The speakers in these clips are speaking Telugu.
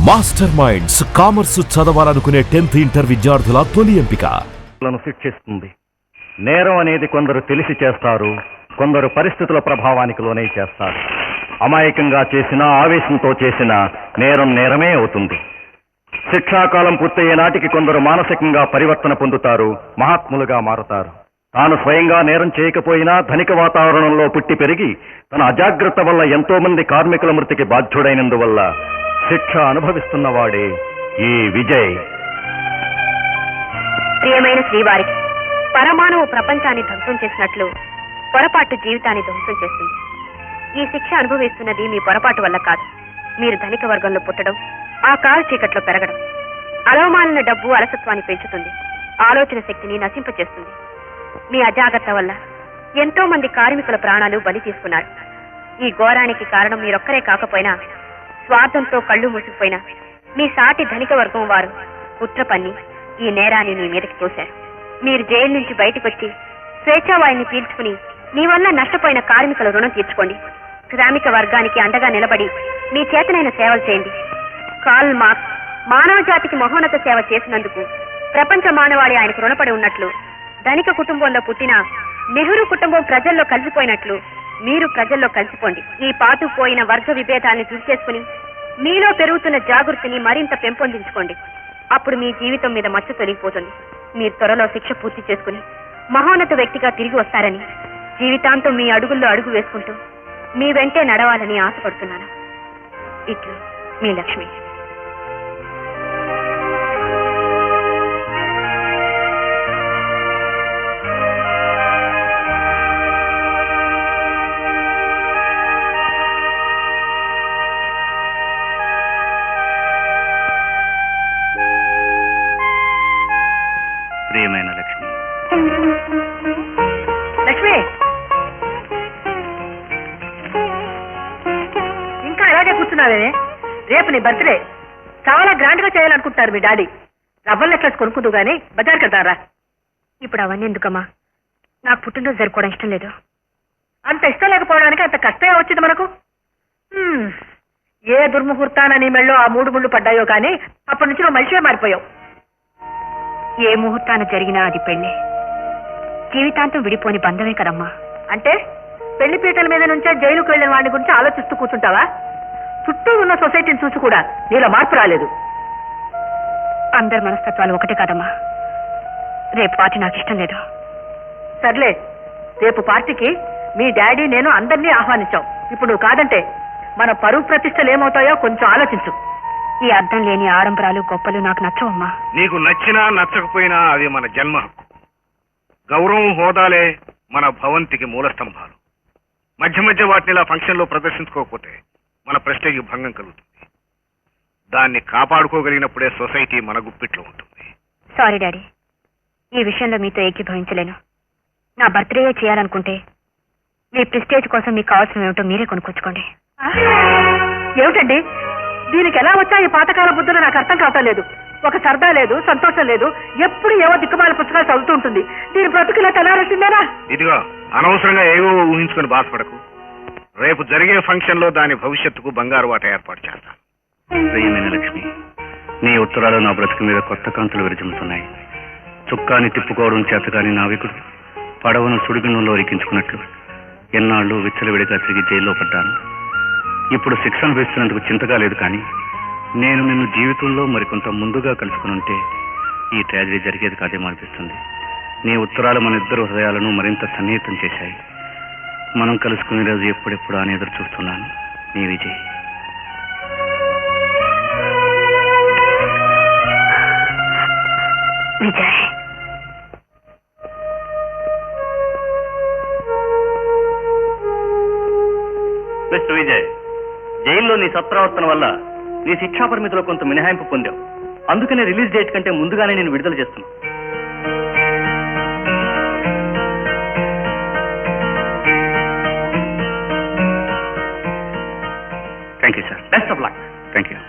మాస్టర్ మైండ్స్ కామర్స్ చదవాలనుకునే 10th ఇంటర్ విద్యార్థుల తొలి ఎంపిక. శిక్షిస్తుంది. నేరం అనేది కొందరు తెలిసి చేస్తారు, కొందరు పరిస్థితుల ప్రభావానికి లోనే చేస్తారు. అమాయకంగా చేసినా ఆవేశంతో చేసినా నేరం నేరమే అవుతుంది. శిక్షాకాలం పూర్తయ్యే నాటికి కొందరు మానసికంగా పరివర్తన పొందుతారు, మహాత్ములుగా మారతారు. తాను స్వయంగా నేరం చేయకపోయినా ధనిక వాతావరణంలో పుట్టి పెరిగి తన అజాగ్రత్త వల్ల ఎంతో మంది కార్మికుల మృతికి బాధ్యుడైనందువల్ల శిక్ష అనుభవిస్తున్నవాడే ఈ విజయ్. ప్రియమైన శ్రీవారికి పరమాణువు ప్రపంచాన్ని ధ్వంసం చేసినట్లు పొరపాటు జీవితాన్ని ధ్వంసం చేస్తుంది. ఈ శిక్ష అనుభవిస్తున్నది మీ పొరపాటు వల్ల కాదు. మీరు ధనిక వర్గంలో పుట్టడం, ఆ కారు చీకట్లో పెరగడం. అలవమాలిన డబ్బు అలసత్వాన్ని పెంచుతుంది, ఆలోచన శక్తిని నశింపచేస్తుంది. మీ అజాగ్రత్త వల్ల ఎంతో మంది కార్మికుల ప్రాణాలు బలి తీసుకున్నారు. ఈ ఘోరానికి కారణం మీరొక్కరే కాకపోయినా స్వార్థంతో కళ్ళు మూసుకుపోయిన మీ సాటి ధనిక వర్గం వారు కుట్ర పన్ని ఈ నేరాన్ని మీ మీదకి తోశారు. మీరు జైలు నుంచి బయటకు వచ్చి స్వేచ్ఛావాయుని పీల్చుకుని మీ వల్ల నష్టపోయిన కార్మికుల రుణం తీర్చుకోండి. శ్రామిక వర్గానికి అండగా నిలబడి మీ చేతనైన సేవలు చేయండి. కార్ల్ మార్క్స్ మానవ జాతికి మహోన్నత సేవ చేసినందుకు ప్రపంచ మానవాళి ఆయనకు రుణపడి ఉన్నట్లు, ధనిక కుటుంబంలో పుట్టిన నెహ్రూ కుటుంబం ప్రజల్లో కలిసిపోయినట్లు మీరు ప్రజల్లో కలిసిపోండి. ఈ పాతుపోయిన వర్గ విభేదాన్ని దుర్చేసుకుని మీలో పెరుగుతున్న జాగృతిని మరింత పెంపొందించుకోండి. అప్పుడు మీ జీవితం మీద మచ్చ తొలగిపోతుంది. మీరు త్వరలో శిక్ష పూర్తి చేసుకుని మహోన్నత వ్యక్తిగా తిరిగి వస్తారని, జీవితాంతం మీ అడుగుల్లో అడుగు వేసుకుంటూ మీ వెంటే నడవాలని ఆశపడుతున్నాను. ఇట్లు మీ లక్ష్మి. ప్రియమైన లక్ష్మి. లక్ష్మి, ఇంకా అలాగే కూర్చున్నావే? రేపు నీ బర్త్డే చాలా గ్రాండ్ గా చేయాలనుకుంటున్నారు మీ డాడీ. రవ్వల్ నెక్లెస్ కొనుక్కుందు గానీ బజార్కి వెళ్తారా? ఇప్పుడు అవన్నీ ఎందుకమ్మా? నాకు పుట్టినరోజు జరుపుకోవడం ఇష్టం లేదు. అంత ఇష్టం లేకపోవడానికి అంత కష్టమే వచ్చింది మనకు. ఏ దుర్ముహూర్తాన నీ మెళ్ళో ఆ 3 ముళ్ళు పడ్డాయో కానీ అప్పటి నుంచి నువ్వు మనిషివే మారిపోయావు. ఏ ముహూర్తాన జరిగినా అది పెళ్లి, జీవితాంతం విడిపోని బంధమే కదమ్మా. అంటే పెళ్లి పీటల మీద నుంచే జైలుకు వెళ్లిన వాడిని గురించి ఆలోచిస్తూ కూర్చుంటావా? చుట్టూ ఉన్న సొసైటీని చూసి కూడా నీలో మార్పు రాలేదు. అందరి మనస్తత్వాలు ఒకటే కదమ్మా. రేపు పార్టీ నాకు ఇష్టం లేదు. సర్లే, రేపు పార్టీకి మీ డాడీ నేను అందరినీ ఆహ్వానించాం. ఇప్పుడు నువ్వు కాదంటే మన పరువు ప్రతిష్టలు ఏమవుతాయో కొంచెం ఆలోచించు. ఈ అర్థం లేని ఆడంబరాలు గొప్పలు నాకు నచ్చవమ్మా. నీకు నచ్చినా నచ్చకపోయినా అవి మన జన్మ హక్కు. గౌరవం హోదాలే మన భవంతికి మూల స్తంభాలు. మధ్య మధ్య వాటిని ఇలా ఫంక్షన్లో ప్రదర్శించుకోకపోతే మన ప్రెస్టేజ్కి భంగం కలుగుతుంది. దాన్ని కాపాడుకోగలిగినప్పుడే సొసైటీ మన గుప్పిట్లో ఉంటుంది. సారీ డాడీ, ఈ విషయంలో మీతో ఏకీభవించలేను. నా బర్త్డే చేయాలనుకుంటే మీ ప్రెస్టేజ్ కోసం మీకు కావాల్సిన ఏమిటో మీరే కొనుక్కొచ్చుకోండి. ఏమిటండి దీనికి ఎలా వచ్చా ఈ పాతకాల బుద్ధులు నాకు అర్థం కావటం లేదు. ఒక సరదా లేదు, సంతోషం లేదు, ఎప్పుడు ఏవో దిక్కుమాల పుస్తకాలు చదువుతూ ఉంటుంది. దీని బ్రతుకులా తనాల్సిందేనా? ఇదిగో అనవసరంగా ఏవో ఊహించుకొని బాధపడకు. రేపు జరిగే ఫంక్షన్ లో దాని భవిష్యత్తుకు బంగారు వాట ఏర్పాటు చేస్తాను. ప్రియమైన లక్ష్మి, నీ ఉత్తరాలు నా బ్రతుకు మీద కొత్త కాంతులు విరజిమ్ముతున్నాయి. చుక్కాని తిప్పుకోవడం చేతగాని నావికుడు పడవను సుడిగుండంలో ఎక్కించుకున్నట్లు ఎన్నాళ్ళు విచ్చలవిడిగా తిరిగి జైల్లో పడ్డాను. ఇప్పుడు శిక్ష అనుభవిస్తున్నందుకు చింతగా లేదు, కానీ నేను నిన్ను జీవితంలో మరికొంత ముందుగా కలుసుకుని ఉంటే ఈ ట్రాజడీ జరిగేది కాదేమో అనిపిస్తుంది. నీ ఉత్తరాలు మన ఇద్దరు హృదయాలను మరింత సన్నిహితం చేశాయి. మనం కలుసుకునే రోజు ఎప్పుడెప్పుడు అని ఎదురు చూస్తున్నాను. నీ విజయ్. విజయ్, మిస్టర్ విజయ్, జైల్లో నీ సత్ప్రవర్తన వల్ల నీ శిక్షా పరిమితిలో కొంత మినహాయింపు పొందావు. అందుకనే రిలీజ్ డేట్ కంటే ముందుగానే నేను విడుదల చేస్తున్నాను. Thank you sir. Best of luck. Thank you.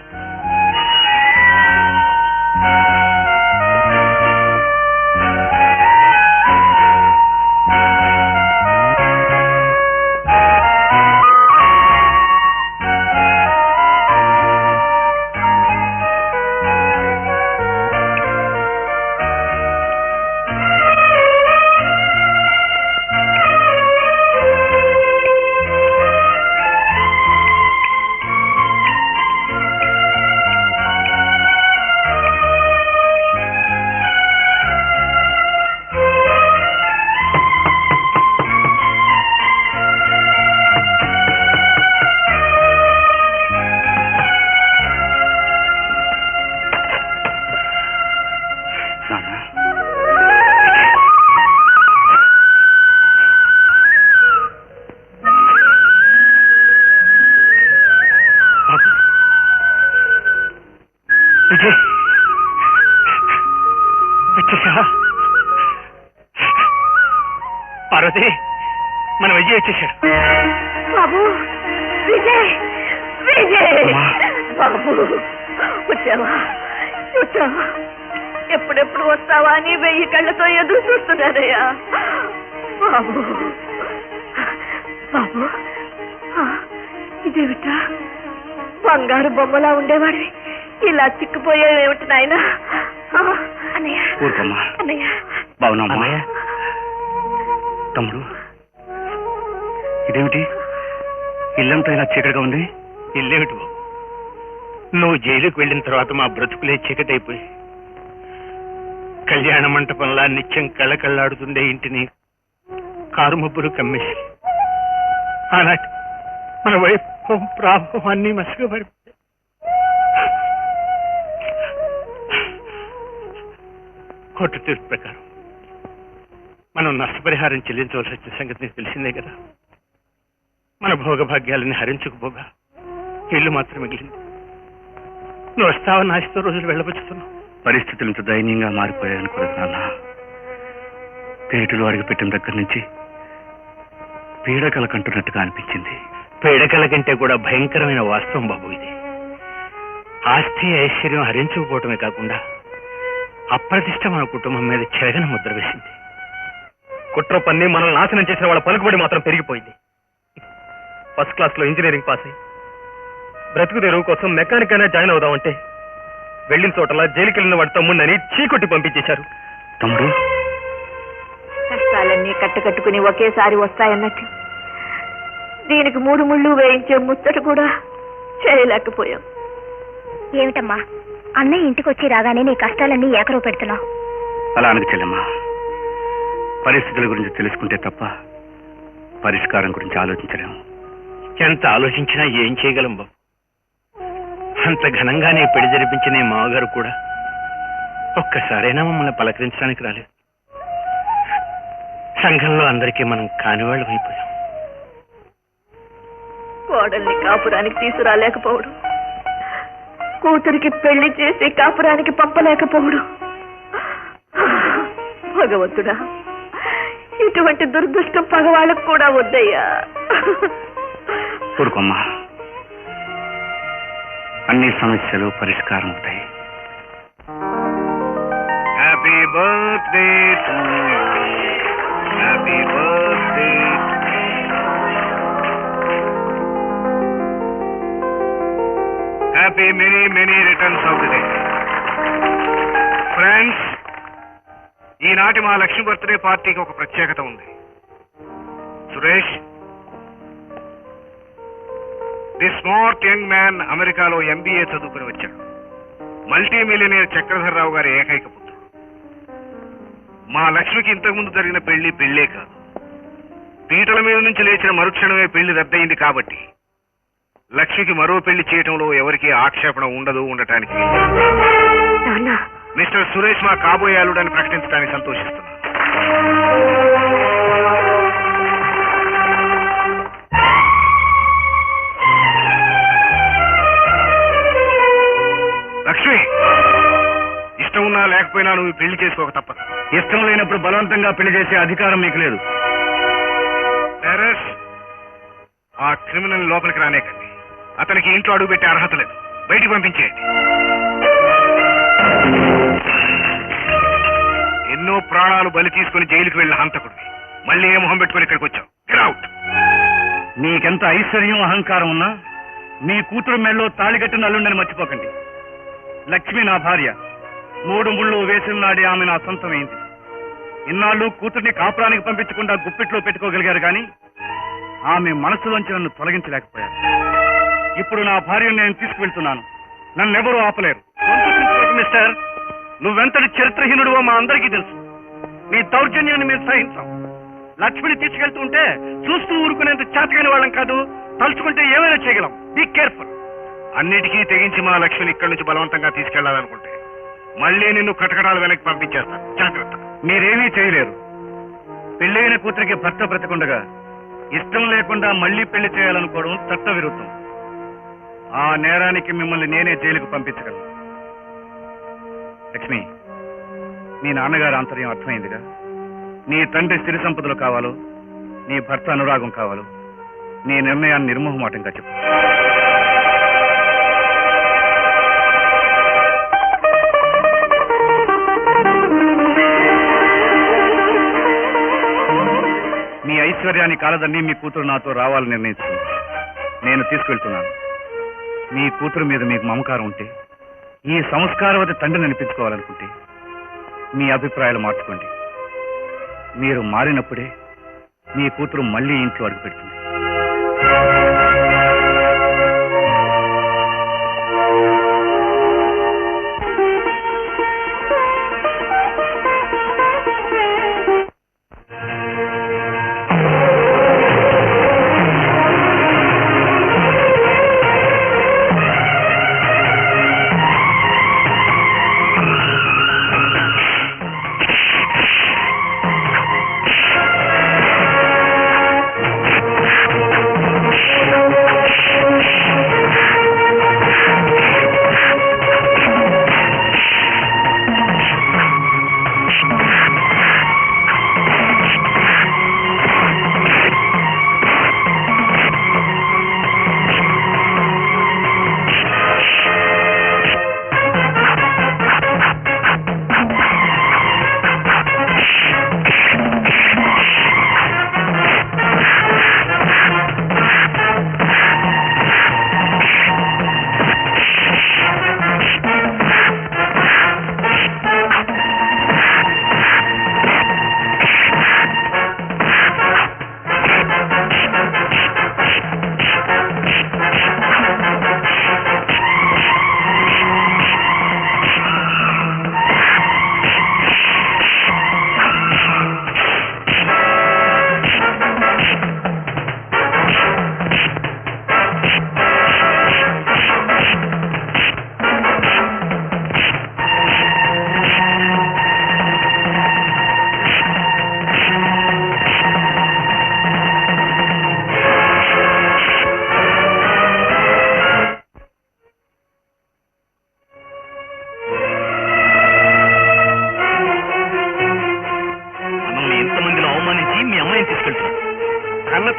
Vijay వచ్చేసా? పార్వతి, మన విజయ్ వచ్చేసాడు. బాబు విజయ్, విజయ్ బాబు వచ్చావా? వచ్చావా? ఎప్పుడెప్పుడు వస్తావా అని 1000 కళ్ళతో ఎదురు చూస్తున్నారయ్యా. బాబు బాబు, ఇదేమిటా? బంగారు బొమ్మలా ఉండేవాడివి ఇలా చిక్కిపోయేవేమిటి నాయనా? అన్నయ్య, అన్నయ్య, బాగున్నామ్మా? తమ్ముడు, ఇదేమిటి ఇల్లంతా ఇలా చీకటిగా ఉంది? ఇల్లేమిటి బాబు, నువ్వు జైలుకు వెళ్ళిన తర్వాత మా బ్రతుకులే చీకటైపోయి కళ్యాణ మంటపంలా నిత్యం కళ్ళకళ్ళాడుతుండే ఇంటిని కారు మబ్బులు కమ్మేసి ఆనాటి మన వైభవం ప్రాభవం అన్నీ మసకబడి కోర్టు తీర్పు ప్రకారం మనం నష్టపరిహారం చెల్లించవలసి వచ్చిన సంగతి నీకు తెలిసిందే కదా. మన భోగభాగ్యాలని హరించుకుపోగా ఇల్లు మాత్రం మిగిలింది. నువ్వు వస్తావని ఆశతో రోజులు వెళ్ళబుచ్చుతున్నావు. పరిస్థితులు ఇంత దయనీయంగా మారిపోయాయనుకోలేదు నాన్న. తేటులు అడుగుపెట్టిన దగ్గర నుంచి పీడకల కంటున్నట్టుగా అనిపించింది. పీడకల కంటే కూడా భయంకరమైన వాస్తవం బాబు ఇది. ఆస్తి ఐశ్వర్యం హరించుకుపోవటమే కాకుండా అప్రతిష్ట మన కుటుంబం మీద చెరగని ముద్ర వేసింది. కుట్ర పన్ని మనల్ని నాశనం చేసిన వాళ్ళ పలుకుబడి మాత్రం పెరిగిపోయింది. ఫస్ట్ క్లాస్ లో ఇంజనీరింగ్ పాస్ అయ్యి బ్రతుకు తెరువు కోసం మెకానిక్ అయినా జాయిన్ అవుదామంటే వెళ్ళిన చోటలా జైలుకి వెళ్ళిన వాడి తమ్ముందని చీకొట్టి పంపించేశారు. తమ్ముడు, కష్టాలన్నీ కట్టుకుని ఒకేసారి వస్తాయన్నట్టు దీనికి 3 ముళ్ళు వేయించే ముచ్చట కూడా చేయలేకపోయాం. ఏమిటమ్మా, అన్నయ్య ఇంటికి వచ్చి రాగానే నీ కష్టాలన్నీ ఏకరవ పెడుతున్నావు? అలా అనకు చెల్లెమ్మా. పరిస్థితుల గురించి తెలుసుకుంటే తప్ప పరిష్కారం గురించి ఆలోచించలేము. ఎంత ఆలోచించినా ఏం చేయగలం బాబు? అంత ఘనంగానే పెళ్లి జరిపించిన మావగారు కూడా ఒక్కసారైనా మమ్మల్ని పలకరించడానికి రాలేదు. సంఘంలో అందరికీ మనం కానివాళ్ళం అయిపోయాం. కోడల్ని కాపురానికి తీసుకురాలేకపోవడం, కూతురికి పెళ్లి చేసి కాపురానికి పంపలేకపోవడం. భగవంతుడా, ఇటువంటి దుర్దృష్టం పగవాళ్ళకు కూడా వద్దయ్యా. ఊరుకోమ్మా, అన్ని సమస్యలు పరిష్కారం అవుతాయి. Happy birthday to you, happy birthday. Happy many many returns of the day. Friends, ఈనాటి మా లక్ష్మి బర్త్డే పార్టీకి ఒక ప్రత్యేకత ఉంది. Suresh, the smart young man అమెరికాలో MBA చదువుకుని వచ్చాడు. మల్టీ మిలియనీర్ చక్రధర్రావు గారి ఏకైక పుత్రుడు. మా లక్ష్మికి ఇంతకుముందు జరిగిన పెళ్లే కాదు, పీటల మీద నుంచి లేచిన మరుక్షణమే పెళ్లి రద్దయింది. కాబట్టి లక్ష్మికి మరో పెళ్లి చేయటంలో ఎవరికీ ఆక్షేపణ ఉండటానికి మిస్టర్ సురేష్ మా కాబోయే అల్లుడని ప్రకటించడానికి సంతోషిస్తున్నా. లక్ష్మి, ఇష్టం ఉన్నా లేకపోయినా నువ్వు పెళ్లి చేసుకోక తప్పదు. ఇష్టం లేనప్పుడు బలవంతంగా పెళ్లి చేసే అధికారం నీకు లేదు. టెర్రస్, ఆ క్రిమినల్ లోపలికి రానేకండి. అతనికి ఇంట్లో అడుగు పెట్టే అర్హత లేదు. బయటికి పంపించేయండి. ఎన్నో ప్రాణాలు బలి తీసుకుని జైలుకి వెళ్ళిన హంతకుడివి మళ్ళీ ఏ మొహం పెట్టుకుని ఇక్కడికి వచ్చావు? Get out. నీకెంత ఐశ్వర్యం అహంకారం ఉన్నా నీ కూతురు మెళ్ళలో తాళిగట్టిన అల్లుండని మర్చిపోకండి. లక్ష్మి నా భార్య. 3 ముళ్ళు వేసిన నాడే ఆమె నా సొంతమైంది. ఇన్నాళ్ళు కూతుర్ని కాపురానికి పంపించకుండా గుప్పిట్లో పెట్టుకోగలిగారు కానీ ఆమె మనసులోంచి నన్ను తొలగించలేకపోయారు. ఇప్పుడు నా భార్యను నేను తీసుకువెళ్తున్నాను. నన్నెవరూ ఆపలేరు. మిస్టర్, నువ్వెంతటి చరిత్రహీనుడువో మా అందరికీ తెలుసు. నీ దౌర్జన్యాన్ని మేము సహించాం. లక్ష్మిని తీసుకెళ్తుంటే చూస్తూ ఊరుకునేంత చేతకైన వాళ్ళం కాదు. తలుచుకుంటే ఏమైనా చేయగలం. Be careful. అన్నిటికీ తెగించి మా లక్ష్మిని ఇక్కడి నుంచి బలవంతంగా తీసుకెళ్లాలనుకుంటే మళ్ళీ నిన్ను కటకటాలు వెనక్కి పంపించేస్తాను. జాగ్రత్త. మీరేమీ చేయలేరు. పెళ్ళైన కూతురికి భర్త బ్రతకుండగా ఇష్టం లేకుండా మళ్లీ పెళ్లి చేయాలనుకోవడం చట్ట విరుద్ధం. ఆ నేరానికి మిమ్మల్ని నేనే జైలుకు పంపించగలను. లక్ష్మి, నీ నాన్నగారి ఆంతర్యం అర్థమైందిగా. నీ తండ్రి స్థిర సంపదలు కావాలో, నీ భర్త అనురాగం కావాలో, నీ నిర్ణయాన్ని నిర్మోహమాటంగా చెప్పు. మీ ఐశ్వర్యాన్ని కాలదన్ని మీ కూతురు నాతో రావాలని నిర్ణయించుకుంది. నేను తీసుకెళ్తున్నాను. మీ కూతురు మీద మీకు మమకారం ఉంటే, ఈ సంస్కారవతి తండ్రిని అనిపించుకోవాలనుకుంటే మీ అభిప్రాయాలు మార్చుకోండి. మీరు మారినప్పుడే మీ కూతురు మళ్ళీ ఇంట్లో అడుగు పెడుతుంది.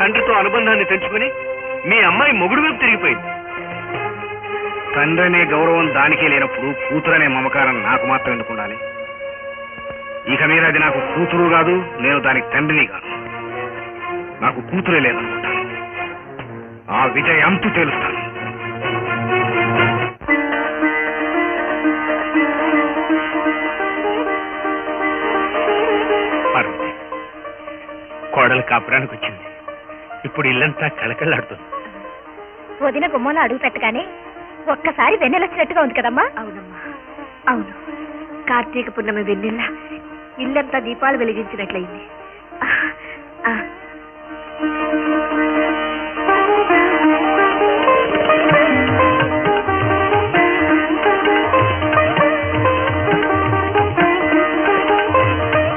తండ్రితో అనుబంధాన్ని తెంచుకుని మీ అమ్మాయి మొగుడు వైపు తిరిగిపోయింది. తండ్రి అనే గౌరవం దానికే లేనప్పుడు కూతురనే మమకారం నాకు మాత్రం ఎందుకు ఉండాలి? ఇక మీద అది నాకు కూతురు కాదు, నేను దానికి తండ్రిని కాదు. నాకు కూతురే లేదనుకుంటా. ఆ విజయ్ అంతు తేలుస్తాను. పార్వతి, కోడలు కాపురానికి వచ్చింది. ఇప్పుడు ఇల్లంతా కళకళలాడుతుంది. వదిన గుమ్మంలో అడుగు పెట్టగానే ఒక్కసారి వెన్నెలొచ్చినట్టుగా ఉంది కదమ్మా. అవునమ్మా, అవును. కార్తీక పున్నమి వెన్నెల్ల ఇల్లంతా దీపాలు వెలిగించినట్లయింది.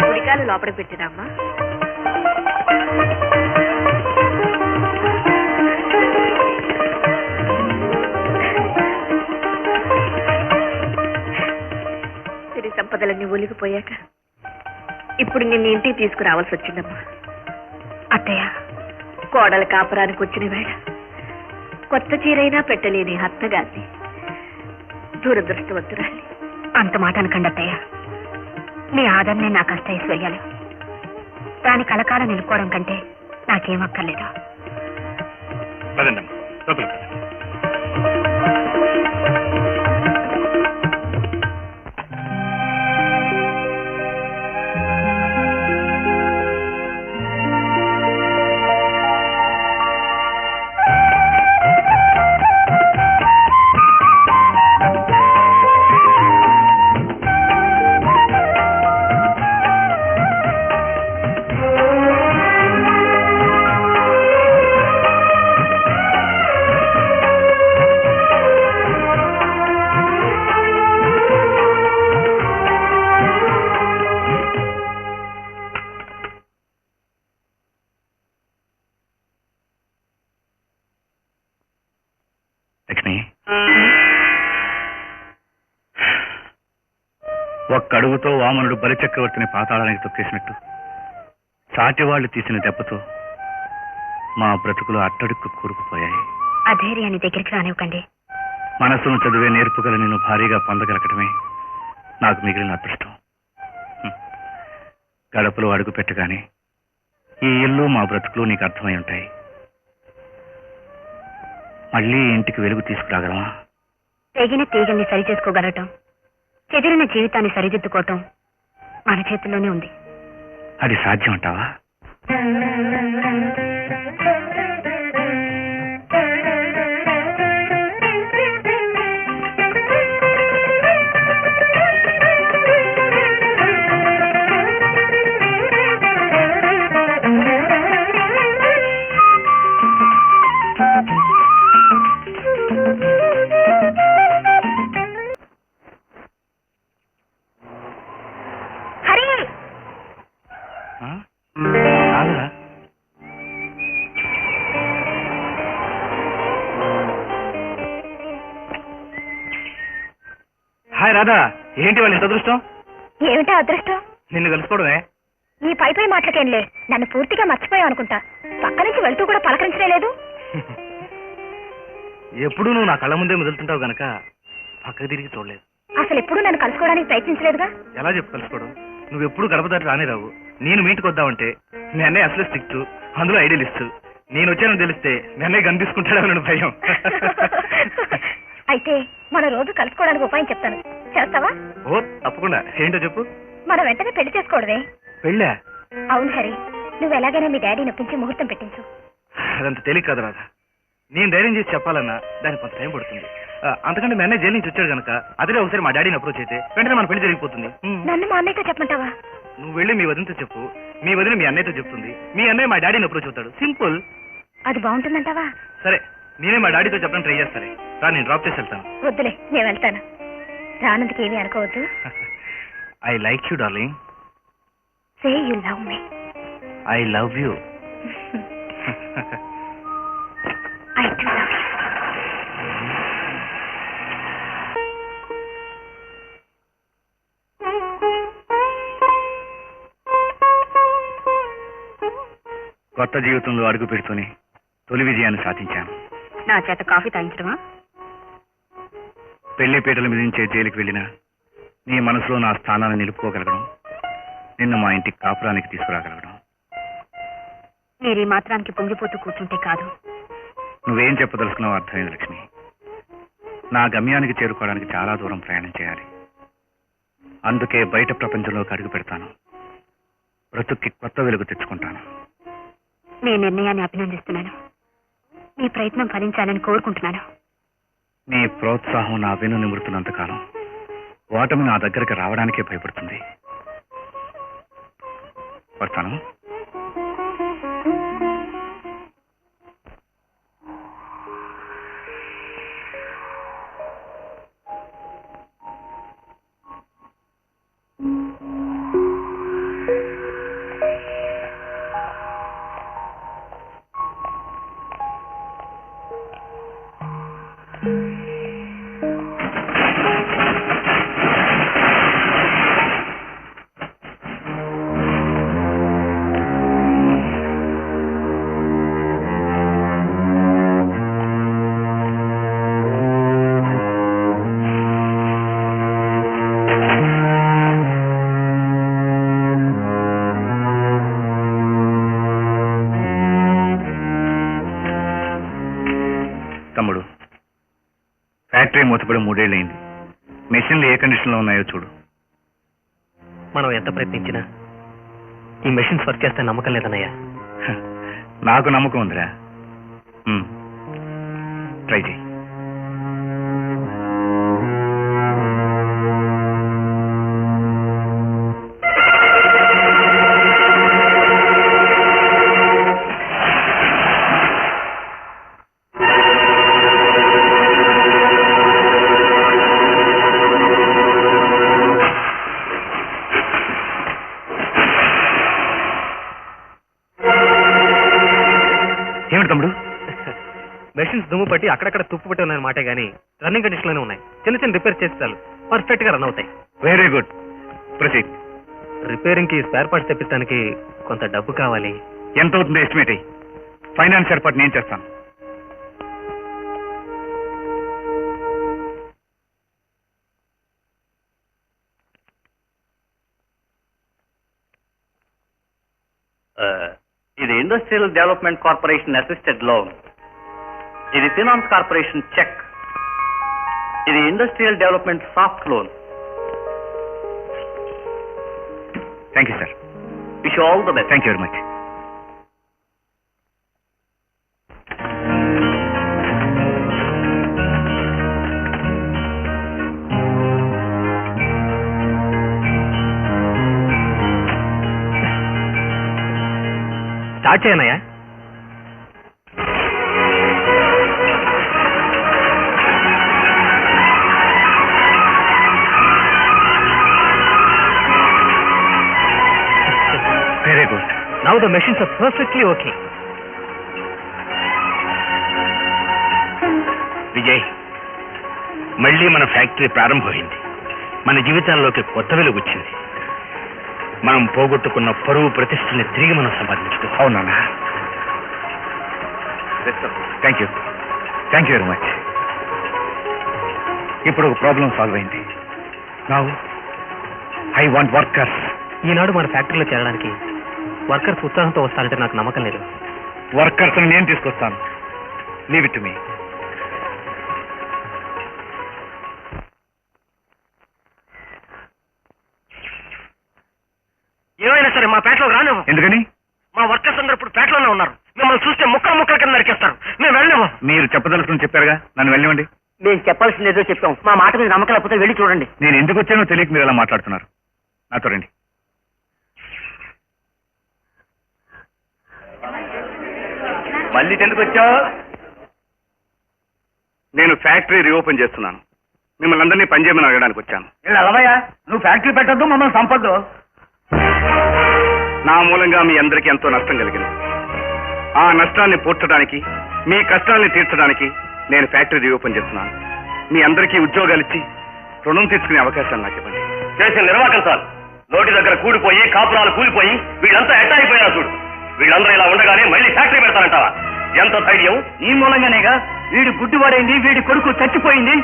ఉడికాలు లోపలికి పెట్టినామ్మా. సిరి సంపదలన్నీ ఒలిగిపోయాక ఇప్పుడు నిన్ను ఇంటికి తీసుకురావాల్సి వచ్చిందమ్మా. అత్తయ్య, కోడల కాపురానికి వచ్చిన వేళ కొత్త చీరైనా పెట్టలేని అత్తగారిని దురదృష్టవంతురాలి. అంత మాట అనకండి అత్తయ్య. మీ ఆదరణే నాకు అష్టైశ్వర్యాలు. దాని కలకాలం నిలుపుకోవడం కంటే నాకేం అక్కర్లేదు. పదండమ్మా, లోపలికి పదండి. ఒక్క అడుగుతో వామనుడు బలిచక్రవర్తిని పాతాళానికి తొక్కేసినట్టు సాటి వాళ్ళు తీసిన దెబ్బతో మా బ్రతుకులు అట్టడుక్కు కూరుకుపోయాయి. ఆ ధైర్యాన్ని దగ్గరికి రానివ్వకండి. మనసును చదివే నేర్పుగల నేను భారీగా పొందగలగటమే నాకు మిగిలిన అదృష్టం. గడపలో అడుగు పెట్టగానే ఈ ఇల్లు మా బ్రతుకులు నీకు అర్థమై ఉంటాయి. మళ్ళీ ఇంటికి వెలుగు తీసుకురాగలమా? తెగిన తీగల్ని సరిచేసుకోగలటం, చెదిరిన జీవితాన్ని సరిదిద్దుకోవటం మన చేతుల్లోనే ఉంది. అది సాధ్యం అంటావా? హాయ్ రాధా, ఏంటి వాళ్ళ ఇంత అదృష్టం? ఏమిటా అదృష్టం? నిన్ను కలుసుకోవడమే. ఈ పై మాటలకేంలే, నన్ను పూర్తిగా మర్చిపోయావు అనుకుంటా. పక్క నుంచి వెళ్తూ కూడా పలకరించలే లేదు. ఎప్పుడు నువ్వు నా కళ్ళ ముందే మొదలుతుంటావు గనక పక్కకు తిరిగి చూడలేదు. అసలు ఎప్పుడు నన్ను కలుసుకోవడానికి ప్రయత్నించలేదుగా. ఎలా చెప్పు కలుసుకోవడం? నువ్వు ఎప్పుడు గడప దాటి రానే రావు. నేను మీ ఇంటికి వద్దామంటే మీ అన్నయ్య అసలు స్ట్రిక్ట్, అందులో ఐడియలిస్ట్. నేను వచ్చానని తెలిస్తే మీ అన్నయ్య కనిపిసుకుంటాడని భయం. అయితే మన రోజు కలుసుకోవడానికి ఉపాయం చెప్తాను, చేస్తావా? ఓ తప్పకుండా. ఏంటో చెప్పు. మనం వెంటనే పెళ్లి చేసుకోవడమే. పెళ్ళా? అవును హరి, నువ్వు ఎలాగైనా మీ డాడీ నొప్పించి ముహూర్తం పెట్టించు. అదంత తేలిక కాదు రాదా. నేను ధైర్యం చేసి చెప్పాలన్నా దానికి కొంత టైం పడుతుంది. అంతకంటే మీ అన్నయ్య జైలు నుంచి వచ్చాడు కనుక అదే ఒకసారి మా డాడీని అప్రోచ్ అయితే వెంటనే మన పెళ్లి జరిగిపోతుంది. నన్ను మా అన్నయ్యతో చెప్పమంటావా? నువ్వు వెళ్ళి మీ వదినతో చెప్పు, మీ వదిన మీ అన్నయ్యతో చెప్తుంది, మీ అన్నయ్య మా డాడీని అప్రోచ్ అవుతాడు. సింపుల్. అది బాగుంటుందంటావా? సరే, నేనే మా డాడీతో చెప్పడం ట్రై చేస్తాను. రా, నేను డ్రాప్ చేసి వెళ్తాను. వద్దులే, నేను వెళ్తాను. రానందుకు ఏమీ అనుకోవద్దు. I like you darling. Say you love me. I love you. I do love you. కొత్త జీవితంలో అడుగు పెడుతూనే తొలి విజయాన్ని సాధించాను. నా చేత కాఫీ తాగించడమా? పెళ్లి పీటల మిదించే జైలుకి వెళ్ళినా నీ మనసులో నా స్థానాన్ని నిలుపుకోగలగడం, నిన్ను మా ఇంటికి కాపురానికి తీసుకురాగలగడం. మీరు ఈ మాత్రానికి పొంగిపోతూ కూర్చుంటే కాదు. నువ్వేం చెప్పదలుచుకున్నావు అర్థమైంది లక్ష్మి. నా గమ్యానికి చేరుకోవడానికి చాలా దూరం ప్రయాణం చేయాలి. అందుకే బయట ప్రపంచంలోకి అడుగు పెడతాను. బ్రతుక్కి కొత్త వెలుగు తెచ్చుకుంటాను. మీ నిర్ణయాన్ని అభినందిస్తున్నాను. మీ ప్రయత్నం ఫలించాలని కోరుకుంటున్నాను. నీ ప్రోత్సాహం నా వెను నిమురుతున్నంతకాలం ఓటమి నా దగ్గరికి రావడానికే భయపడుతుంది. వస్తాను. తమ్ముడు, ఫ్యాక్టరీ మూతపడి 3 ఏళ్ళైంది. మెషిన్లు ఏ కండిషన్లో ఉన్నాయో చూడు. మనం ఎంత ప్రయత్నించినా ఈ మెషిన్స్ వర్క్ చేస్తే నమ్మకం లేదన్నయ్యా. నాకు నమ్మకం ఉందిరా. ట్రై చేయి. ఏమిటి తమ్ముడు? మెషిన్స్ దుమ్ము పట్టి అక్కడక్కడ తుప్పు పట్టి ఉన్నాయన్నమాటే గానీ రన్నింగ్ కండిషన్ లోనే ఉన్నాయి. చిన్న చిన్న రిపేర్ చేస్తే చాలు పర్ఫెక్ట్ గా రన్ అవుతాయి. Very good. ప్రొసీడ్. రిపేరింగ్ కి స్పేర్ పార్ట్స్ తెప్పించడానికి కొంత డబ్బు కావాలి. ఎంత అవుతుంది ఎస్టిమేట్ అయ్యి? ఫైనాన్స్ ఏర్పాటు నేను చేస్తాను. ఇది industrial development corporation assisted loan, ఇది ఫినాన్స్ కార్పొరేషన్ చెక్, ఇది industrial development soft loan. Thank you sir. Wish all the best. Thank you very much. Start చేయనయ్యా. Very good. Now the machines are perfectly okay. Vijay, మళ్ళీ మన ఫ్యాక్టరీ ప్రారంభమైంది. మన జీవితాల్లోకి కొత్త వెలుగు వచ్చింది. మనం పోగొట్టుకున్న పరువు ప్రతిష్టని తిరిగి మనం సంపాదించుకో. అవునా? Thank you. Thank you very much. ఇప్పుడు ఒక ప్రాబ్లం సాల్వ్ అయింది. Now I want workers. ఈనాడు మన ఫ్యాక్టరీలో చేరడానికి వర్కర్స్ ఉత్సాహంతో వస్తారంటే నాకు నమ్మకం లేదు. వర్కర్స్ నేను తీసుకొస్తాను. Leave it to me. ఏమైనా సరే మా పేటలో రాలేము. ఎందుకని? మా వర్కర్స్ అందరూ ఇప్పుడు పేటలోనే ఉన్నారు. మిమ్మల్ని చూస్తే ముక్కల కింద నరికేస్తారు. మేము వెళ్ళలేము. మీరు చెప్పదలుచుకుని చెప్పారుగా, నన్ను వెళ్ళివ్వండి. మేము చెప్పాల్సింది ఏదో చెప్పాం. మా మాట మీద నమ్మకం లేకపోతే వెళ్ళి చూడండి. నేను ఎందుకు వచ్చానో తెలియక మీరు ఎలా మాట్లాడుతున్నారు. నాతో రండి. మళ్ళీ ఎందుకు వచ్చావు? నేను ఫ్యాక్టరీ రీఓపెన్ చేస్తున్నాను. మిమ్మల్ని అందరినీ పనిచేయమని అడగడానికి వచ్చాను. అలవయ్యా, నువ్వు ఫ్యాక్టరీ పెట్టద్దు, మమ్మల్ని సంపద్దు. నా మూలంగా మీ అందరికీ ఎంతో నష్టం కలిగింది. ఆ నష్టాన్ని పూడ్చడానికి, మీ కష్టాల్ని తీర్చడానికి నేను ఫ్యాక్టరీ రీఓపెన్ చేస్తున్నాను. మీ అందరికీ ఉద్యోగాలు ఇచ్చి రుణం తీసుకునే అవకాశాన్ని నాకు ఇవ్వండి. చేసిన నిర్వాహకం సార్. నోటి దగ్గర కూలిపోయి, కాపురాలు కూలిపోయి, వీళ్ళంతా ఎట్టా అయిపోయారు చూడు. వీళ్ళందరూ ఇలా ఉండగానే మళ్ళీ ఫ్యాక్టరీ పెడతానంటావా? ఎంత ధైర్యం? ఈ మూలంగానేగా వీడి గుడ్డివాడైంది, వీడి కొడుకు చచ్చిపోయింది.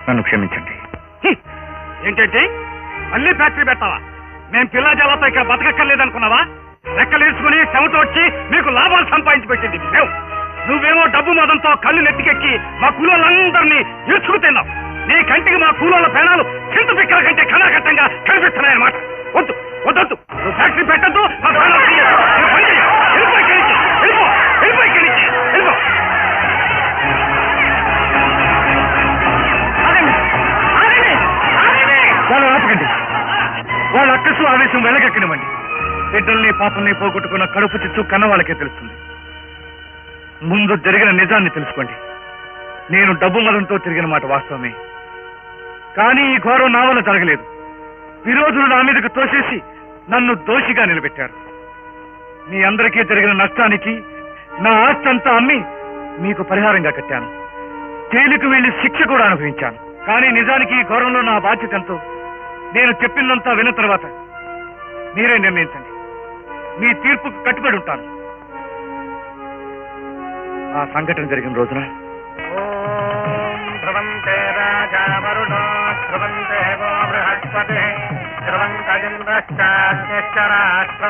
నన్ను క్షమించండి. ఏంటంటే మళ్ళీ ఫ్యాక్టరీ పెడతావా? మేము పిల్ల జలాతో ఇక్కడ బతకక్కర్లేదనుకున్నావా? రెక్కలేసుకుని శ్రమతో వచ్చి మీకు లాభాలు సంపాదించి పెట్టింది మేము. నువ్వేమో డబ్బు మదంతో కళ్ళు నెత్తికెక్కి మా కూలోళ్ళందరినీ ఈడ్చుకు తిన్నావు. నీ కంటికి మా కూలోళ్ళ పేనాలు చింత పిక్కల కంటే కళాఘట్టంగా కనిపిస్తున్నాయన్నమాట. వద్దు వద్దొద్దు, నువ్వు ఫ్యాక్టరీ పెట్టద్దు. మా ప్రాణాలు తీయొద్దు. నువ్వు పని చెయ్యి. వెళ్ళిపో ఇక్కడి నుంచి. వెళ్ళిపో. వెళ్ళిపో ఇక్కడి నుంచి. వెళ్ళిపో. వాళ్ళు ఆపకండి. వాళ్ళ అక్కసు ఆవేశం వెళ్ళగక్కనివ్వండి. బిడ్డల్ని పాపల్ని పోగొట్టుకున్న కడుపు చిచ్చు కన్న వాళ్ళకే తెలుస్తుంది. ముందు జరిగిన నిజాన్ని తెలుసుకోండి. నేను డబ్బు మదంతో తిరిగిన మాట వాస్తవమే. కానీ ఈ ఘోరం నా వల్ల జరగలేదు. విరోధులు నా మీదకు తోసేసి నన్ను దోషిగా నిలబెట్టారు. మీ అందరికీ జరిగిన నష్టానికి నా ఆస్తంతా అమ్మి మీకు పరిహారంగా కట్టాను. జైలుకు వెళ్లి శిక్ష కూడా అనుభవించాను. కానీ నిజానికి ఈ ఘోరంలో నా బాధ్యత ఎంతో నేను చెప్పిందంతా విన్న తర్వాత మీరే నిర్ణయించండి. మీ తీర్పుకు కట్టుబడి ఉంటాను. ఆ సంఘటన జరిగిన రోజున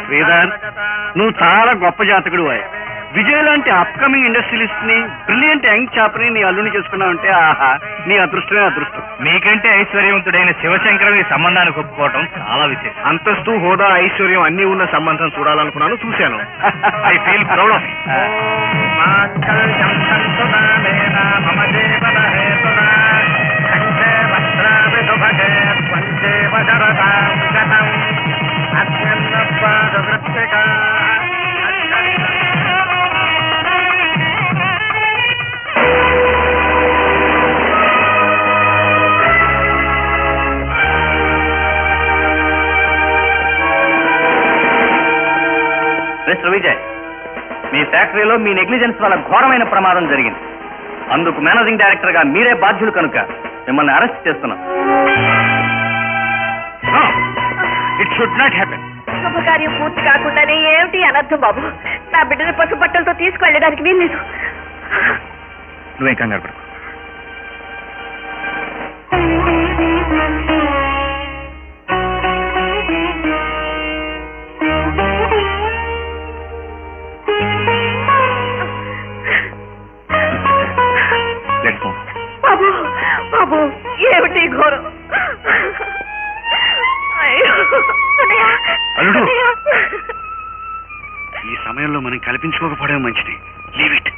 శ్రీధర్, నువ్వు చాలా గొప్ప జాతకుడు. విజయ్ లాంటి అప్కమింగ్ ఇండస్ట్రియలిస్ట్ ని, బ్రిలియంట్ యంగ్ చాప్ని నీ అల్లుని చేసుకున్నావంటే ఆహా, నీ అదృష్టమే అదృష్టం. మీకంటే ఐశ్వర్యవంతుడైన శివశంకరం ఈ సంబంధానికి ఒప్పుకోవటం చాలా విశేషం. అంతస్తు, హోదా, ఐశ్వర్యం అన్ని ఉన్న సంబంధం చూడాలనుకున్నాను, చూశాను. I feel proud of mister Vijay, మీ ఫ్యాక్టరీలో మీ నెగ్లిజెన్స్ వల్ల ఘోరమైన ప్రమాదం జరిగింది. అందుకు మేనేజింగ్ డైరెక్టర్ గా మీరే బాధ్యులు కనుక మిమ్మల్ని అరెస్ట్ చేస్తున్నాం. It should not happen. శుభకార్యం పూర్తి కాకుండానే ఏమిటి అనర్థం బాబు? నా బిడ్డను పసు బట్టలతో తీసుకువెళ్ళడానికి వీల్లేదు. నువ్వేం కంగారు పడకు. బాబు బాబు ఏమిటి ఘోరం? అల్లుడు, ఈ సమయంలో మనం కల్పించుకోకపోవడం మంచిది. Leave it.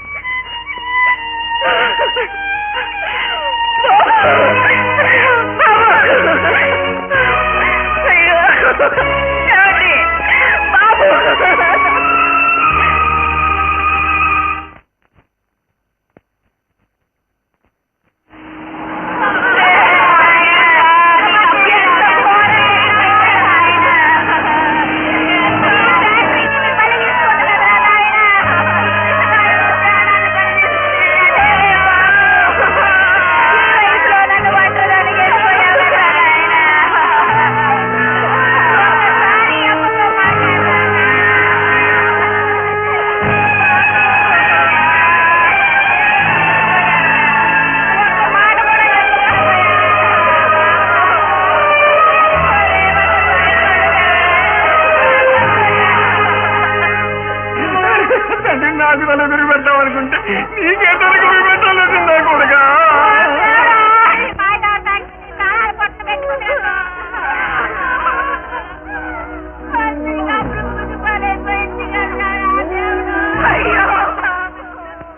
నాకు తల ఎదురు పెట్టామనుకుంటే నీకే తనకు పెట్టాలనుకున్నా కొడుగా.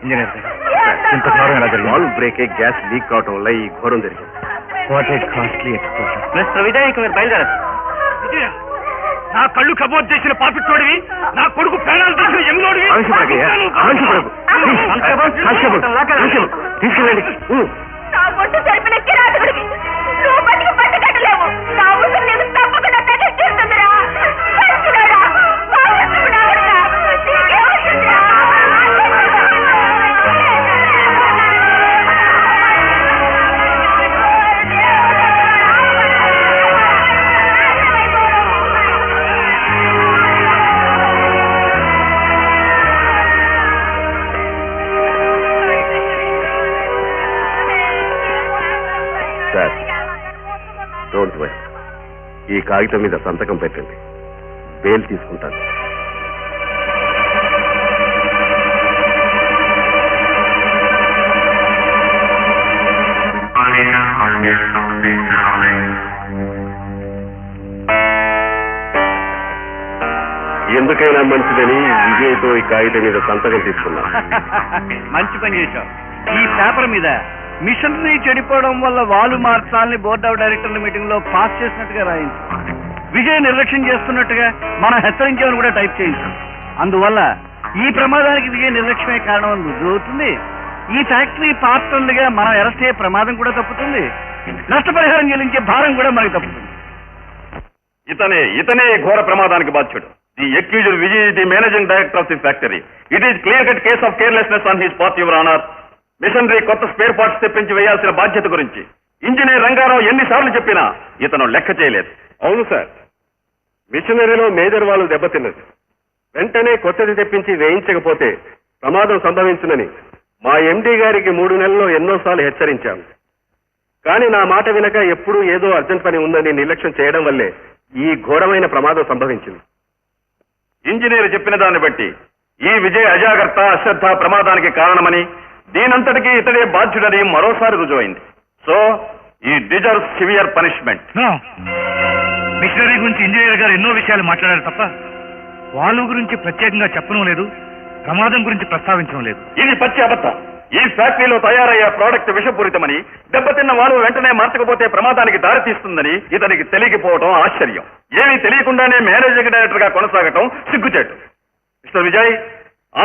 ఇంజనీర్ ఇంత ఘోరం ఎలా జరిగింది? వాల్వ్ బ్రేక్ గ్యాస్ లీక్ అవటం వల్ల ఈ ఘోరం జరిగింది. What a costly explosion. Mister Vijay, ఇక మీరు బయలుదేరదు. నా కళ్ళు కబోర్డ్ చేసిన పాపిట్టోడివి, నా కొడుకు ప్రాణాలు తీసిన ఎమ్లోడివి. తీసుకెళ్ళండి. నా బొట్టు జరిపిన కిరాతకుడివి, నువ్వు బతికి పట్టుకట్టలేవు. నా ఉసురు నీకు తప్పకుండా తగ్గిస్తుందిరా. డోంట్ వరీ, ఈ కాగితం మీద సంతకం పెట్టండి, బెయిల్ తీసుకుంటాను. ఎందుకైనా మంచిదని విజయ్తో ఈ కాగితం మీద సంతకం తీసుకున్నా. మంచి పని చేశావు. ఈ పేపర్ మీద మిషనరీ చెడిపోవడం వల్ల వాలు మార్చాలని బోర్డ్ ఆఫ్ డైరెక్టర్ల మీటింగ్ లో పాస్ చేసినట్టుగా రాయించు. విజయ్ నిర్లక్ష్యం చేస్తున్నట్టుగా మనం హెచ్చరించామని కూడా టైప్ చేయించు. అందువల్ల ఈ ప్రమాదానికి విజయ్ నిర్లక్ష్యమే కారణం అని రుజువు అవుతుంది. ఈ ఫ్యాక్టరీ పార్ట్నర్లుగా మనం అరెస్ట్ అయ్యే ప్రమాదం కూడా తప్పుతుంది. నష్టపరిహారం చెల్లించే భారం కూడా మనకి తప్పుతుంది. ఇతనే ఘోర ప్రమాదానికి బాధ్యుడు. The accused Vijay the managing director of the factory. It is clear cut case of carelessness on his part, your honour. Machinery కొత్త స్పేర్ పార్ట్స్ తెప్పించి వేయాల్సిన బాధ్యత గురించి ఇంజనీర్ రంగారావు ఎన్నిసార్లు చెప్పినా ఇతను లెక్క చేయలేదు. అవును సార్, మిషనరీలో మేజర్ వాళ్ళు దెబ్బతిన్నది. వెంటనే కొత్తది తెప్పించి వేయించకపోతే ప్రమాదం సంభవించునని మా ఎండీ గారికి 3 నెలల్లో ఎన్నోసార్లు హెచ్చరించాం. కానీ నా మాట వినక ఎప్పుడూ ఏదో అర్జెంట్ పని ఉందని నిర్లక్ష్యం చేయడం వల్లే ఈ ఘోరమైన ప్రమాదం సంభవించింది. ఇంజనీర్ చెప్పిన దాన్ని బట్టి ఈ విజయ్ అజాగ్రత్త, అశ్రద్ధ ప్రమాదానికి కారణమని, దీనంతటికీ ఇతడే బాధ్యుడని మరోసారి రుజువైంది. సో ఈ డిజర్వ్ సివియర్ పనిష్మెంట్. మిషనరీ గురించి ఇంజనీర్ గారు ఎన్నో విషయాలు మాట్లాడారు తప్ప వాళ్ళ గురించి ప్రత్యేకంగా చెప్పడం లేదు, ప్రమాదం గురించి ప్రస్తావించడం లేదు. ఇది పచ్చి అబద్ధం. ఈ ఫ్యాక్టరీలో తయారయ్యే ప్రోడక్ట్ విషపూరితమని, దెబ్బతిన్న వాళ్ళు వెంటనే మార్చకపోతే ప్రమాదానికి దారితీస్తుందని ఇతనికి తెలియకపోవడం ఆశ్చర్యం. ఏమీ తెలియకుండానే మేనేజింగ్ డైరెక్టర్ గా కొనసాగటం సిగ్గుచేటు. Mister Vijay,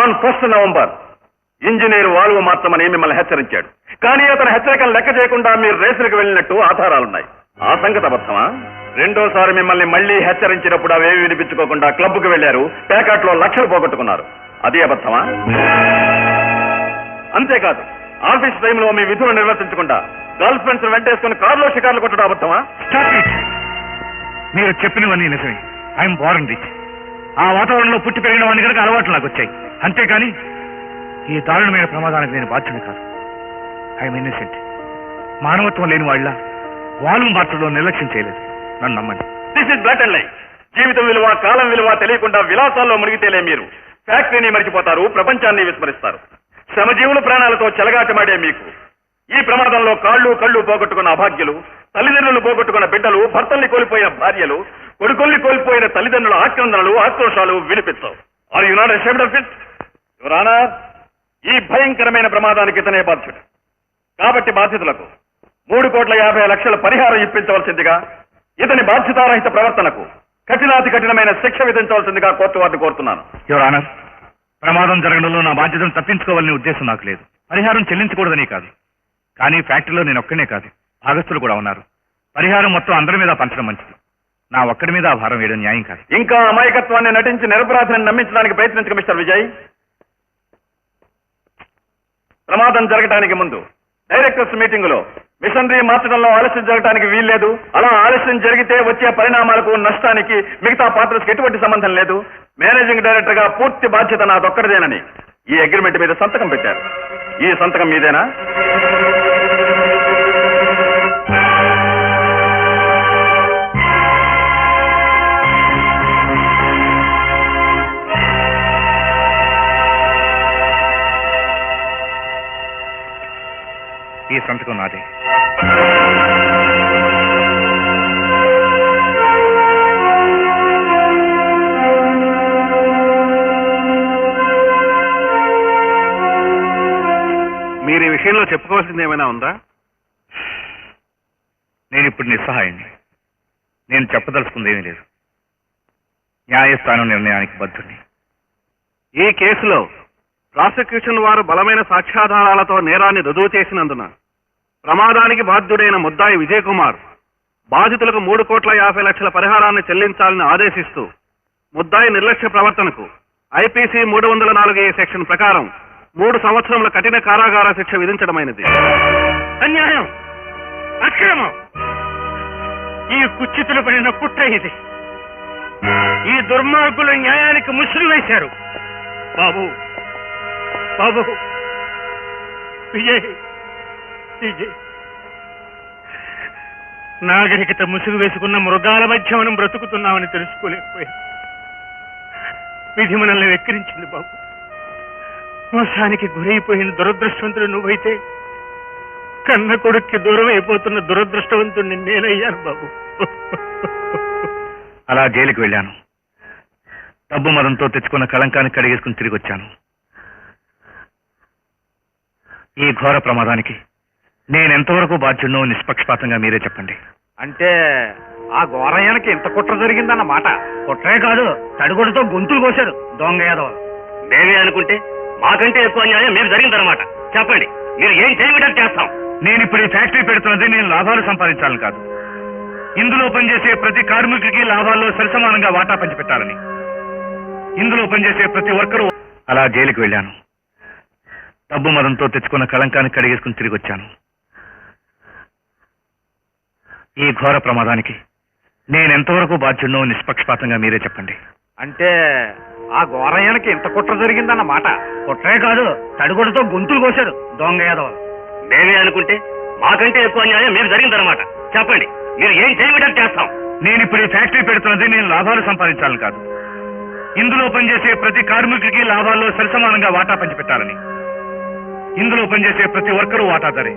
on 1 November engineer valve మార్చమని మిమ్మల్ని హెచ్చరించాడు. కానీ అతని హెచ్చరికలు లెక్క చేయకుండా మీరు రేసులకు వెళ్ళినట్టు ఆధారాలున్నాయి. ఆ సంగతి అబద్ధమా? రెండోసారి మిమ్మల్ని మళ్లీ హెచ్చరించినప్పుడు అవేవి వినిపించుకోకుండా క్లబ్కు వెళ్లారు, ప్యాకెట్లో లక్షలు పోగొట్టుకున్నారు. అది అబద్ధమా? అంతేకాదు, ఆఫీస్ టైంలో మీ విధులు నిర్వర్తించకుండా గర్ల్ ఫ్రెండ్స్ వెంటేసుకుని కారులో షికార్లు కొట్టడం అబద్ధమా? Stop it. మీరు చెప్పినవన్నీ నిజమే. I'm Born rich. ఆ వాతావరణంలో పుట్టి పెరిగిన వాడిని కనుక అలవాట్లు నాకు వచ్చాయి. అంతేకాని ఈ దారుణమైన ప్రమాదానికి నేను బాధ్యుని కాదు. I'm innocent. మానవత్వం లేని వాళ్ళ వాళ్ళు మార్చడంలో నిర్లక్ష్యం చేయలేదు. నన్ను నమ్మండి. This is black and light. జీవితం విలువ, కాలం విలువ తెలియకుండా విలాసాల్లో మునిగితేలే మీరు ఫ్యాక్టరీని మరిచిపోతారు, ప్రపంచాన్ని విస్మరిస్తారు. శ్రమజీవుల ప్రాణాలతో చెలగాటమాడే మీకు ఈ ప్రమాదంలో కాళ్ళు కళ్ళు పోగొట్టుకున్న అభాగ్యులు, తల్లిదండ్రులు పోగొట్టుకున్న బిడ్డలు, భర్తల్ని కోల్పోయిన భార్యలు, కొడుకుల్ని కోల్పోయిన తల్లిదండ్రుల ఆక్రందనలు, ఆక్రోశాలు వినిపించవు. Are you not ashamed of it? Your honour, ఈ భయంకరమైన ప్రమాదానికి ఇతనే బాధ్యుడు. కాబట్టి బాధ్యతలకు 3,50,00,000 పరిహారం ఇప్పించవలసిందిగా, ఇతని బాధ్యతారహిత ప్రవర్తనకు కఠినాతి కఠినమైన శిక్ష విధించవలసిందిగా కోర్టు వారిని కోరుతున్నాను. యువర్ ఆనర్, ప్రమాదం జరగడంలో నా బాధ్యతను తప్పించుకోవాలనే ఉద్దేశం నాకు లేదు. పరిహారం చెల్లించకూడదని కాదు. కానీ ఫ్యాక్టరీలో నేను ఒక్కనే కాదు, భాగస్తులు కూడా ఉన్నారు. పరిహారం మొత్తం అందరి మీద పంచడం మంచిది. నా ఒక్కడి మీద ఆ భారం వేయడం న్యాయం కాదు. ఇంకా అమాయకత్వాన్ని నటించి నిరపరాధిని నమ్మించడానికి ప్రయత్నించక మిస్టర్ విజయ్. ప్రమాదం జరగడానికి ముందు డైరెక్టర్స్ మీటింగ్ లో మిషనరీ మార్చడంలో ఆలస్యం జరగడానికి వీల్లేదు. అలా ఆలస్యం జరిగితే వచ్చే పరిణామాలకు, నష్టానికి మిగతా పార్ట్నర్స్కి ఎటువంటి సంబంధం లేదు. మేనేజింగ్ డైరెక్టర్ గా పూర్తి బాధ్యత నాదొక్కడిదేనని ఈ అగ్రిమెంట్ మీద సంతకం పెట్టారు. ఈ సంతకం మీదేనా? ఈ సంతకం నాదే. మీరు ఈ విషయంలో చెప్పుకోవాల్సింది ఏమైనా ఉందా? నేను ఇప్పుడు నిస్సహాయాన్ని. నేను చెప్పదలుచుకుంది ఏమీ లేదు. న్యాయస్థానం నిర్ణయానికి బద్ధుడిని. ఈ కేసులో ప్రాసిక్యూషన్ వారు బలమైన సాక్ష్యాధారాలతో నేరాన్ని రుజువు చేసినందున ప్రమాదానికి బాధ్యుడైన ముద్దాయి విజయ్ కుమార్ బాధితులకు 3,50,00,000 పరిహారాన్ని చెల్లించాలని ఆదేశిస్తూ ముద్దాయి నిర్లక్ష్య ప్రవర్తనకు ఐపీసీ 304A సెక్షన్ ప్రకారం 3 సంవత్సరముల కఠిన కారాగార శిక్ష విధించడమైనది. అన్యాయం, అక్రమం, ఈ కుచ్చితులు పడిన కుట్ర ఇది. ఈ దుర్మార్గులు న్యాయానికి ముసుగు వేశారు. బాబు, బాబు, విజయ్, విజయ్, నాగరికత ముసుగు వేసుకున్న మృగాల మధ్య మనం బ్రతుకుతున్నామని తెలుసుకోలేకపోయాం. విధి మనల్ని వెక్కిరించింది బాబు. మోసానికి గురైపోయిన దురదృష్టవంతుడు నువ్వైతే కన్న కొడుక్కి దూరం అయిపోతున్న దురదృష్టవంతుడిని నేనయ్యాను బాబు. అలా జైలుకి వెళ్ళాను. డబ్బు మదంతో తెచ్చుకున్న కళంకాన్ని కడిగేసుకుని తిరిగి వచ్చాను. ఈ ఘోర ప్రమాదానికి నేనెంతవరకు బాధ్యుడినో నిష్పక్షపాతంగా మీరే చెప్పండి. అంటే ఆ ఘోరయానికి ఇంత కుట్ర జరిగిందన్న మాట? కుట్రే కాదు, తడిగొడుతో గొంతులు కోశారు దొంగ ఏదో. మేమే అనుకుంటే మాకంటే ఎక్కువ న్యాయం మేము జరిగిందన్నమాట. చెప్పండి, మీరు ఏం చేయబడ్డారు చేస్తాం. నేను ఇప్పుడు ఈ ఫ్యాక్టరీ పెడుతున్నది నేను లాభాలు సంపాదించాలని కాదు. ఇందులో పనిచేసే ప్రతి కార్మికుడికి లాభాల్లో సరిసమానంగా వాటా పంచిపెట్టాలని. ఇందులో పనిచేసే ప్రతి వర్కరు. అలా జైలుకి వెళ్ళాను. డబ్బు మదంతో తెచ్చుకున్న కళంకాన్ని కడిగేసుకుని తిరిగి వచ్చాను. ఈ ఘోర ప్రమాదానికి నేనెంతవరకు బాధ్యుడినో నిష్పక్షపాతంగా మీరే చెప్పండి. అంటే ఆ ఘోరయానికి ఇంత కుట్ర జరిగిందన్న మాట? కుట్రే కాదు, తడిగొడుతో గొంతులు కోశారు దొంగ ఏదో. మేమే అనుకుంటే మాకంటే ఎక్కువ న్యాయం మేము జరిగిందన్నమాట. చెప్పండి, మీరు ఏం చేయబడ్డారు చేస్తాం. నేను ఇప్పుడు ఈ ఫ్యాక్టరీ పెడుతున్నది నేను లాభాలు సంపాదించాలని కాదు. ఇందులో పనిచేసే ప్రతి కార్మికుడికి లాభాల్లో సరిసమానంగా వాటా పంచిపెట్టాలని. ఇందులో పనిచేసే ప్రతి వర్కరు వాటాదారే.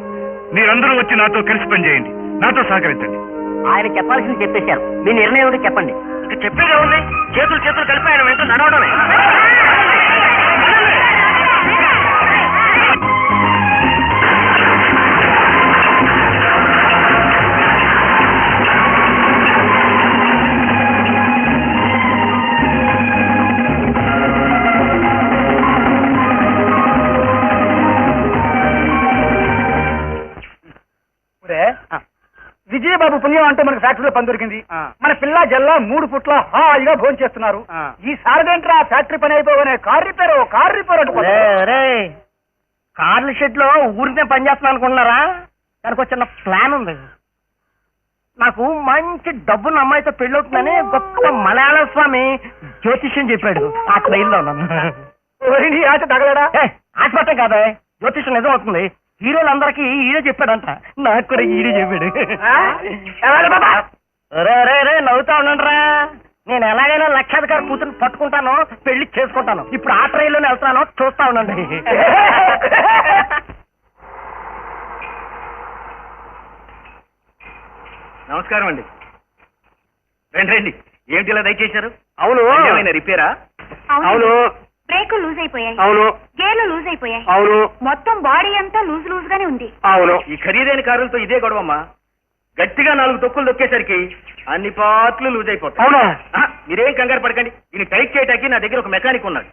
మీరందరూ వచ్చి నాతో కలిసి పనిచేయండి, నాతో సహకరించండి. ఆయన చెప్పాల్సింది చెప్పేశారు. మీ నిర్ణయం ఏంటో చెప్పండి. ఇక చెప్పేదే ఉంది. చేతులు చేతులు కలిపి ఆయన వెంట నడవడమే. విజయబాబు పుణ్యం అంటే మనకు ఫ్యాక్టరీలో పని దొరికింది. మన పిల్ల జల్ల 3 పుట్ల హాయిగా భోజనం చేస్తున్నారు. ఈ సారదేంట్రా ఫ్యాక్టరీ పని అయిపోగానే కార్ రిపేర్ కార్ల షెడ్ లో ఊరికే పని చేస్తున్నాను అనుకుంటున్నారా? దానికి ఒక చిన్న ప్లాన్ ఉంది. నాకు మంచి డబ్బున్న అమ్మాయితో పెళ్ళవుతుందని గొప్ప మలయాళ స్వామి జ్యోతిష్యం చెప్పాడు. ఆ ట్రైన్లో ఉన్నాను. ఆశ తగలడా? ఆశపట్టం కాదా, జ్యోతిష్యం నిజం అవుతుంది. హీరోలందరికీ ఈడే చెప్పాడంట, నాకు కూడా ఈడే చెప్పాడు. రే నవ్వుతా ఉండండిరా. నేను ఎలాగైనా లక్షాధికారి కూతురు పట్టుకుంటాను, పెళ్లి చేసుకుంటాను. ఇప్పుడు ఆ ట్రైన్లోనే వెళ్తాను, చూస్తా ఉండండి. నమస్కారం అండి. రండి రండి. ఏమిటి ఇలా దయచేశారు? అవును, ఏమైనా రిపేరా? అవును, బ్రేకులు లూజ్ అయిపోయాయి, అవును, గేర్లు లూజ్ అయిపోయాయి, అవును, మొత్తం బాడీ అంతా లూజ్ లూజ్ గానే ఉంది. అవును. ఈ ఖరీదైన కారులతో ఇదే గొడవమ్మా. గట్టిగా 4 తొక్కులు దొక్కేసరికి అన్ని పార్ట్లు లూజ్ అయిపోతాయి. అవునా? మీరేం కంగారు పడకండి. దీన్ని టైట్ చేయడానికి నా దగ్గర ఒక మెకానిక్ ఉన్నాడు.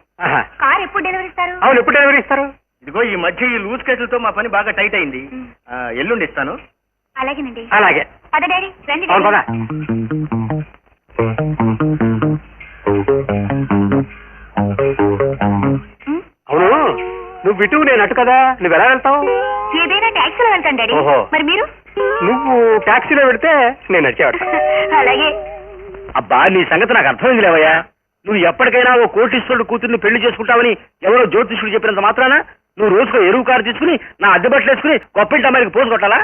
కార్ ఎప్పుడు డెలివరీ ఇస్తారు? అవును, ఎప్పుడు డెలివరీ ఇస్తారు? ఇదిగో ఈ మధ్య ఈ లూజ్ కేసులతో మా పని బాగా టైట్ అయింది. ఎల్లుండి ఇస్తాను. అలాగేనండి. అలాగే. పద డాడీ, రండి అవును డాడీ. పద. అవును, నువ్వు ఇటు నేను అటు కదా, నువ్వు ఎలా వెళ్తావు? ఏదైనా ట్యాక్సీలో వెళ్తాను డాడీ. ఓహో. మరి మీరు? నువ్వు టాక్సీలో పెడితే నేను నడిచేవాడు. అలాగే. అబ్బా, నీ సంగతి నాకు అర్థమైంది లేవయ్యా. నువ్వు ఎప్పటికైనా ఓ కోటీశ్వరుడు కూతుర్ని పెళ్లి చేసుకుంటావని ఎవరో జ్యోతిష్యుడు చెప్పినంత మాత్రాన నువ్వు రోజుకో ఎరువు కారు తీసుకుని నా అద్దె బట్టలు వేసుకుని కొప్పింటి అమ్మాయికి పోసు కొట్టాలా?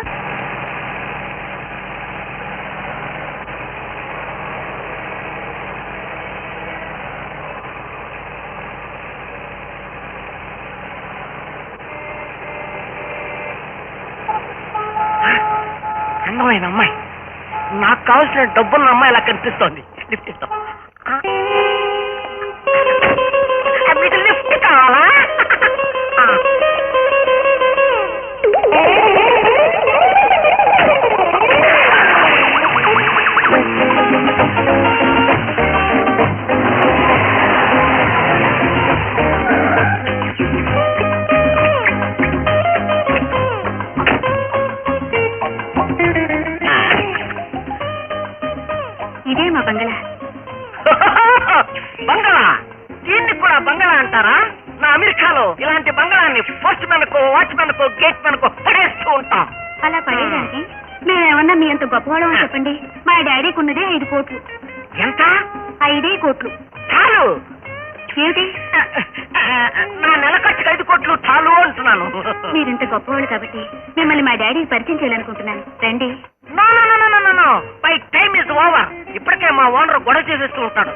అందమైన అమ్మాయి, నాకు కావాల్సిన డబ్బున్న అమ్మాయి ఇలా కనిపిస్తోంది. లిఫ్ట్ ఇస్తాం. మీకు లిఫ్ట్ కావాలా? ఇదే మా బంగళా. బంగళా? దీన్ని కూడా బంగళా అంటారా? నా అమెరికాలో ఇలాంటి బంగళాన్ని పోస్ట్ మ్యాన్ కో, వాచ్మెన్ కో, గేట్ మ్యాన్ కో పడేస్తూ ఉంటాం. అలా పడేదానికి మేమేమన్నా మీ అంత గొప్పవాళ్ళం అని చెప్పండి. మా డాడీకి ఉన్నదే 5 కోట్లు. ఎంత? 5 కోట్లు. చాలు. ఏమిటి? నా నెల ఖర్చుకి 5 కోట్లు చాలు అంటున్నాను. మీరింత గొప్పవాళ్ళు కాబట్టి మిమ్మల్ని మా డాడీకి పరిచయం చేయాలనుకుంటున్నాను. రండి. No no no no no no, my time is over. ఇప్పటికే మా ఓనర్ గొడవ చేసేస్తూ ఉంటాడు.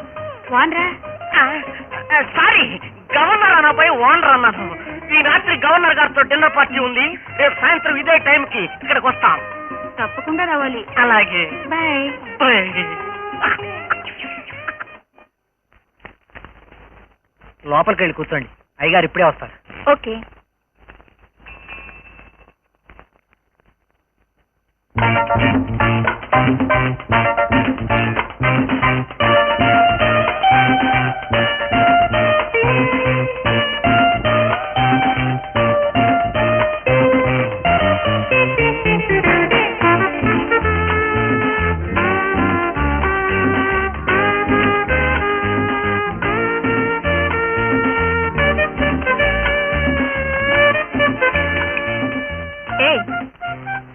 వాన్రా? సారీ, గవర్నర్ అనపై ఓనర్ అన్నాను. ఈ రాత్రి గవర్నర్ గారితో డిన్నర్ పార్టీ ఉంది. రేపు సాయంత్రం ఇదే టైంకి ఇక్కడికి వస్తాం. తప్పకుండా రావాలి. అలాగే. బాయ్. లోపలికి వెళ్ళి కూర్చోండి, అయ్యగారు ఇప్పుడే వస్తారు. ఓకే.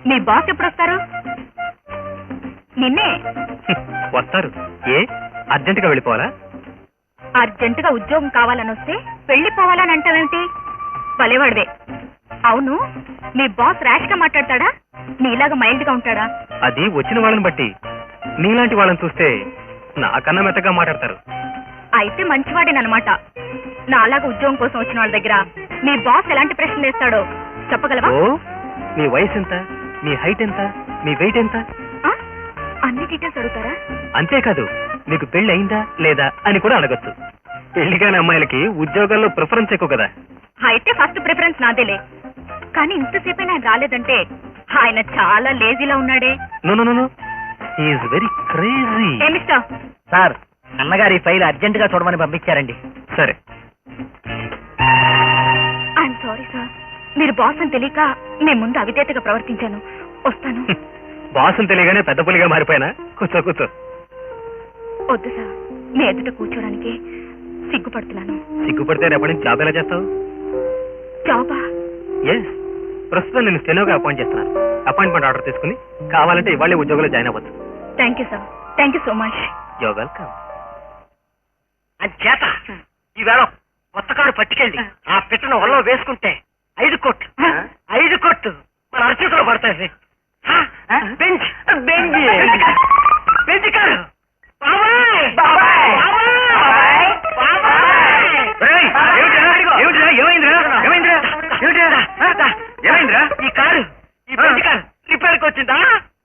మీ బాస్ ఎప్పుడు వస్తారు? నిన్నే. వస్తారు. ఏ అర్జెంటుగా వెళ్ళిపోవాలా? అర్జెంటుగా ఉద్యోగం కావాలని వస్తే వెళ్ళిపోవాలని అంటావేమిటి? భలేవాడివే. అవును, మీ బాస్ ర్యాష్ గా మాట్లాడతాడా? నీలాగా మైల్డ్ గా ఉంటాడా? అది వచ్చిన వాళ్ళని బట్టి. నీలాంటి వాళ్ళని చూస్తే నాకన్నా మెత్తగా మాట్లాడతారు. అయితే మంచివాడేనమాట. నాలాగా ఉద్యోగం కోసం వచ్చిన వాళ్ళ దగ్గర మీ బాస్ ఎలాంటి ప్రశ్నలు వేస్తాడో చెప్పగలవా? ఓ, మీ వయసు ఎంత, మీ హైట్ ఎంత, మీ వెయిట్ ఎంత, ఆ? అన్ని డీటెయిల్స్ అడుగుతారా? అంతేకాదు మీకు పెళ్లి అయిందా లేదా అని కూడా అడగచ్చు. పెళ్లి కాని అమ్మాయిలకి ఉద్యోగాల్లో ప్రిఫరెన్స్ ఎక్కువ కదా. అయితే ఫస్ట్ ప్రిఫరెన్స్ నాదేలే. కానీ ఇంతసేపు ఆయన రాలేదంటే ఆయన చాలా లేజీలా ఉన్నాడే. No no no, he is very crazy. ఏ మిస్టర్? సార్, అన్నగారు ఈ ఫైల్ అర్జెంట్ గా చూడమని పంపించారండి. సరే. ఐఎమ్ సారీ సార్, మీరు బాస్ అని తెలియక నేను ముందు అవిధేతగా ప్రవర్తించాను. వస్తాను. బాసుని తెలియగానే పెద్ద పులిగా మారిపోయినా. కూర్చో కూర్చో. వద్దు సార్, మీ ఎదుట కూర్చోడానికి సిగ్గుపడుతున్నాను. సిగ్గుపడితే రేపటి నుంచి జాబ్ ఎలా చేస్తావు? జాబా? ప్రస్తుతం నేను స్టెనోగా అపాయింట్ చేస్తున్నాను. అపాయింట్మెంట్ ఆర్డర్ తీసుకుని కావాలంటే ఇవాళ ఉద్యోగంలో జాయిన్ అవ్వచ్చు. Thank you sir, thank you so much. Yo welcome. చేత ఈవేళ కొత్త కారు పట్టుకెళ్ళి ఆ పెట్టిన వల్ల వేసుకుంటే 5 కోట్లు 5 కోట్లు మన అరచేతిలో పడతాయి. Bench bench bench car. బాబాయ్ బాబాయ్ ఏమైందిరా? ఈ కారు ఈ బెంచ్ కారు రిపేర్కి వచ్చిందా?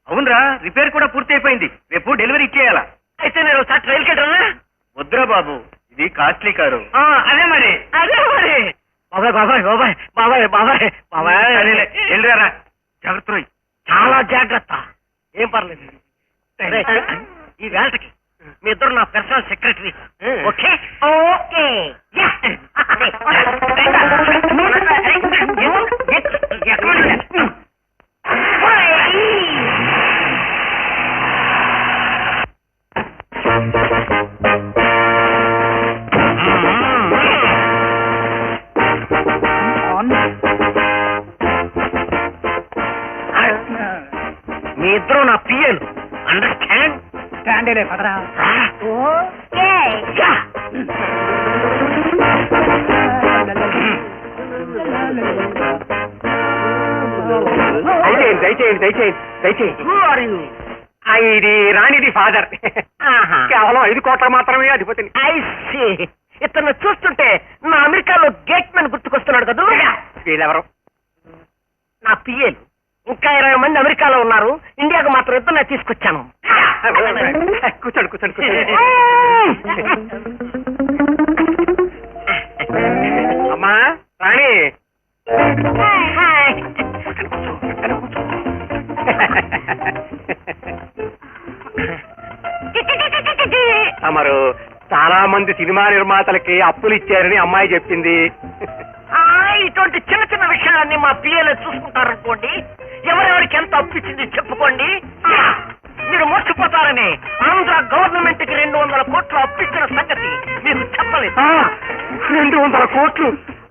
అవునరా, రిపేర్ కూడా పూర్తి అయిపోయింది. రేపు డెలివరీ ఇచ్చేయాలా? అయితే నేను ఒకసారి ట్రైల్కి వెళ్ళరా? వద్దురా బాబు, ఇది కాస్ట్లీ కారు. అదే మరి బాబాయ్ బాబాయ్ బాబాయ్ బాబాయ్ బాబాయ్ బాబాయ్ వెళ్ళరా, జాగ్రత్త. చాలా జాగ్రత్త. ఏం పర్లేదు. ఈ వేళకి మీ ఇద్దరు నా పర్సనల్ సెక్రటరీ. Okay okay. మీ ఇద్దరు నా పిఎల్. అండర్స్టాండ్? స్టాండేలే పదరా. దయచేయండి దయచేయండి దయచేయండి. ఇది రాణిది ఫాదర్. కేవలం 5 కోట్ల మాత్రమే అధిపతిని. ఇతను చూస్తుంటే నా అమెరికాలో గేట్ మ్యాన్ గుర్తుకొస్తున్నాడు కదా. వీళ్ళెవరు? నా పిఎల్. ఇంకా 20 మంది అమెరికాలో ఉన్నారు. ఇండియాకు మాత్రం ఇద్దరు తీసుకొచ్చాను. కూర్చోండి కూర్చోండి కూర్చోండి. అమ్మా రాణి. తమరు చాలా మంది సినిమా నిర్మాతలకి అప్పులు ఇచ్చారని అమ్మాయి చెప్పింది. ఇటువంటి చిన్న చిన్న విషయాలన్నీ మా పిఎల్ఏ చూసుకుంటారనుకోండి. ఎవరెవరికి ఎంత అప్పు ఇచ్చింది చెప్పుకోండి. మీరు మోసపోతారని ఆంధ్ర గవర్నమెంట్ కి 200 కోట్లు అప్పిచ్చిన సంగతి మీకు చెప్పలేదు. 200 కోట్లు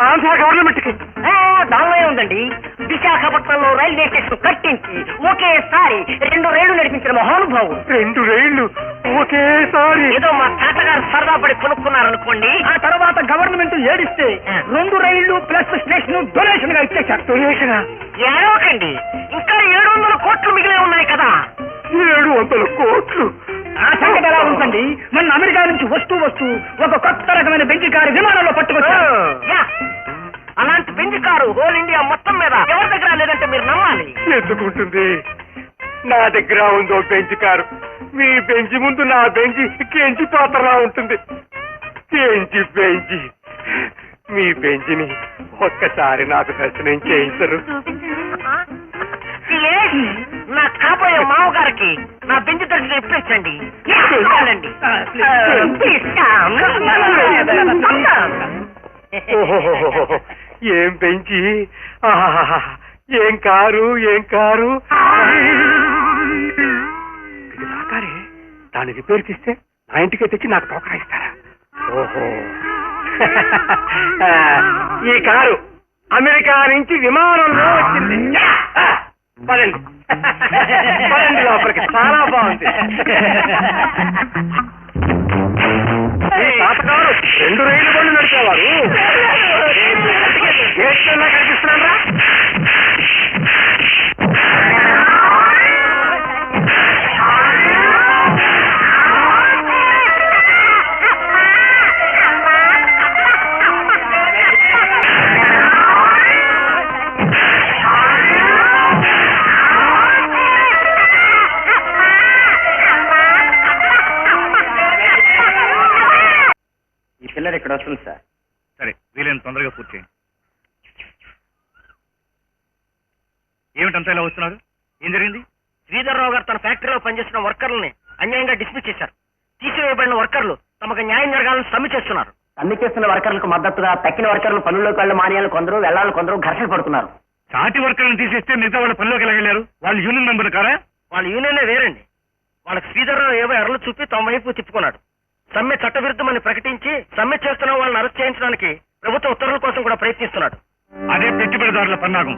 ఆంధ్ర గవర్నమెంట్ కి? దానిలో ఉందండి. విశాఖపట్నంలో రైల్వే స్టేషన్ కట్టించి ఒకేసారి 2 రైళ్లు నడిపించిన మహానుభావుడు. 2 రైళ్లు ఒకేసారి? ఏదో మా తాతగారు సరదా పడి కొనుక్కున్నారనుకోండి. ఆ తర్వాత గవర్నమెంట్ ఏడిస్తే 2 రైళ్లు ప్లస్ స్టేషన్ డొనేషన్ గా ఇచ్చేశారు. డొనేషన్? ఏడవకండి, ఇంకా 700 కోట్లు మిగిలే ఉన్నాయి కదా. 700 కోట్లు? ఆ సంగతి ఎలా ఉంటుంది? మన అమెరికా నుంచి వస్తూ ఒక కొత్త రకమైన బెంచ్ కారు విమానంలో పట్టుకొచ్చారు. అలాంటి బెంచ్ కారు హోల్ ఇండియా మొత్తం మీద ఎవరి దగ్గర లేదంటే మీరు నమ్మాలి. ఎందుకుంటుంది? నా దగ్గర ఉందో బెంచ్ కారు. మీ బెంచ్ ముందు నా బెంచ్ కెంచి పాత్రలా ఉంటుంది. బెంచ్ మీ బెంచ్ని ఒక్కసారి నాకు దర్శనం చేయించరు? నా కాబోయే మామగారికి నా బెంచ్ దర్శనం ఇప్పించండి. ఏం బెంచి, ఏం కారు, ఏం కారు. ఇది నా కారే. దాన్ని రిపేర్కి ఇస్తే నా ఇంటికి తెచ్చి నాకు టోకరా ఇస్తారా? ఓహో. ఈ కారు అమెరికా నుంచి విమానంలో వచ్చింది. పదండి పదండి లోపలికి. చాలా బాగుంది. తాతగారు 2 రైలు బండ్లు నడిపేవారు. గేట్లా కనిపిస్తున్నారా? పిల్లలు ఇక్కడ వస్తుంది సార్. సరే, వీలైన తొందరగా పూర్తి చేయండి. ఏమిటంతా ఇలా వస్తున్నారు? ఏం జరిగింది? శ్రీధర్రావు గారు తన ఫ్యాక్టరీలో పనిచేస్తున్న వర్కర్లని అన్యాయంగా డిస్మిస్ చేశారు. తీసివేయబడిన వర్కర్లు తమకు న్యాయం జరగాలని సమ్మె చేస్తున్నారు. సమ్మె చేస్తున్న వర్కర్లకు మద్దతుగా తక్కిన వర్కర్లు పనుల్లోకి వెళ్ల మానేయాలి. కొందరు వెళ్లాలి, కొందరు ఘర్షణ పడుతున్నారు. సాటి వర్కర్లను తీసేస్తే మిగతా వాళ్ళు పనిలోకి వెళ్ళగలిగారు. వాళ్ళు యూనియన్ మెంబర్ కారా? వాళ్ళ యూనియనే వేరండి. వాళ్ళకి శ్రీధర్రావు ఏవో ఎర్రలు చూపి తమ వైపు తిప్పుకున్నాడు. సమ్మె చట్టవిరుద్ధమని ప్రకటించి సమ్మె చేస్తున్న వాళ్ళని అరెస్ట్ చేయించడానికి ప్రభుత్వ ఉత్తర్వుల కోసం కూడా ప్రయత్నిస్తున్నాడు. అదే పెట్టుబడిదారుల పన్నాగం.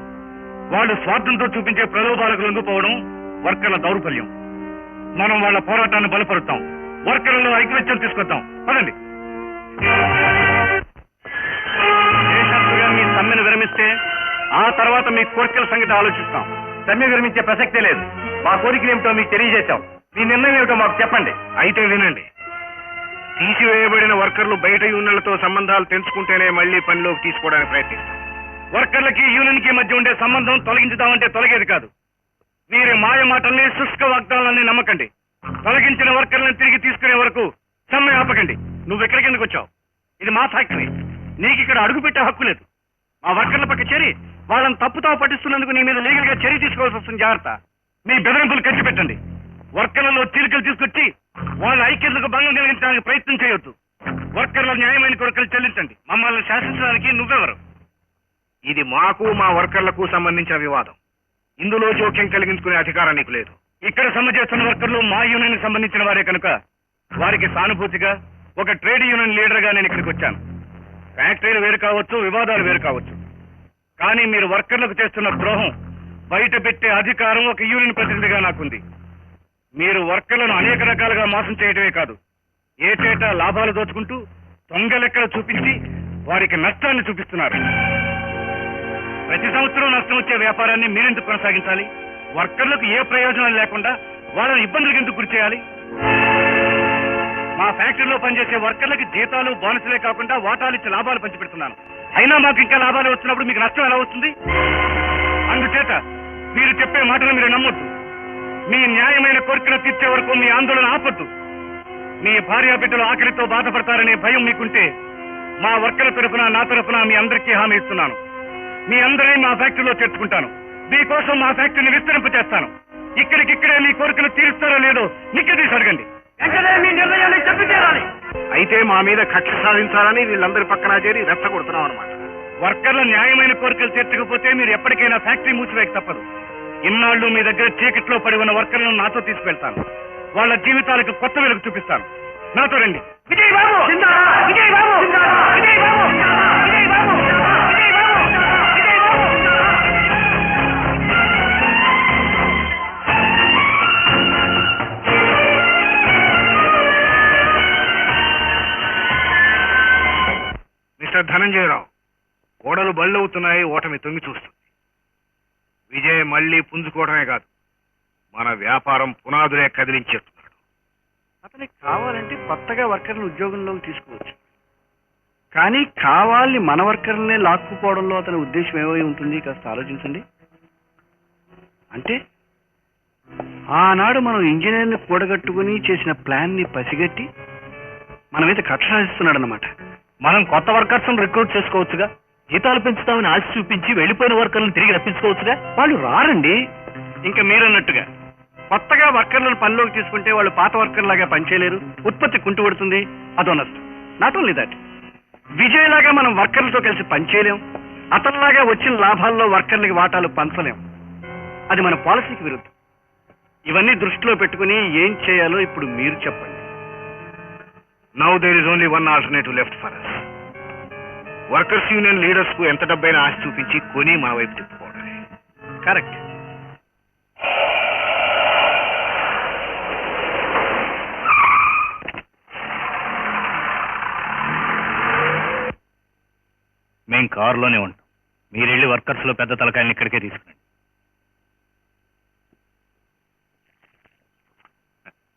వాళ్ళు స్వార్థంతో చూపించే ప్రలోభాలకు లొంగిపోవడం వర్కర్ల దౌర్బల్యం. మనం వాళ్ళ పోరాటాన్ని బలపరుద్దాం, వర్కర్లలో ఐక్యమత్యం తీసుకొద్దాం. పదండి. మీ సమ్మెను విరమిస్తే ఆ తర్వాత మీ కోరికల సంగతి ఆలోచిస్తాం. సమ్మె విరమించే ప్రసక్తే లేదు. మా కోరికలు ఏమిటో మీకు తెలియజేశాం. మీ నిర్ణయం ఏమిటో మాకు చెప్పండి. అయితే వినండి. తీసివేయబడిన వర్కర్లు బయట యూనియన్లతో సంబంధాలు తెంచుకుంటేనే మళ్లీ పనిలోకి తీసుకోవడానికి ప్రయత్నిస్తాం. వర్కర్లకి యూనియన్ కి మధ్య ఉండే సంబంధం తొలగించుదామంటే తొలగేది కాదు. వీరి మాయ మాటల్ని, శుష్క వాగ్దానాలన్నీ నమ్మకండి. తొలగించిన వర్కర్లను తిరిగి తీసుకునే వరకు సమ్మె ఆపకండి. నువ్వు ఎక్కడికి ఎందుకు వచ్చావు? ఇది మా ఫ్యాక్టరీ. నీకు ఇక్కడ అడుగు పెట్టే హక్కు లేదు. మా వర్కర్ల పక్క చేరి వాళ్ళని తప్పుతో పట్టిస్తున్నందుకు నీ మీద లీగల్ గా చర్య తీసుకోవాల్సి వస్తుంది. జాగ్రత్త. మీ బెదిరింపులు ఖర్చు పెట్టండి. వర్కర్లలో చీలికలు తీసుకొచ్చి వాళ్ళ ఐక్యతకు భంగం కలిగించడానికి ప్రయత్నం చేయొద్దు. వర్కర్ల న్యాయమైన కోరికలు చెల్లించండి. మమ్మల్ని శాసించడానికి నువ్వెవరు? ఇది మాకు మా వర్కర్లకు సంబంధించిన వివాదం. ఇందులో జోక్యం కలిగించుకునే అధికారం నీకు లేదు. ఇక్కడ సమ్మె చేస్తున్న వర్కర్లు మా యూనియన్ సంబంధించిన వారే కనుక వారికి సానుభూతిగా ఒక ట్రేడ్ యూనియన్ లీడర్ గా నేను ఇక్కడికి వచ్చాను. ఫ్యాక్టరీలు వేరు కావచ్చు, వివాదాలు వేరు కావచ్చు, కానీ మీరు వర్కర్లకు చేస్తున్న ద్రోహం బయట పెట్టే అధికారం ఒక యూనియన్ ప్రతినిధిగా నాకుంది. మీరు వర్కర్లను అనేక రకాలుగా మోసం చేయడమే కాదు, ఏటేటా లాభాలు దోచుకుంటూ దొంగ లెక్కలు చూపించి వారికి నష్టాన్ని చూపిస్తున్నారు. ప్రతి సంవత్సరం నష్టం వచ్చే వ్యాపారాన్ని మీరెందుకు కొనసాగించాలి? వర్కర్లకు ఏ ప్రయోజనం లేకుండా వాళ్ళని ఇబ్బందులకు ఎందుకు గురి చేయాలి? మా ఫ్యాక్టరీలో పనిచేసే వర్కర్లకి జీతాలు, బోనసులే కాకుండా వాటాలు ఇచ్చి లాభాలు పంచిపెడుతున్నాను. అయినా మాకు ఇంకా లాభాలు వస్తున్నప్పుడు మీకు నష్టం ఎలా వస్తుంది? అందుచేత మీరు చెప్పే మాటలు మీరు నమ్మొద్దు. మీ న్యాయమైన కోరికలు తీర్చే వరకు మీ ఆందోళన ఆపొద్దు. మీ భార్యా బిడ్డలు ఆకలితో బాధపడతారనే భయం మీకుంటే మా వర్కర్ల తరఫున, నా తరఫున మీ అందరికీ హామీ ఇస్తున్నాను. మీ అందరినీ మా ఫ్యాక్టరీలో చేర్చుకుంటాను. మీకోసం మా ఫ్యాక్టరీని విస్తరింప చేస్తాను. ఇక్కడికిక్కడే మీ కోరికలు తీరుస్తారో లేదో నిక్కదీసి అడగండి. మీ నిర్ణయాన్ని చెప్పి తీరాలి. అయితే మా మీద కక్ష సాధించాలని వీళ్ళందరి పక్కన చేరి రెచ్చగొడుతున్నాం అనమాట. వర్కర్ల న్యాయమైన కోరికలు తీర్చకపోతే మీరు ఎప్పటికైనా ఫ్యాక్టరీ మూసివేయక తప్పదు. ఇన్నాళ్లు మీ దగ్గర చీకట్లో పడి ఉన్న వర్కర్లను నాతో తీసుకెళ్తాను. వాళ్ళ జీవితాలకు కొత్త వెలుగు చూపిస్తాను. నాతో రండి. విజయ్ బాబు! విజయ్ బాబు! విజయ్ బాబు! విజయ్ బాబు! విజయ్ బాబు! విజయ్ బాబు! మిస్టర్ ధనంజయరావు, ఓడలు బళ్ళవుతున్నాయి, ఓటమి తొంగి చూస్తుంది. విజయ్ మళ్లీ పుంజుకోవడమే కాదు, మన వ్యాపారం పునాదులే కదిలించేస్తున్నాడు. అతనికి కావాలంటే కొత్తగా వర్కర్లను ఉద్యోగంలోకి తీసుకోవచ్చు, కానీ కావాలని మన వర్కర్లనే లాక్కుపోవడంలో అతని ఉద్దేశం ఏమై ఉంటుంది? కాస్త ఆలోచించండి. అంటే ఆనాడు మనం ఇంజనీర్ని కూడగట్టుకుని చేసిన ప్లాన్ ని పసిగట్టి మన మీద కక్ష సాధిస్తున్నాడు అన్నమాట. మనం కొత్త వర్కర్స్ రిక్రూట్ చేసుకోవచ్చుగా. జీతాలు పెంచుతామని ఆశ చూపించి వెళ్లిపోయిన వర్కర్లను తిరిగి రప్పించుకోవచ్చుగా. వాళ్ళు రారండి. ఇంకా మీరన్నట్టుగా కొత్తగా వర్కర్లను పనిలోకి తీసుకుంటే వాళ్ళు పాత వర్కర్లాగా పనిచేయలేరు, ఉత్పత్తి కుంటుపడుతుంది, అదో నష్టం. నాట్ ఓన్లీ దట్, విజయ్ లాగా మనం వర్కర్లతో కలిసి పనిచేయలేం, అతనిలాగా వచ్చిన లాభాల్లో వర్కర్లకి వాటాలు పంచలేం. అది మన పాలసీకి విరుద్ధం. ఇవన్నీ దృష్టిలో పెట్టుకుని ఏం చేయాలో ఇప్పుడు మీరు చెప్పండి. Now there is only one alternative left for us. Workers union leaders కు ఎంత డబ్బైనా ఆశ చూపించి కొని మన వైపు తిప్పుకోవడమే. కరెక్ట్. మేం కారులోనే ఉంటాం. మీరు వెళ్ళి వర్కర్స్ లో పెద్ద తలకాయలను ఇక్కడికే తీసుకురండి.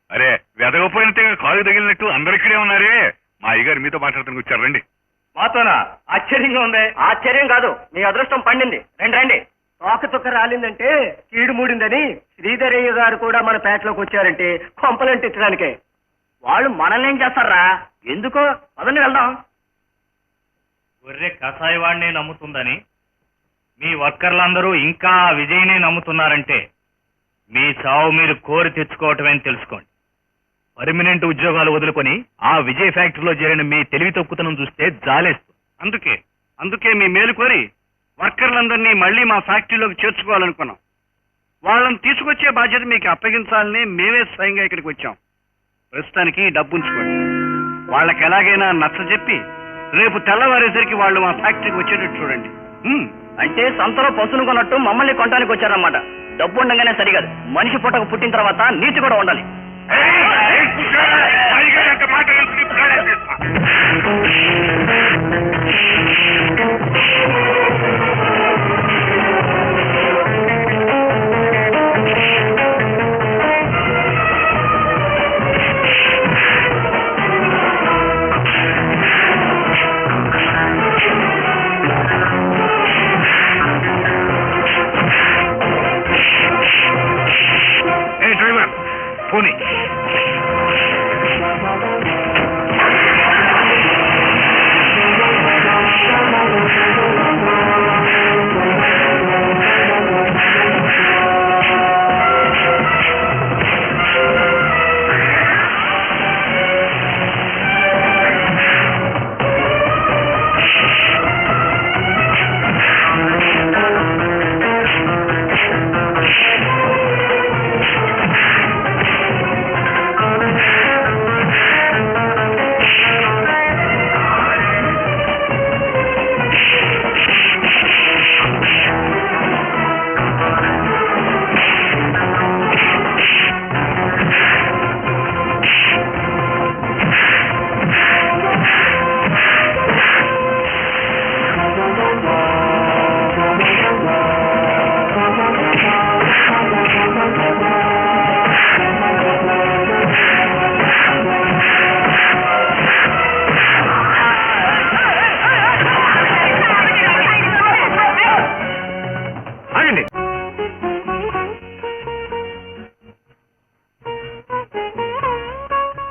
అరే వెదగపోయినట్టే కాలు తగిలినట్టు అందరు ఇక్కడే ఉన్నారే. మా అయ్యగారు మీతో మాట్లాడుతున్న వచ్చారు, రండి. మాతోనా? ఆశ్చర్యంగా ఉంది. ఆశ్చర్యం కాదు, మీ అదృష్టం పండింది. రండి రండి. తోక చుక్క రాలిందంటే కీడు మూడిందని శ్రీధరయ్య గారు కూడా మన పేటలోకి వచ్చారంటే కొంపలంటించడానికే. వాళ్ళు మనల్ని ఏం చేస్తారా? ఎందుకో పదండి వెళ్దాం. గొర్రె కషాయవాడినే నమ్ముతుందని మీ వర్కర్లందరూ ఇంకా విజయ్నే నమ్ముతున్నారంటే మీ చావు మీరు కోరి తెచ్చుకోవటమని తెలుసుకోండి. పర్మనెంట్ ఉద్యోగాలు వదులుకొని ఆ విజయ్ ఫ్యాక్టరీలో చేరిన మీ తెలివి తక్కువతనం చూస్తే జాలేస్తుంది. అందుకే మీ మేలు కోరి వర్కర్లందరినీ మళ్లీ మా ఫ్యాక్టరీలోకి చేర్చుకోవాలనుకున్నాం. వాళ్ళని తీసుకొచ్చే బాధ్యత మీకు అప్పగించాలని మేమే స్వయంగా ఇక్కడికి వచ్చాం. ప్రస్తుతానికి డబ్బు ఉంచుకోండి. వాళ్ళకి ఎలాగైనా నచ్చజెప్పి రేపు తెల్లవారేసరికి వాళ్ళు మా ఫ్యాక్టరీకి వచ్చేటట్టు చూడండి. అంటే సంతలో పశువును కొన్నట్టు మమ్మల్ని కొనడానికి వచ్చారన్నమాట. డబ్బు ఉండగానే సరికాదు, మనిషి పుట్టకు పుట్టిన తర్వాత నీతి కూడా ఉండాలి. డ్రైవర్ పోనీ.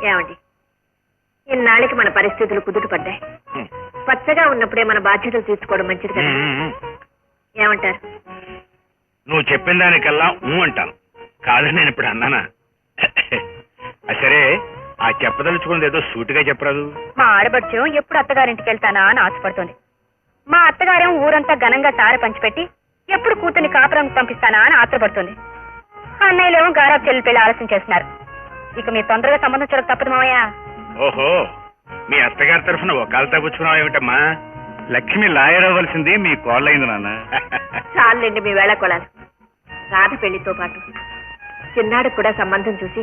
ఏమండి, ఇన్నాళ్ళకి మన పరిస్థితులు కుదుటపడ్డాయి. పచ్చగా ఉన్నప్పుడే మన బాధ్యతలు తీర్చుకోవడం మంచిది కదా. ఏమంటారు? నువ్వు చెప్పిన దానికల్లా అంటాను, కాదని నేను ఇప్పుడు అన్నానా? సరే, ఆ చెప్పదలుచుకున్నది ఏదో సూటిగా చెప్పరాదు. మా ఆడబడుచు ఎప్పుడు అత్తగారింటికి వెళ్తానా అని ఆశపడుతోంది. మా అత్తగారేం ఊరంతా ఘనంగా తార పంచిపెట్టి ఎప్పుడు కూతుర్ని కాపురం పంపిస్తానా అని ఆత్రపడుతుంది. అన్నయ్యలేమో గారాబ్ చెల్లి పెళ్లి ఆలస్యం చేస్తున్నారు. ఇక మీరు తొందరగా సంబంధం చూడక తప్పదు మావయ్య. ఓహో, మీ అత్తగారి తరఫున ఒకళ్ళు తగ్గుచ్చుకున్నావు ఏమిటమ్మా? లక్ష్మి లాయర్ అవ్వాల్సింది మీ కోళ్ళైంది నాన్న. చాలండి మీ వేళ కొలాలు. రాధ పెళ్లితో పాటు చిన్నాడికి కూడా సంబంధం చూసి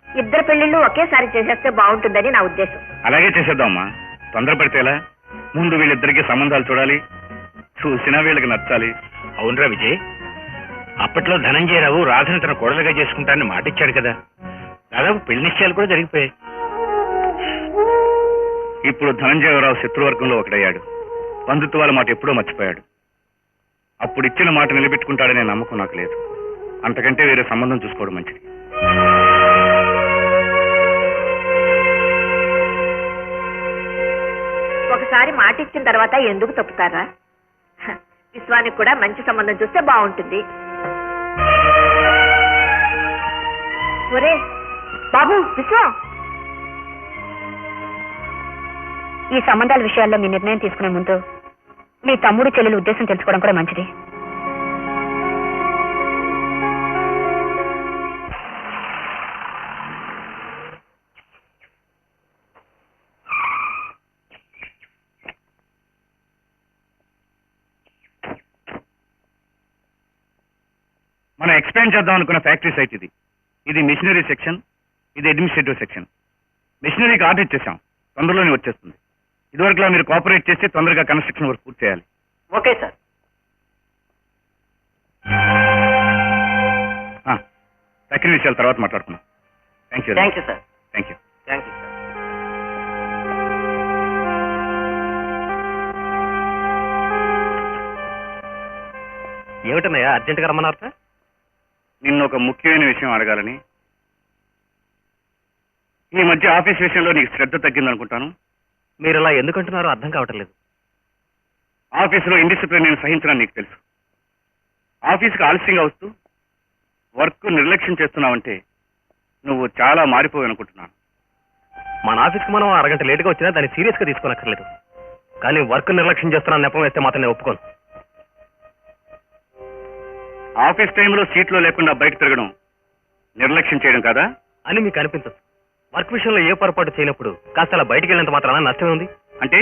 ఇద్దరు పెళ్లిళ్ళు ఒకేసారి చేసేస్తే బాగుంటుందని నా ఉద్దేశం. అలాగే చేసేద్దామమ్మా, తొందరపడితేలా? ముందు వీళ్ళిద్దరికి సంబంధాలు చూడాలి, చూసినా వీళ్ళకి నచ్చాలి. అవునరా విజయ్, అప్పట్లో ధనంజయరావు రాధని తన కోడలుగా చేసుకుంటానని మాటిచ్చాడు కదా. దాదాపు పెళ్లి నిశ్చయాలు కూడా జరిగిపోయాయి. ఇప్పుడు ధనంజయరావు శత్రువర్గంలో ఒకడయ్యాడు. బంధుత్వాల మాట ఎప్పుడో మర్చిపోయాడు. అప్పుడు ఇచ్చిన మాట నిలబెట్టుకుంటాడనే నమ్మకం నాకు లేదు. అంతకంటే వేరే సంబంధం చూసుకోవడం మంచిది. ఒకసారి మాట ఇచ్చిన తర్వాత ఎందుకు తప్పుతారా? విశ్వానికి కూడా మంచి సంబంధం చూస్తే బాగుంటుంది. ఒరే బాబు విశ్వం, ఈ సంబంధాల విషయాల్లో మీ నిర్ణయం తీసుకునే ముందు మీ తమ్ముడు చెల్లెలు ఉద్దేశం తెలుసుకోవడం కూడా మంచిది. మనం ఎక్స్పాండ్ చేద్దాం అనుకున్న ఫ్యాక్టరీ సైట్ ఇది. ఇది మిషనరీ సెక్షన్, ఇది అడ్మినిస్ట్రేటివ్ సెక్షన్. మిషనరీకి ఆర్డర్ ఇచ్చేసాం, తొందరలోనే వచ్చేస్తుంది. ఇదివరకులా మీరు కోఆపరేట్ చేస్తే తొందరగా కన్స్ట్రక్షన్ వర్క్ పూర్తి చేయాలి. Okay sir. తక్కిన విషయాల తర్వాత మాట్లాడుకున్నాం. Thank you. Thank you sir. Thank you. Thank you sir. ఏమిటన్నయ్యా అర్జెంటుగా రమ్మన్నారట? నిన్ను ఒక ముఖ్యమైన విషయం అడగాలని. ఈ మధ్య ఆఫీస్ విషయంలో నీకు శ్రద్ధ తగ్గిందనుకుంటాను. మీరు ఇలా ఎందుకంటున్నారో అర్థం కావటం లేదు. ఆఫీసులో ఇండిసిప్లిన్ నేను సహించడానికి నీకు తెలుసు. ఆఫీస్కి ఆలస్యంగా వస్తూ వర్క్ నిర్లక్ష్యం చేస్తున్నావంటే నువ్వు చాలా మారిపోయి అనుకుంటున్నాను. మన ఆఫీస్కి మనం అరగంట లేటుగా వచ్చినా దాన్ని సీరియస్గా తీసుకోనక్కర్లేదు. కానీ వర్క్ నిర్లక్ష్యం చేస్తున్నా నెపం వేస్తే మాత్రం నేను ఒప్పుకోను. ఆఫీస్ టైంలో సీట్లో లేకుండా బయట తిరగడం నిర్లక్ష్యం చేయడం కదా అని మీకు అనిపించదు. వర్క్ విషయంలో ఏ పొరపాటు చేయనప్పుడు కాస్త అలా బయటికి వెళ్ళినంత మాత్రాన నష్టమే ఉంది. అంటే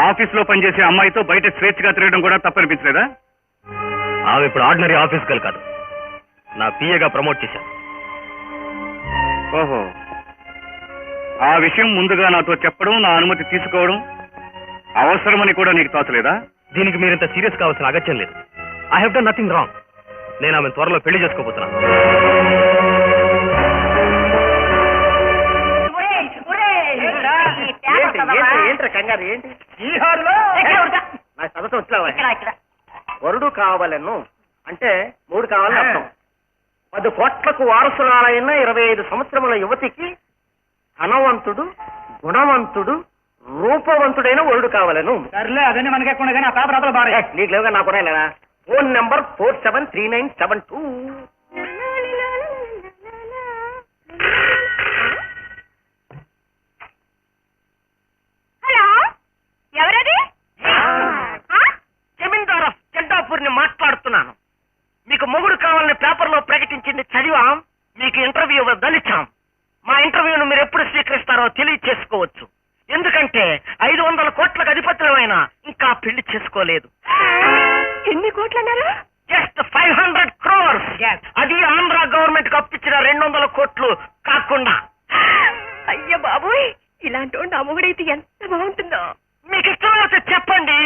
ఆఫీస్లో పనిచేసే అమ్మాయితో బయట స్వేచ్ఛగా తిరగడం కూడా తప్పనిపించలేదా? ఆమె ఇప్పుడు ఆర్డినరీ ఆఫీస్ గర్ల్ కాదు, నా పిఏగా ప్రమోట్ చేశాను. ఓహో, ఆ విషయం ముందుగా నాతో చెప్పడం, నా అనుమతి తీసుకోవడం అవసరమని కూడా నీకు తోచలేదా? దీనికి మీరింత సీరియస్ కావాల్సిన అగత్యం లేదు. I have done nothing wrong. నేను ఆమె త్వరలో పెళ్లి చేసుకోబోతున్నాను. ఏంట్రా కంగారు? ఏంటి ఈ హారులో నా సదస్సు వచ్చావా? వరుడు కావాలను అంటే 3 కావాలని అర్థం. 10 కోట్లకు వారసురాలైన 25 సంవత్సరముల యువతికి ధనవంతుడు, గుణవంతుడు, రూపవంతుడైన వరుడు కావాలను. సర్లే, అదన్నీ మనకెక్కడ కానీ ఆ పేపర్ అతలు బాగా నీకు లేవుగా, నాకు కూడా లేదా? Phone number 473972. హలో, ఎవరది? జమీందార్ ఆఫ్ జెండాపూర్ని మాట్లాడుతున్నాను. మీకు మొగుడు కావాలని పేపర్లో ప్రకటించింది చదివాం, మీకు ఇంటర్వ్యూ ఇవ్వదలిచాం. మా ఇంటర్వ్యూను మీరు ఎప్పుడు స్వీకరిస్తారో తెలియచేసుకోవచ్చు. ఎందుకంటే 500 కోట్లకు అధిపతులమైన ఇంకా పెళ్లి చేసుకోలేదు. ఎన్ని కోట్లు అన్నారు? Just 500 crores. అది ఆంధ్ర గవర్నమెంట్ కు అప్పించిన 200 కోట్లు కాకుండా. అయ్య బాబోయ్, ఇలాంటి నా మొగుడైతే ఎంత బాగుంటుందో. మీకు ఇష్టమైతే చెప్పండి,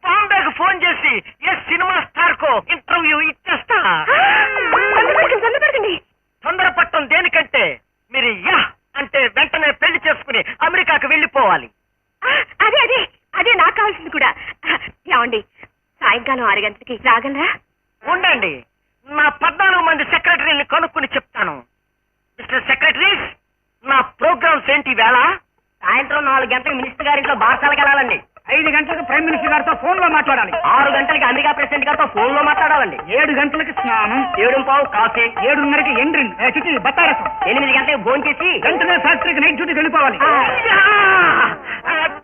బాంబేకు ఫోన్ చేసి సినిమా స్టార్ కో ఇంటర్వ్యూ ఇచ్చేస్తా. తొందరపడకండి. తొందరపట్టం దేనికంటే మీరు యా అంటే వెంటనే పెళ్లి చేసుకుని అమెరికాకు వెళ్ళిపోవాలి. అదే అదే అదే నాకు కావాల్సింది కూడా. ఏమండి, సాయంకాలం 6 గంటలకి రాగలరా? ఉండండి, నా 14 మంది సెక్రటరీని కనుక్కుని చెప్తాను. మిస్టర్ సెక్రటరీస్, నా ప్రోగ్రామ్స్ ఏంటి వేళ? సాయంత్రం 4 గంటలకు మినిస్టర్ గారింట్లో బార్సాలకు వెళ్ళాలండి. 5 గంటలకు ప్రైమ్ మినిస్టర్ గారితో ఫోన్ లో మాట్లాడాలి. 6 గంటలకి అమెరికా ప్రెసిడెంట్ గారితో ఫోన్ లో మాట్లాడాలండి. 7 గంటలకి స్నానం, 7:15 కాఫీ, 7:30కి ఎండ్రింగ్ చిటి బత్తారసం, 8 గంటలకు భోజనం చేసి వెంటనే ఫ్యాక్టరీకి నైట్ డ్యూటీకి వెళ్ళిపోవాలి.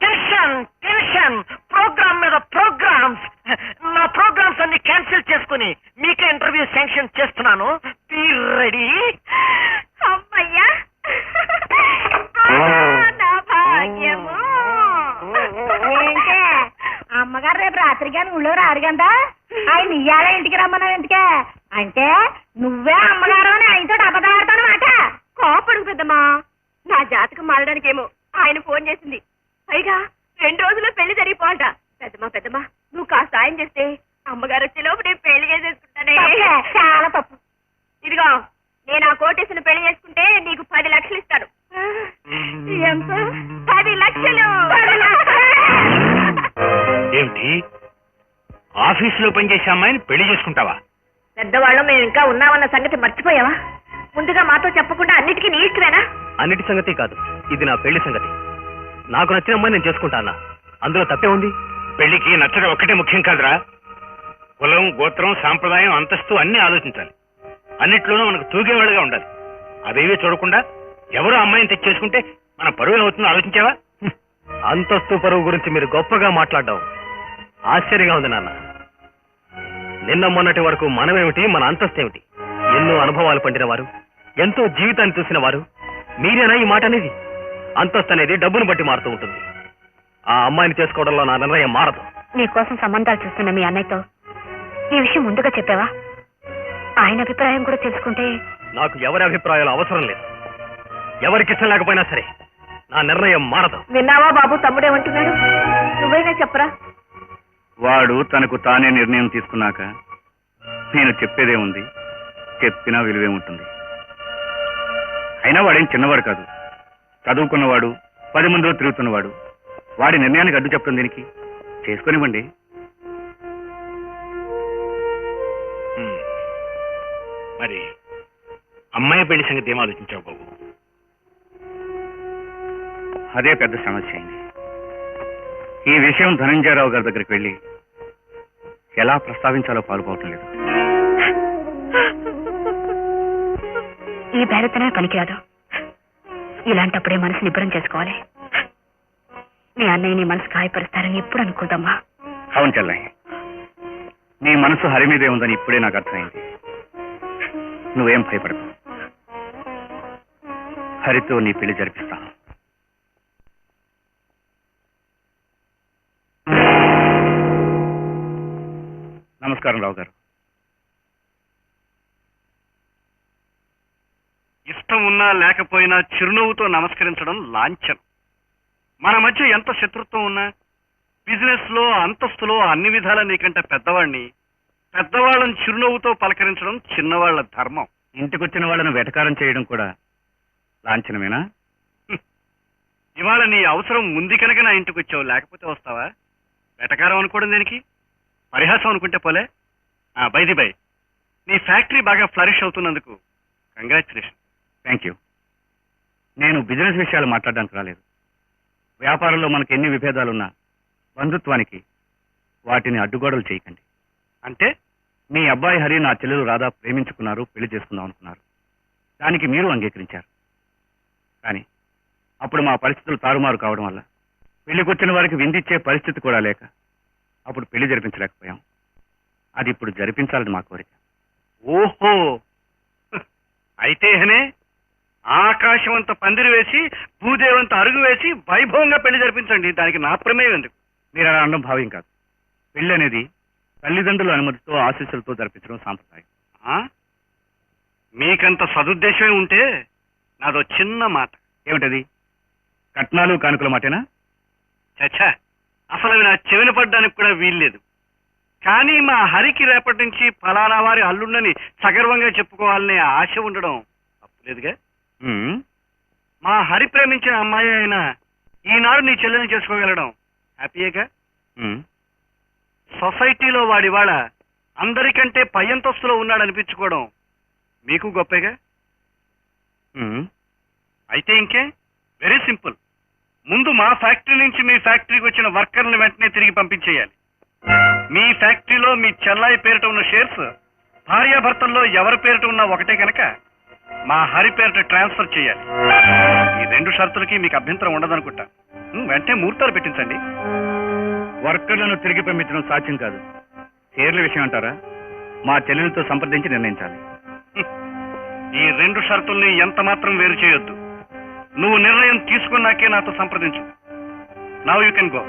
టెన్షన్ టెన్షన్, ప్రోగ్రామ్ మీద ప్రోగ్రామ్స్. నా ప్రోగ్రామ్స్ అన్ని క్యాన్సిల్ చేసుకుని మీకే ఇంటర్వ్యూ శాంక్షన్ చేస్తున్నాను. Be ready. అమ్మయ్యా, నా భాగ్యము. అమ్మగారు రేపు రాత్రి కానీ ఊళ్ళో రారు కదా, ఆయన ఇయ్యాల ఇంటికి రమ్మన్నావు ఎందుకే? అంటే నువ్వే అమ్మగారు అని ఆయనతో అబద్ధాడతాను మాట. కోపడు పెద్దమ్మా, నా జాతకం మారడానికేమో ఆయన ఫోన్ చేసింది. పైగా 2 రోజుల్లో పెళ్లి జరిగిపోవాలట. పెద్దమ్మా నువ్వు కాస్త సాయం చేస్తే అమ్మగారు వచ్చే లోపు నేను పెళ్లి చేసేసుకుంటానే. చాలా తప్పు. ఇదిగో, నేను ఆ కోటేసిన పెళ్లి చేసుకుంటే నీకు 10 లక్షలు ఇస్తాను. ఎంత? 10 లక్షలు. ఏమిటి, ఆఫీసులో పనిచేసే అమ్మాయిని పెళ్లి చేసుకుంటావా? పెద్దవాళ్ళం మేము ఇంకా ఉన్నామన్న సంగతి మర్చిపోయావా? ముందుగా మాతో చెప్పకుండా అన్నిటికీ నీ ఇష్టమేనా? అన్నిటి సంగతి కాదు, ఇది నా పెళ్లి సంగతి. నాకు నచ్చిన అమ్మాయి నేను చేసుకుంటానా, అందులో తప్పే ఉంది. పెళ్లికి నచ్చడం ఒక్కటే ముఖ్యం కాదురా, కులం, గోత్రం, సాంప్రదాయం, అంతస్తు అన్ని ఆలోచించాలి. అన్నిట్లోనూ మనకు తూగేవాళ్ళుగా ఉండాలి. అవేవీ చూడకుండా ఎవరో అమ్మాయిని తెచ్చేసుకుంటే మన పరువు ఏమవుతుందో ఆలోచించావా? అంతస్తు పరువు గురించి మీరు గొప్పగా మాట్లాడడం ఆశ్చర్యంగా ఉంది నాన్న. నిన్న మొన్నటి వరకు మనమేమిటి, మన అంతస్తు ఏమిటి? ఎన్నో అనుభవాలు పండిన వారు, ఎంతో జీవితాన్ని చూసిన వారు, మీరేనా ఈ మాట అనేది? అంతస్తు అనేది డబ్బును బట్టి మారుతూ ఉంటుంది. ఆ అమ్మాయిని చేసుకోవడంలో నా నిర్ణయం మారదు. నీకోసం సంబంధాలు చూస్తున్న మీ అన్నయ్యతో ఈ విషయం ముందుగా చెప్పావా? ఆయన అభిప్రాయం కూడా తెలుసుకుంటే. నాకు ఎవరి అభిప్రాయాలు అవసరం లేదు. ఎవరికి ఇష్టం లేకపోయినా సరే నా నిర్ణయం మారదు. విన్నావా బాబు, తమ్ముడేమంటున్నాడు? నువ్వైనా చెప్పరా. వాడు తనకు తానే నిర్ణయం తీసుకున్నాక నేను చెప్పేదే ఉంది, చెప్పినా విలువే ఉంటుంది. అయినా వాడేం చిన్నవాడు కాదు, చదువుకున్నవాడు, 10 మందిలో తిరుగుతున్నవాడు. వాడి నిర్ణయానికి అడ్డు చెప్పడం దీనికి? చేసుకునివ్వండి. మరి అమ్మాయి పెళ్లి సంగతి ఏం ఆలోచించావు బాబు? అదే పెద్ద సమస్య అయింది. ఈ విషయం ధనంజయరావు గారి దగ్గరికి వెళ్ళి ఎలా ప్రస్తావించాలో పాల్పోవటం లేదు. ఈ బేరతనే పనికిరాదు. ఇలాంటప్పుడే మనసు నిబ్బరం చేసుకోవాలి. మీ అన్నయ్య నీ మనసు గాయపరుస్తారని ఎప్పుడు అనుకోదమ్మా. అవును చెల్లయ్య, నీ మనసు హరి మీదే ఉందని ఇప్పుడే నాకు అర్థమైంది. నువ్వేం భయపడకు, హరితో నీ పెళ్లి జరిపిస్తాను. నమస్కారం రావు గారు. ఇష్టం ఉన్నా లేకపోయినా చిరునవ్వుతో నమస్కరించడం లాంఛనం. మన మధ్య ఎంత శత్రుత్వం ఉన్నా బిజినెస్ లో అంతస్తులో అన్ని విధాలా నీకంటే పెద్దవాడిని, పెద్దవాళ్ళని చిరునవ్వుతో పలకరించడం చిన్నవాళ్ల ధర్మం. ఇంటికొచ్చిన వాళ్ళను వెటకారం చేయడం కూడా లాంఛనమేనా? ఇవాళ నీ అవసరం ఉంది కనుక నా ఇంటికి వచ్చావు, లేకపోతే వస్తావా? వెటకారం అనుకోవడం దేనికి? పరిహాసం అనుకుంటే పోలే. బైది బై, నీ ఫ్యాక్టరీ బాగా ఫ్లరిష్ అవుతున్నందుకు కంగ్రాచులేషన్. Thank you. నేను బిజినెస్ విషయాలు మాట్లాడడానికి రాలేదు. వ్యాపారంలో మనకు ఎన్ని విభేదాలున్నా బంధుత్వానికి వాటిని అడ్డుగోడలు చేయకండి. అంటే మీ అబ్బాయి హరి నా చెల్లెలు రాధా ప్రేమించుకున్నారు, పెళ్లి చేసుకుందాం అనుకున్నారు. దానికి మీరు అంగీకరించారు. కానీ అప్పుడు మా పరిస్థితులు తారుమారు కావడం వల్ల పెళ్లికొచ్చిన వారికి విందిచ్చే పరిస్థితి కూడా లేక అప్పుడు పెళ్లి జరిపించలేకపోయాం. అది ఇప్పుడు జరిపించాలని మా కోరిక. ఓహో, అయితేనే ఆకాశమంత పందిరి వేసి భూదేవంత అరుగు వేసి వైభవంగా పెళ్లి జరిపించండి. దానికి నా ప్రమేయం ఎందుకు? మీరు అలా అనడం భావ్యం కాదు. పెళ్లి అనేది తల్లిదండ్రుల అనుమతితో ఆశీస్సులతో జరిపించడం సాంప్రదాయం. మీకంత సదుద్దేశమే ఉంటే నాదో చిన్న మాట. ఏమిటది? కట్నాలు కానుకల మాటేనా? చచ్చా, అసలు అవి నా చెవిన పడ్డానికి కూడా వీల్లేదు. కానీ మా హరికి రేపటి నుంచి ఫలానా వారి అల్లుండని సగర్వంగా చెప్పుకోవాలనే ఆశ ఉండడం తప్పులేదుగా. మా హరి ప్రేమించిన అమ్మాయి అయినా ఈనాడు నీ చెల్లెని చేసుకోగలడం హ్యాపీయేగా. సొసైటీలో వాడివాళ అందరికంటే పై అంతస్తులో ఉన్నాడనిపించుకోవడం మీకు గొప్పగా. అయితే ఇంకే, వెరీ సింపుల్. ముందు మా ఫ్యాక్టరీ నుంచి మీ ఫ్యాక్టరీకి వచ్చిన వర్కర్ని వెంటనే తిరిగి పంపించేయాలి. మీ ఫ్యాక్టరీలో మీ చెల్లాయి పేరిట ఉన్న షేర్స్ భార్యాభర్తల్లో ఎవరి పేరిట ఉన్నా ఒకటే కనుక మా హరి పేరిట ట్రాన్స్ఫర్ చేయాలి. ఈ 2 షరతులకి మీకు అభ్యంతరం ఉండదనుకుంటా. వెంటనే ముహూర్తాలు పెట్టించండి. వర్కర్లను తిరిగి పంపించడం సాధ్యం కాదు. షేర్ల విషయం అంటారా? మా చెల్లెలతో సంప్రదించి నిర్ణయించాలి. ఈ 2 షరతుల్ని ఎంత మాత్రం వేరు చేయొద్దు. నువ్వు నిర్ణయం తీసుకున్నాకే నాతో సంప్రదించు. Now you can go.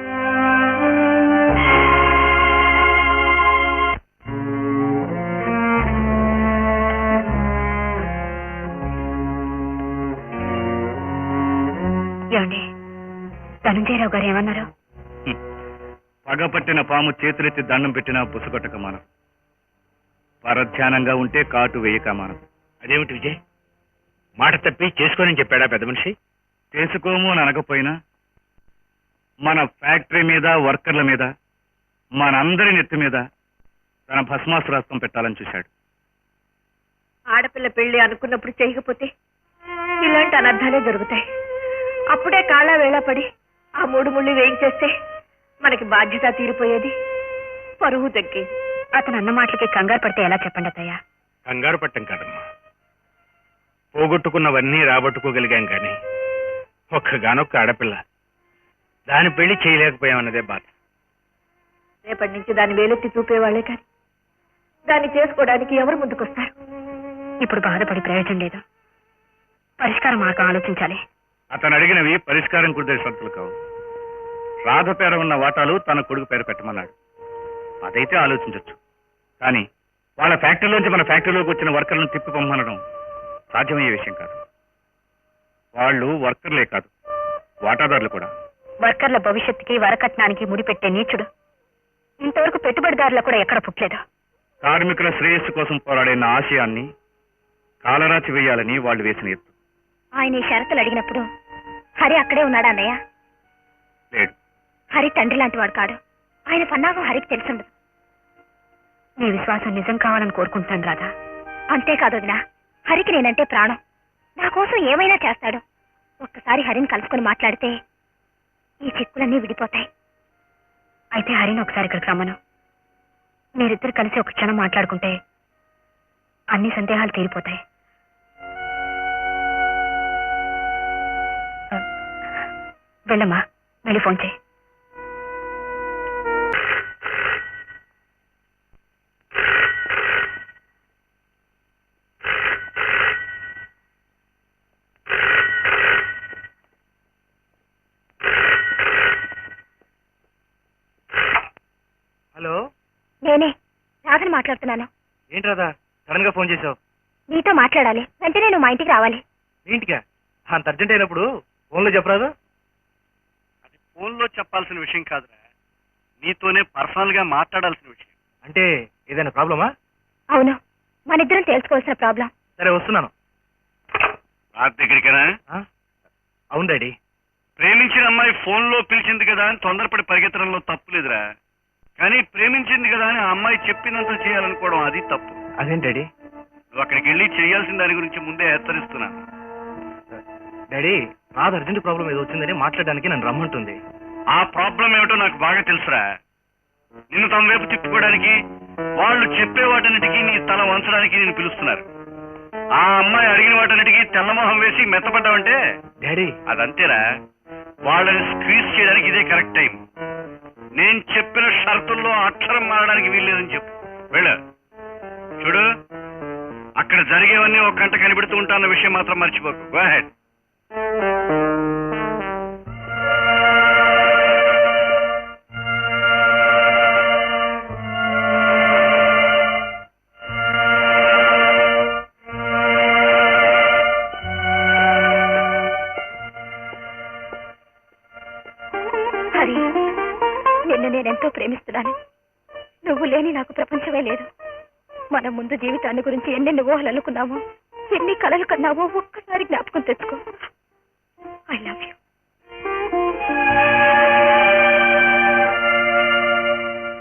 ఏమండి, ధనంజయరావు గారు ఏమన్నారు? పగపట్టిన పాము చేతులెత్తి దండం పెట్టినా పుసుకొట్టక మానం. పరధ్యానంగా ఉంటే కాటు వేయక మానం. అదేమిటి విజయ్, మాట తప్పి చేసుకోనని చెప్పాడా పెద్ద మనిషి? చేసుకోము అని అనకపోయినా మన ఫ్యాక్టరీ మీద, వర్కర్ల మీద, మనందరి నెత్తి మీద తన భస్మాసురాస్త్రం పెట్టాలని చూశాడు. ఆడపిల్ల పెళ్లి అనుకున్నప్పుడు చేయకపోతే ఇలాంటి అనర్థాలే జరుగుతాయి. అప్పుడే కాళ్ళ వేళ పడి ఆ 3 ముళ్ళు వేయించేస్తే మనకి బాధ్యత తీరిపోయేది, పరువు తగ్గేది. అతను అన్న మాటలకి కంగారు పడితే ఎలా చెప్పండి అత్తయ్య? కంగారు పట్టం కాదమ్మా, పోగొట్టుకున్నవన్నీ రాబట్టుకోగలిగాం కానీ ఒక్కగానొక్క ఆడపిల్ల, దాని పెళ్లి చేయలేకపోయామన్నదే బాధ. రేపటి నుంచి దాన్ని వేలెత్తి చూపేవాళ్లే కానీ దాన్ని చేసుకోవడానికి ఎవరు ముందుకొస్తారు? ఇప్పుడు బాధపడి ప్రయోజనం లేదు. పరిష్కార మార్గం ఆలోచించాలి. అతను అడిగినవి పరిష్కారం కుదిరే షరతులు కావు. రాధ పేర ఉన్న వాటాలు తన కొడుకు పేరు పెట్టమన్నాడు. అదైతే ఆలోచించవచ్చు. కానీ వాళ్ళ ఫ్యాక్టరీలోంచి మన ఫ్యాక్టరీలోకి వచ్చిన వర్కర్లను తిప్పి పంపనడం సాధ్యమయ్యే విషయం కాదు. వాళ్ళు వర్కర్లే కాదు, వాటాదారులు కూడా. వర్కర్ల భవిష్యత్తుకి వరకట్నానికి ముడిపెట్టే నీచుడు ఇంతవరకు పెట్టుబడిదారులు కూడా ఎక్కడ పుట్టలేదు. కార్మికుల శ్రేయస్సు కోసం పోరాడే నా ఆశయాన్ని కాలరాచి వేయాలని వాళ్ళు వేసిన ఎత్తు. ఆయన ఈ షరతులు అడిగినప్పుడు హరి అక్కడే ఉన్నాడా అన్నయ్య? లేడు. హరి తండ్రి లాంటి వాడు కాడు. ఆయన పన్నాగం హరికి తెలుసుండదు. నీ విశ్వాసం నిజం కావాలని కోరుకుంటాను రాధా. అంతేకాదు వదినా, హరికి నేనంటే ప్రాణం. నా కోసం ఏమైనా చేస్తాడు. ఒక్కసారి హరిని కలుసుకొని మాట్లాడితే ఈ చిక్కులన్నీ విడిపోతాయి. అయితే హరిని ఒకసారి ఇక్కడికి రమ్మను. మీరిద్దరు కలిసి ఒక క్షణం మాట్లాడుకుంటే అన్ని సందేహాలు తీరిపోతాయి. వెళ్ళమ్మా, వెళ్ళి ఫోన్ చేయి. హలో, నేనే రాధని రాధని మాట్లాడుతున్నాను. ఏంటి రాదా సడన్ గా ఫోన్ చేసావు? నీతో మాట్లాడాలి, వెంటనే నువ్వు మా ఇంటికి రావాలి. ఇంటికా? అంత అర్జెంట్ అయినప్పుడు ఫోన్లో చెప్పరాదు? అది ఫోన్లో చెప్పాల్సిన విషయం కాదురా, నీతోనే పర్సనల్ గా మాట్లాడాల్సిన విషయం. అంటే ఏదైనా ప్రాబ్లమా? అవును, మన ఇద్దరం తెలుసుకోవాల్సిన ప్రాబ్లం. సరే వస్తున్నాను. రాత దగ్గరికనా? అవును డాడీ. ప్రేమించిన అమ్మాయి ఫోన్లో పిలిచింది కదా అని తొందరపడి పరిగెత్తడంలో తప్పు లేదురా. కానీ ప్రేమించింది కదా అని ఆ అమ్మాయి చెప్పినంత చేయాలనుకోవడం అది తప్పు. అదేంటి డాడీ? నువ్వు అక్కడికి వెళ్ళి చేయాల్సిన దాని గురించి ముందే హెచ్చరిస్తున్నాను. డాడీ, రాదు అర్జెంట్ ప్రాబ్లం ఏదో వచ్చిందని మాట్లాడడానికి నన్ను రమ్మంటుంది. ఆ ప్రాబ్లం ఏమిటో నాకు బాగా తెలుసురా. నిన్ను తమ వైపు తిప్పుకోవడానికి, వాళ్ళు చెప్పే వాటన్నిటికీ నీ తల వంచడానికి నేను పిలుస్తున్నారు. ఆ అమ్మాయి అడిగిన వాటన్నిటికీ తెల్లమొహం వేసి మెత్తపడ్డావంటే డాడీ అదంతేరా. వాళ్ళని స్క్వీజ్ చేయడానికి ఇదే కరెక్ట్ టైం. నేను చెప్పిన షరతుల్లో అక్షరం మారడానికి వీల్లేదని చెప్పు. వెళ్ళు. చూడు, అక్కడ జరిగేవన్నీ ఒక గంట కనిపెడుతూ ఉంటాన్న విషయం మాత్రం మర్చిపోకు. Go head. హరి, నిన్ను నేనెంతో ప్రేమిస్తున్నాను. నువ్వు లేని నాకు ప్రపంచమే లేదు. మనం ముందు జీవితాన్ని గురించి ఎన్నెన్ని ఊహలు అనుకున్నామో, ఎన్ని కలలు కన్నామో ఒక్కసారి జ్ఞాపకం తెచ్చుకో. I love you.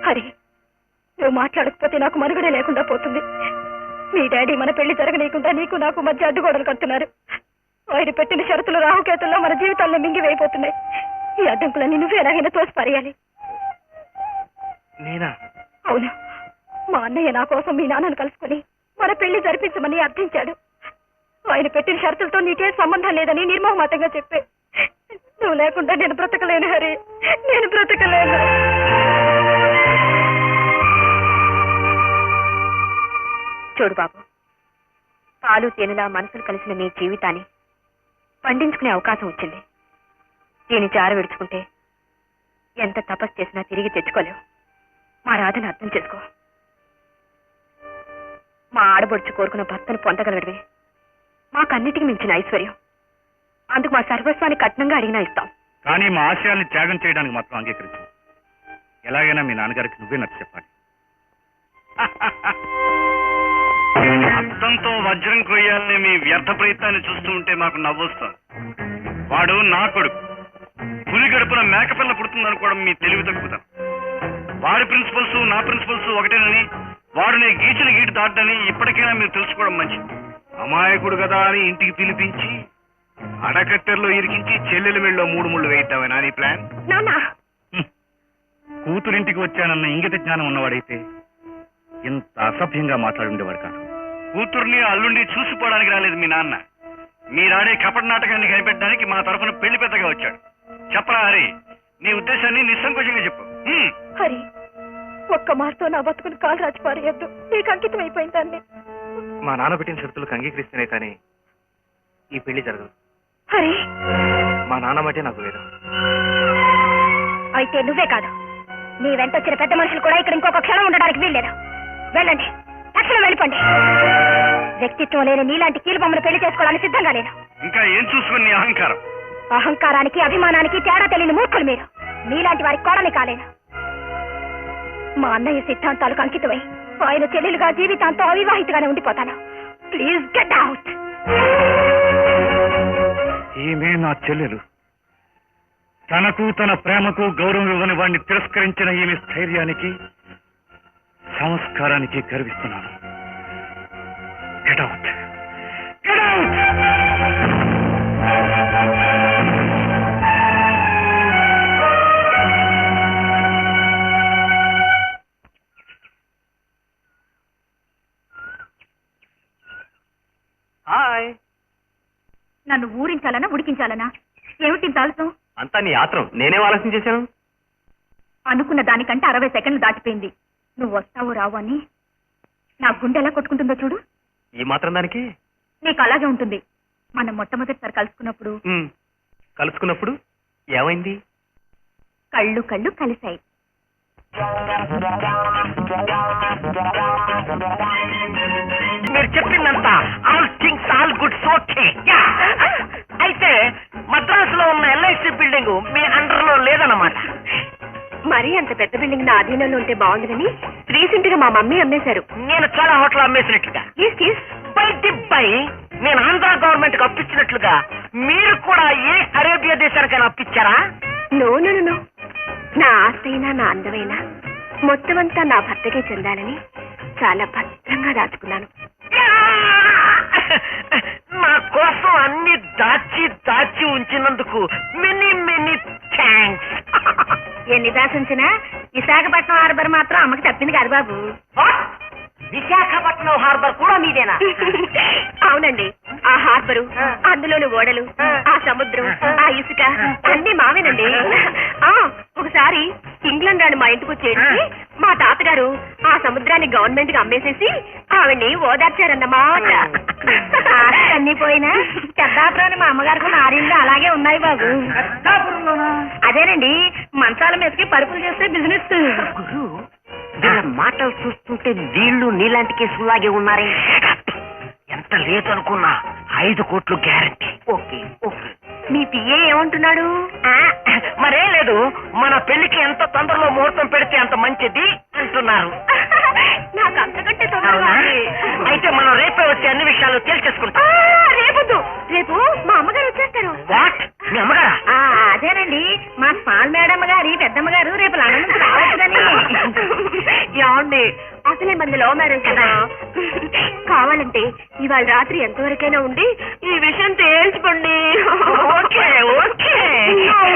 హరి, నువ్వు మాట్లాడకపోతే నాకు మనుగడే లేకుండా పోతుంది. మీ డాడీ మన పెళ్లి జరగనీయకుండా నీకు నాకు మధ్య అడ్డుగోడలు కడుతున్నారు. ఆయన పెట్టిన షరతులు రాహుకేతుల్లో మన జీవితాల్లో మింగివేయిపోతున్నాయి. ఈ అడ్డంకులన్నీ నువ్వు ఎలాగైనా తోసి పరేయాలి. నేనా? అవును, మా అన్నయ్య నా కోసం మీ నాన్నను కలుసుకుని మన పెళ్లి జరిపించమని అర్థించాడు. ఆయన పెట్టిన షరతులతో నీకే సంబంధం లేదని నిర్మోహమాతంగా చెప్పే. నువ్వు లేకుండా నేను బ్రతకలేను హరి, నేను బ్రతకలేను. చూడు బాబు, పాలు తేనెలా మనసులు కలిసిన మీ జీవితాన్ని పండించుకునే అవకాశం వచ్చింది. దీన్ని జార విడుచుకుంటే ఎంత తపస్సు చేసినా తిరిగి తెచ్చుకోలేవు. మా రాధను అర్థం చేసుకో. మా ఆడబొడుచు కోరుకున్న భర్తను పొందగలడివే మాకన్నిటికీ మించిన ఐశ్వర్యం. అందుకు మా సర్వస్వాన్ని కట్నంగా అడిగినా ఇస్తాం. కానీ మా ఆశయాల్ని త్యాగం చేయడానికి మాత్రం అంగీకరించు. ఎలాగైనా మీ నాన్నగారికి నువ్వే నచ్చ చెప్పాలి. అర్థంతో వజ్రం కొయ్యాలని మీ వ్యర్థ ప్రయత్నాన్ని చూస్తూ ఉంటే మాకు నవ్వొస్తాం. వాడు నా కొడుకు. పులి గడుపున మేకపిల్ల పుడుతుందనుకోవడం మీ తెలివి తక్కుతాం. వాడి ప్రిన్సిపల్స్ నా ప్రిన్సిపల్స్ ఒకటేనని, వాడు నేను గీచిన గీటు దాటని ఇప్పటికైనా మీరు తెలుసుకోవడం మంచిది. అమాయకుడు కదా అని ఇంటికి పిలిపించి అడకట్టెల్లో ఇరికించి చెల్లెల మెళ్ళలో 3 ముళ్ళు వేయిద్దామని నీ ప్లాన్? కూతురింటికి వచ్చానన్న ఇంగిత జ్ఞానం ఉన్నవాడైతే ఇంత అసభ్యంగా మాట్లాడుండేవాడు కాదు. కూతుర్ని అల్లుండి చూసిపోవడానికి రాలేదు మీ నాన్న. మీరాడే కపట నాటకాన్ని కనిపెట్టడానికి మా తరఫున పెళ్లి పెద్దగా వచ్చాడు. చెప్పరా హరి, నీ ఉద్దేశాన్ని నిస్సంకోచంగా చెప్పు. హరి, ఒక్క మాటతో నా బతుకుని కాలు రాచి పారేయద్దు. నీకు అంకితం అయిపోయిందాన్ని. మా నాన్న పెట్టిన షరతులకు అంగీకరిస్తేనే కానీ ఈ పెళ్లి జరగదు. హరి, మా నాన్న మటే నాకు వేరు. అయితే నువ్వే కాదు, నీ వెంట వచ్చిన పెద్ద మనుషులు కూడా ఇక్కడ ఇంకొక క్షణం ఉండడానికి వీల్లేదు. వెళ్ళండి, తక్షణం వెళ్ళిపోండి. వ్యక్తిత్వం లేని నీలాంటి కీలుబొమ్మను పెళ్లి చేసుకోవడానికి సిద్ధంగా లేను. ఇంకా ఏం చూసుకుని నీ అహంకారం? అహంకారానికి అభిమానానికి తేడా తెలియని మూర్ఖులు మీరు. నీలాంటి వారి కోడని కాలేను. మా అన్నయ్య సిద్ధాంతాలకు అంకితమై ఆయన చెల్లెలుగా జీవితాంతం అవివాహితగానే ఉండిపోతాను. Please get out. ఈమె నా చెల్లెలు. తనకు తన ప్రేమకు గౌరవం ఇవ్వని వాడిని తిరస్కరించిన ఈమె స్థైర్యానికి సంస్కారానికి గర్విస్తున్నాను. Get out, get out. Hi. నన్ను ఊరించాలనా ఉడికించాలనా? ఏమిటి తాళసం? అంతా నీ ఆత్రం. నేనేం ఆలస్యం చేశాను? అనుకున్న దానికంటే 60 సెకండ్లు దాటిపోయింది. నువ్వు వస్తావు రావు అని నా గుండె ఎలా కొట్టుకుంటుందో చూడు. ఈ మాత్రం దానికి నీకు అలాగే ఉంటుంది. మనం మొట్టమొదటిసారి కలుసుకున్నప్పుడు ఏమైంది? కళ్ళు కలిశాయి. మీరు చెప్పిందంతా all things all goods okay. అయితే మద్రాసులో ఉన్న ఎల్ఐసి బిల్డింగ్ మీ అండర్ లో లేదన్నమాట. మరీ అంత పెద్ద బిల్డింగ్ నా అధీనంలో ఉంటే బాగుంటుందని రీసెంట్ గా మా మమ్మీ అమ్మేశారు. నేను చాలా హోటల్ అమ్మేసినట్టుగా. బై నేను ఆంధ్ర గవర్నమెంట్ కు అప్పించినట్లుగా మీరు కూడా ఏ అరేబియా దేశానికైనా అప్పించారా? నో నో నో, నా ఆస్తైనా నా అందమైనా మొత్తం అంతా నా భర్తకే చెందాలని చాలా భద్రంగా దాచుకున్నాను. నా కోసం అన్ని దాచి దాచి ఉంచినందుకు మెనీ మెనీ థ్యాంక్స్. ఎన్ని దాచుంచినా విశాఖపట్నం హార్బర్ మాత్రం అమ్మకి తప్పింది కాదు బాబు. విశాఖపట్నం హార్బర్ కూడా మీదేనా? అవునండి, ఆ హార్బరు, అందులోని ఓడలు, ఆ సముద్రం, ఆ ఇసుక అన్ని మావేనండి. ఒకసారి ఇంగ్లాండ్ రాని మా ఇంటికి వచ్చేసి మా తాతగారు ఆ సముద్రాన్ని గవర్నమెంట్ కి అమ్మేసేసి ఆవిడ్ని ఓదార్చారన్నమాట. అన్ని పోయినా పెద్దాపురాన్ని మా అమ్మగారికి నారింళ్ళు అలాగే ఉన్నాయి బాబు. అదేనండి, మంచాల మీదకి పరుపులు చేస్తే బిజినెస్. వీళ్ళ మాటలు చూస్తుంటే వీళ్ళు నీలాంటి కేసులాగే ఉన్నారే. ఎంత లేదు అనుకున్నా 5 కోట్లు గ్యారంటీ. Okay okay. మీ పిఏ ఏమంటున్నాడు? మరేం లేదు, మన పెళ్లికి ఎంత తొందరలో ముహూర్తం పెడితే అంత మంచిది అంటున్నారు. నాకు అంతకంటే తొందరగా ఉంది. అయితే మనం రేపే వచ్చి అన్ని విషయాలు తేల్చేసుకుంటాం. రేపొద్దు, రేపు మా అమ్మగారు వచ్చేస్తారు. వాట్, మీ అమ్మగారా? అదేనండి, మా స్మాల్ మేడమ్ గారి పెద్దమ్మ గారు రేపు లండన్ నుంచి రావచ్చుదని. ఏమండి, అసలే మంది లవ్ మ్యారేజ్ కదా. కావాలంటే ఇవాళ రాత్రి ఎంతవరకైనా ఉండి ఈ విషయం తేల్చుకోండి. Okay okay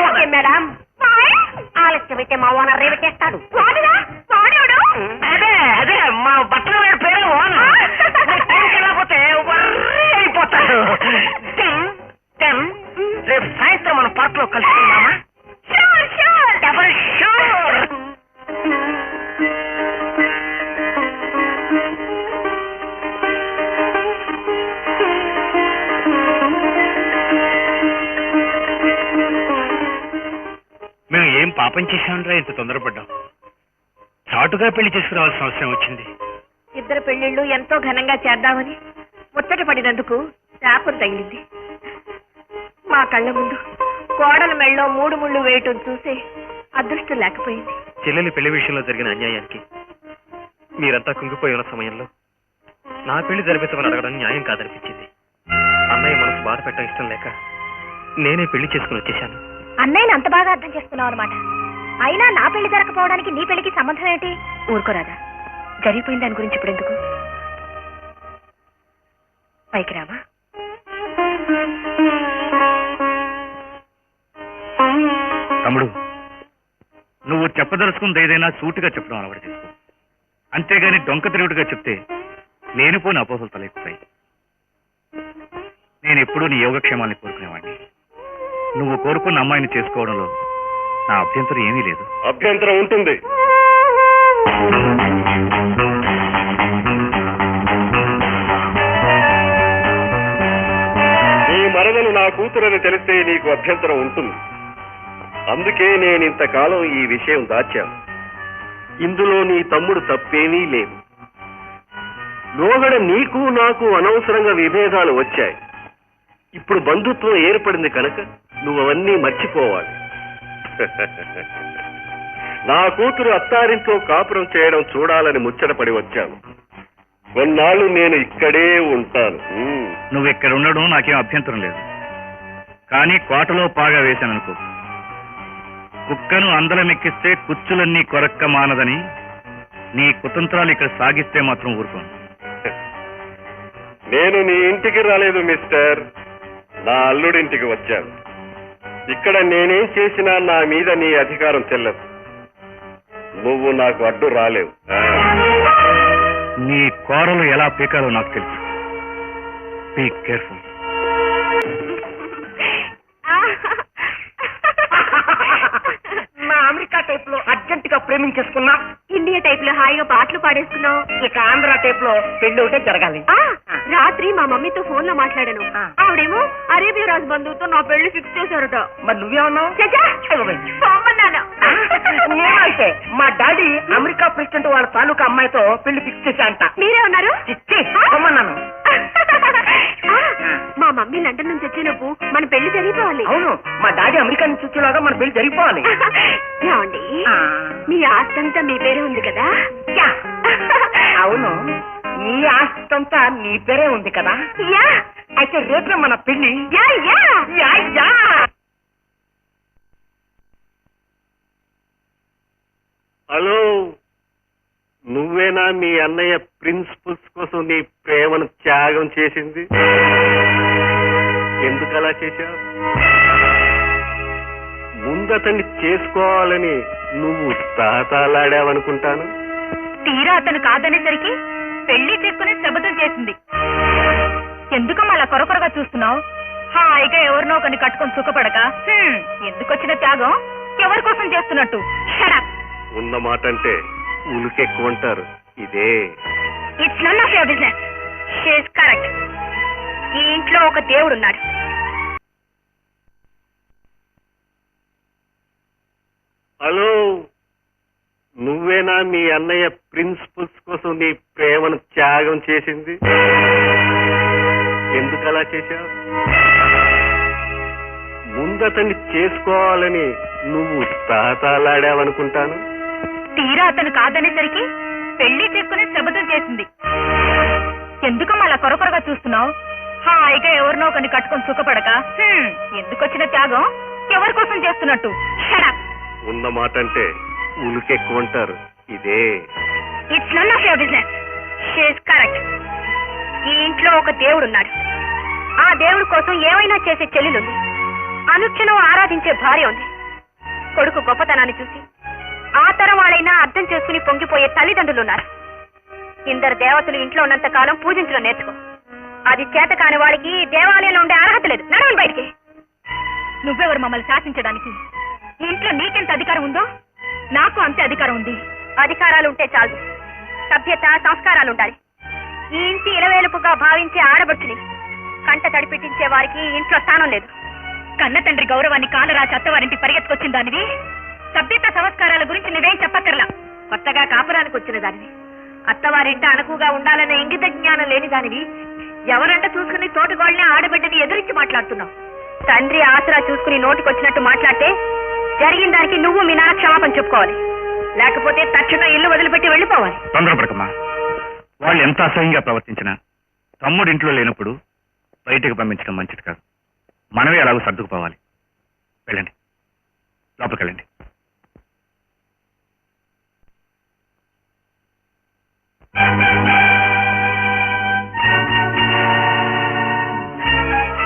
okay madam. ఆలస్యమైతే మా ఓనర్ రేవెట్టేస్తాడు. అదే అదే మా బట్టల వాడి పేరు వెళ్ళకపోతే అయిపోతాడు. రేపు సాయంత్రం మనం పార్క్ లో కలుసుకుందామా? Double sure. మేము ఏం పాపం చేశామని ఇంత తొందరపడ్డాం? చాటుగా పెళ్లి చేసుకురావాల్సిన అవసరం వచ్చింది. ఇద్దరు పెళ్లిళ్ళు ఎంతో ఘనంగా చేద్దామని ముచ్చట పడినందుకు శాపం తగిలింది. మా కళ్ళ ముందు కోడల మెళ్ళలో 3 ముళ్ళు వేయటం చూసే అదృష్టం లేకపోయింది. చెల్లెలి పెళ్లి విషయంలో జరిగిన అన్యాయానికి మీరంతా కుంగిపోయి ఉన్న సమయంలో నా పెళ్లి జరిపించమని అడగడం న్యాయం కాదనిపించింది. అన్నయ్య మనసు బాధ పెట్టడం ఇష్టం లేక నేనే పెళ్లి చేసుకుని వచ్చేశాను. అన్నయ్యని అంత బాగా అర్థం చేస్తున్నావు అనమాట. అయినా నా పెళ్లి జరగకపోవడానికి నీ పెళ్లికి సంబంధం ఏంటి? ఊరుకోరాదా, జరిగిపోయిన దాని గురించి ఇప్పుడు ఎందుకు? పైకి రామా. తమ్ముడు, నువ్వు చెప్పదలుచుకుంది ఏదైనా సూటిగా చెప్పడం అలవాటు చేసుకో. అంతేగాని డొంక తిరుగుడుగా చెప్తే లేనిపోని అపోహలు తలెత్తుతాయి. నేను ఎప్పుడూ నీ యోగక్షేమాన్ని కోరుకునేవాడిని. నువ్వు కోరుకున్న అమ్మాయిని చేసుకోవడంలో నా అభ్యంతరం ఏమీ లేదు. అభ్యంతరం ఉంటుంది. నీ మరదలు నా కూతురని తెలిస్తే నీకు అభ్యంతరం ఉంటుంది. అందుకే నేను ఇంతకాలం ఈ విషయం దాచాను. ఇందులో నీ తమ్ముడు తప్పేమీ లేదు. లోగడ నీకు నాకు అనవసరంగా విభేదాలు వచ్చాయి. ఇప్పుడు బంధుత్వం ఏర్పడింది కనుక నువ్వు అవన్నీ మర్చిపోవాలి. నా కూతురు అత్తారింట్లో కాపురం చేయడం చూడాలని ముచ్చటపడి వచ్చాను. కొన్నాళ్ళు నేను ఇక్కడే ఉంటాను. నువ్వు ఇక్కడ ఉండడం నాకేం అభ్యంతరం లేదు. కానీ కోటలో పాగా వేశాననుకో, కుక్కను అందలమెక్కిస్తే కుచ్చులన్నీ కొరక్క మానదని నీ కుతంత్రాలు ఇక్కడ సాగిస్తే మాత్రం ఊరుకోను. నేను నీ ఇంటికి రాలేదు మిస్టర్, నా అల్లుడింటికి వచ్చాను. ఇక్కడ నేనేం చేసినా నా మీద నీ అధికారం చెల్లదు. నువ్వు నాకు అడ్డు రాలేవు. నీ కోరలు ఎలా పీకాలో నాకు తెలుసు. Be careful. నా అమెరికా టైప్ లో అర్జెంట్ గా ప్రేమించేసుకున్నా, ఇండియా టైప్ లో హాయిగా పాటలు పాడేసుకున్నావు. ఇక ఆంధ్ర టైప్ లో పెళ్లి ఒకటే జరగాలి. రాత్రి మా మమ్మీతో ఫోన్ లో మాట్లాడాను. ఆవిడేమో అరేబియా రాజు బంధువుతో నా పెళ్లి ఫిక్స్ చేశారట. మరి నువ్వేమన్నావు? పొమ్మన్నాను. నేనైతే మా డాడీ అమెరికా ప్రెసిడెంట్ వాళ్ళ తాలూకా అమ్మాయితో పెళ్లి ఫిక్స్ చేశా అంట. మీరే ఉన్నారు చిచ్చి పొమ్మన్నాను. మా మమ్మీ లండన్ నుంచి వచ్చినప్పుడు మన పెళ్లి జరిగిపోవాలి. అవును, మా డాడీ అమెరికా నుంచి వచ్చేలాగా మన పెళ్లి జరిగిపోవాలి. ఏమండి మీ ఆస్తంతా మీ పేరే ఉంది కదా? యా. అవును, నీ ఆస్తంతా నీ పేరే ఉంది కదా? యా. అయితే రేపే మన పెళ్లి. Yeah yeah yeah yeah. Hello, నువ్వేనా మీ అన్నయ్య ప్రిన్సిపల్స్ కోసం నీ ప్రేమను త్యాగం చేసింది? ఎందుకు అలా చేశావు? ముందతన్ని చేసుకోవాలని నువ్వు తాతాలాడావనుకుంటాను. తీరా అతను కాదనేసరికి పెళ్లి చేసుకుని శబదం చేసింది. ఎందుకమ్మా అలా కొరకొరగా చూస్తున్నావు? హాయిగా ఎవరినో ఒకరిని కట్టుకొని సుఖపడక ఎందుకొచ్చిన త్యాగం? ఎవరి కోసం చేస్తున్నట్టు? ఉన్న మాట అంటే ఉలుకెక్కువంటారు. ఇదే it's none of your business. She is correct. ఈ ఇంట్లో ఒక దేవుడు ఉన్నాడు. హలో, నువ్వేనా మీ అన్నయ్య ప్రిన్సిపల్స్ కోసం నీ ప్రేమను త్యాగం చేసింది? ఎందుకు అలా చేశావు? ముందతన్ని చేసుకోవాలని నువ్వు తాతాలాడావనుకుంటాను. తీరా అతను కాదనేసరికి పెళ్లి చేసుకుని శబదం చేసింది. ఎందుకమ్మా అలా కొరకొరగా చూస్తున్నావు? హాయిగా ఎవరినో ఒకరిని కట్టుకొని సుఖపడక ఎందుకొచ్చిన త్యాగం? ఎవరి కోసం చేస్తున్నట్టు? ఉన్న మాట అంటే ఉలుకెక్కువంటారు. ఇదే it's none of your business. She is correct. ఈ ఇంట్లో ఒక దేవుడు ఉన్నాడు. ఆ దేవుడి కోసం ఏమైనా చేసే చెల్లెలుంది. అనుక్షణం ఆరాధించే భార్య ఉంది. కొడుకు గొప్పతనాన్ని చూసి ఆ తరం వాళ్ళైనా అర్థం చేసుకుని పొంగిపోయే తల్లిదండ్రులున్నారు. ఇందరు దేవతలు ఇంట్లో ఉన్నంత కాలం పూజించడం నేర్చుకో. అది చేత కాని వాడికి దేవాలయంలో ఉండే అర్హత లేదు. నడవండి బయటికి. నువ్వెవరు మమ్మల్ని శాసించడానికి? ఇంట్లో నీకెంత అధికారం ఉందో నాకు అంతే అధికారం ఉంది. అధికారాలు ఉంటే చాలు, సభ్యత సంస్కారాలు ఉండాలి. ఈ ఇంటి ఇలవేలుపుగా భావించే ఆడబడుచుని కంట తడిపెట్టించే వారికి ఇంట్లో స్థానం లేదు. కన్న తండ్రి గౌరవాన్ని కాలరాచి అత్తవారింటి పరిగెత్తుకొచ్చిన దానివి. సభ్యత సంస్కారాల గురించి నువ్వేం చెప్పక్కర్లా. కొత్తగా కాపురానికి వచ్చిన దానివి. అత్తవారింట అనుకుగా ఉండాలనే ఇంగిత జ్ఞానం లేని దానివి. ఎవరంట చూసుకుని తోటిగోళ్ళని ఆడబిడ్డని ఎదురించి మాట్లాడుతున్నావు. తండ్రి ఆసరా చూసుకుని నోటికొచ్చినట్టు మాట్లాడితే జరిగిన దానికి నువ్వు మీ నాన్న క్షమాపణ చెప్పుకోవాలి. లేకపోతే తక్షణం ఇల్లు వదిలిపెట్టి వెళ్ళిపోవాలి. తొందరపడకమ్మా. వాళ్ళు ఎంత అసహ్యంగా ప్రవర్తించినా తమ్ముడు ఇంట్లో లేనప్పుడు బయటకు పంపించడం మంచిది కాదు. మనమే అలాగూ సర్దుకుపోవాలి. వెళ్ళండి, లోపలికి వెళ్ళండి.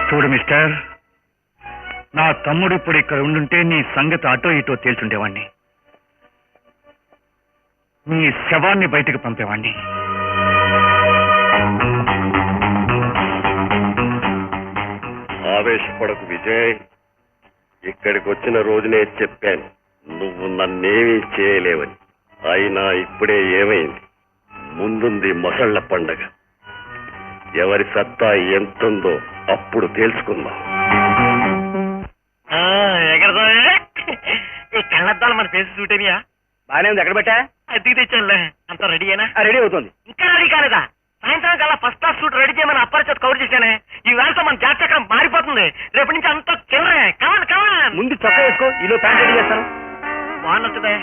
చూడు మిస్టర్, నా తమ్ముడు ఇప్పుడు ఇక్కడ ఉండుంటే నీ సంగతి అటో ఇటో తేల్చుండేవాణ్ణి. నీ శవాన్ని బయటకు పంపేవాణ్ణి. ఆవేశపడకు విజయ్. ఇక్కడికి వచ్చిన రోజునే చెప్పాను నువ్వు నన్నేమీ చేయలేవని. అయినా ఇప్పుడే ఏమైంది? ముందుంది మొసళ్ల పండగ. ఎవరి సత్తా ఎంతుందో అప్పుడు తేల్చుకుందాం. ఈ కళ్ళద్దాలు మన ఫేస్ సూట్ అయినా బానే ఉంది. ఎక్కడ పెట్టా? అద్దెకి తెచ్చానులే. అంతా రెడీ అయినా? రెడీ అవుతుంది. ఇంకా రెడీ కాలేదా? సాయంత్రం కల్లా ఫస్ట్ క్లాస్ సూట్ రెడీ చేయమని అప్పర్ కవర్ చేశానే. ఈ వేళతో మన జాతకం మారిపోతుంది. రేపటి నుంచి అంతా చిల్లరే. కమాన్ కమాన్. ముందు చొక్కా వేసుకో, ఈలో ప్యాంట్ రెడీ చేస్తాను. బాగున్నదే.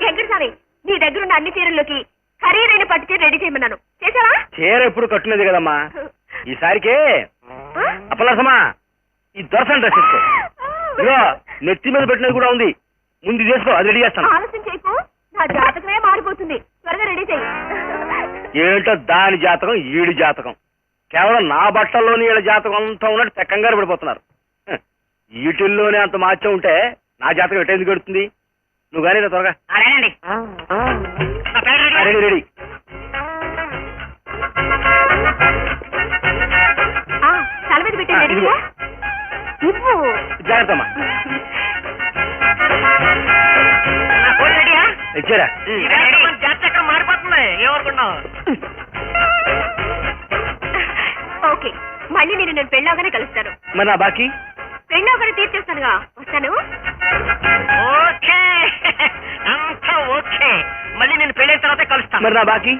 వెంకటస్వామి, నీ దగ్గరున్న అన్ని చీరల్లోకి ఖరీదైన పట్టు చీర రెడీ చేయమన్నాను. చేసావా? చీర ఎప్పుడు కట్టునేది కదమ్మా. ఈసారికి అప్పలసమా ఈ దొరసని డ్రెస్ వేసుకో. ఇదిగో నెత్తి మీద పెట్టినది కూడా ఉంది. ముందు చేసుకో, అది రెడీ చేస్తాను. ఆలస్యం చేయకు, నా జాతకమే మారిపోతుంది. త్వరగా రెడీ చేయి. ఏంటో దాని జాతకం ఈడి జాతకం. కేవలం నా బట్టల్లోని వీళ్ళ జాతకం అంతా ఉన్నట్టు తెక్కంగా పడిపోతున్నారు. వీటిల్లోనే అంత మార్చం ఉంటే నా జాతకం ఎట్టేందుకు పెడుతుంది? నువ్వు కానీ త్వరగా రెడీ రెడీ. తల మీద పెట్టండి. ఇవ్వు. జాగ్రత్తమ్మా. ఇచ్చారా? జాతకం మారిపోతుంది. ఏమనుకున్నావు? ఓకే, మళ్ళీ నేను పెళ్ళవగానే కలుస్తాను. మరి నా బాకీ పెళ్ళవగానే తీర్చేస్తానుగా. వస్తాను. ఓకే అంతా ఓకే. మళ్ళీ నేను పెళ్ళైన తర్వాత కలుస్తాను. మరి నా బాకీ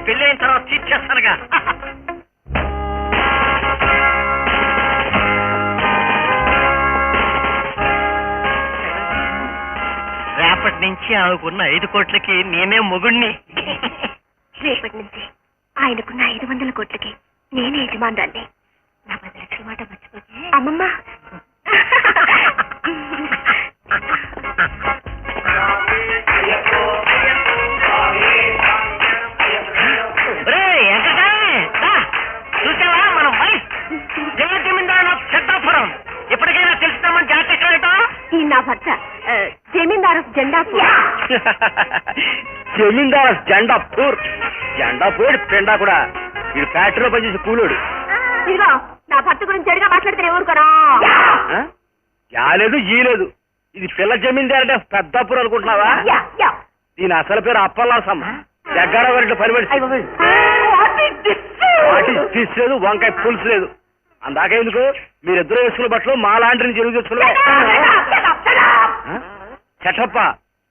పెళ్ళైన తర్వాత తీర్చేస్తానుగా. రేపటి నుంచి ఆమెకున్న 5 కోట్లకి నేనే మొగుణ్ణి. రేపటి నుంచి ఆయనకున్న 500 కోట్లకి నేనే యజమానురాల్ని. నా 10 లక్షల మాట మర్చిపోతే అమ్మమ్మ. చూసావా మనం వైఫ్ జమీందారు చెట్టాపురం. ఎప్పటికైనా తెలుస్తామని జాతర. ఈ నా భర్త జమీందారు జెండాపూర్. జమీందార్ జెండాపూర్. జెండాపూర్ పెండా కూడా వీడు ఫ్యాక్టరీలో పనిచేసి కూలోడు. ఇదిగో నా భర్త గురించి చెడుగా మాట్లాడితే ఊరుకోరా. యాలేదు ఈలేదు. ఇది పిల్ల జమీందార్ అంటే పెద్దాపూర్ అనుకుంటున్నావా? దీని అసలు పేరు అప్పల్లాసమ్మ. దగ్గర వరకు పని తీసుకోలేదు, వంకాయ పులుసు లేదు. అందాక ఎందుకు మీరిద్దరు వేసుకున్న బట్టలు మా లాంటిని చెరువు తెచ్చుకున్నా. చెట్టప్ప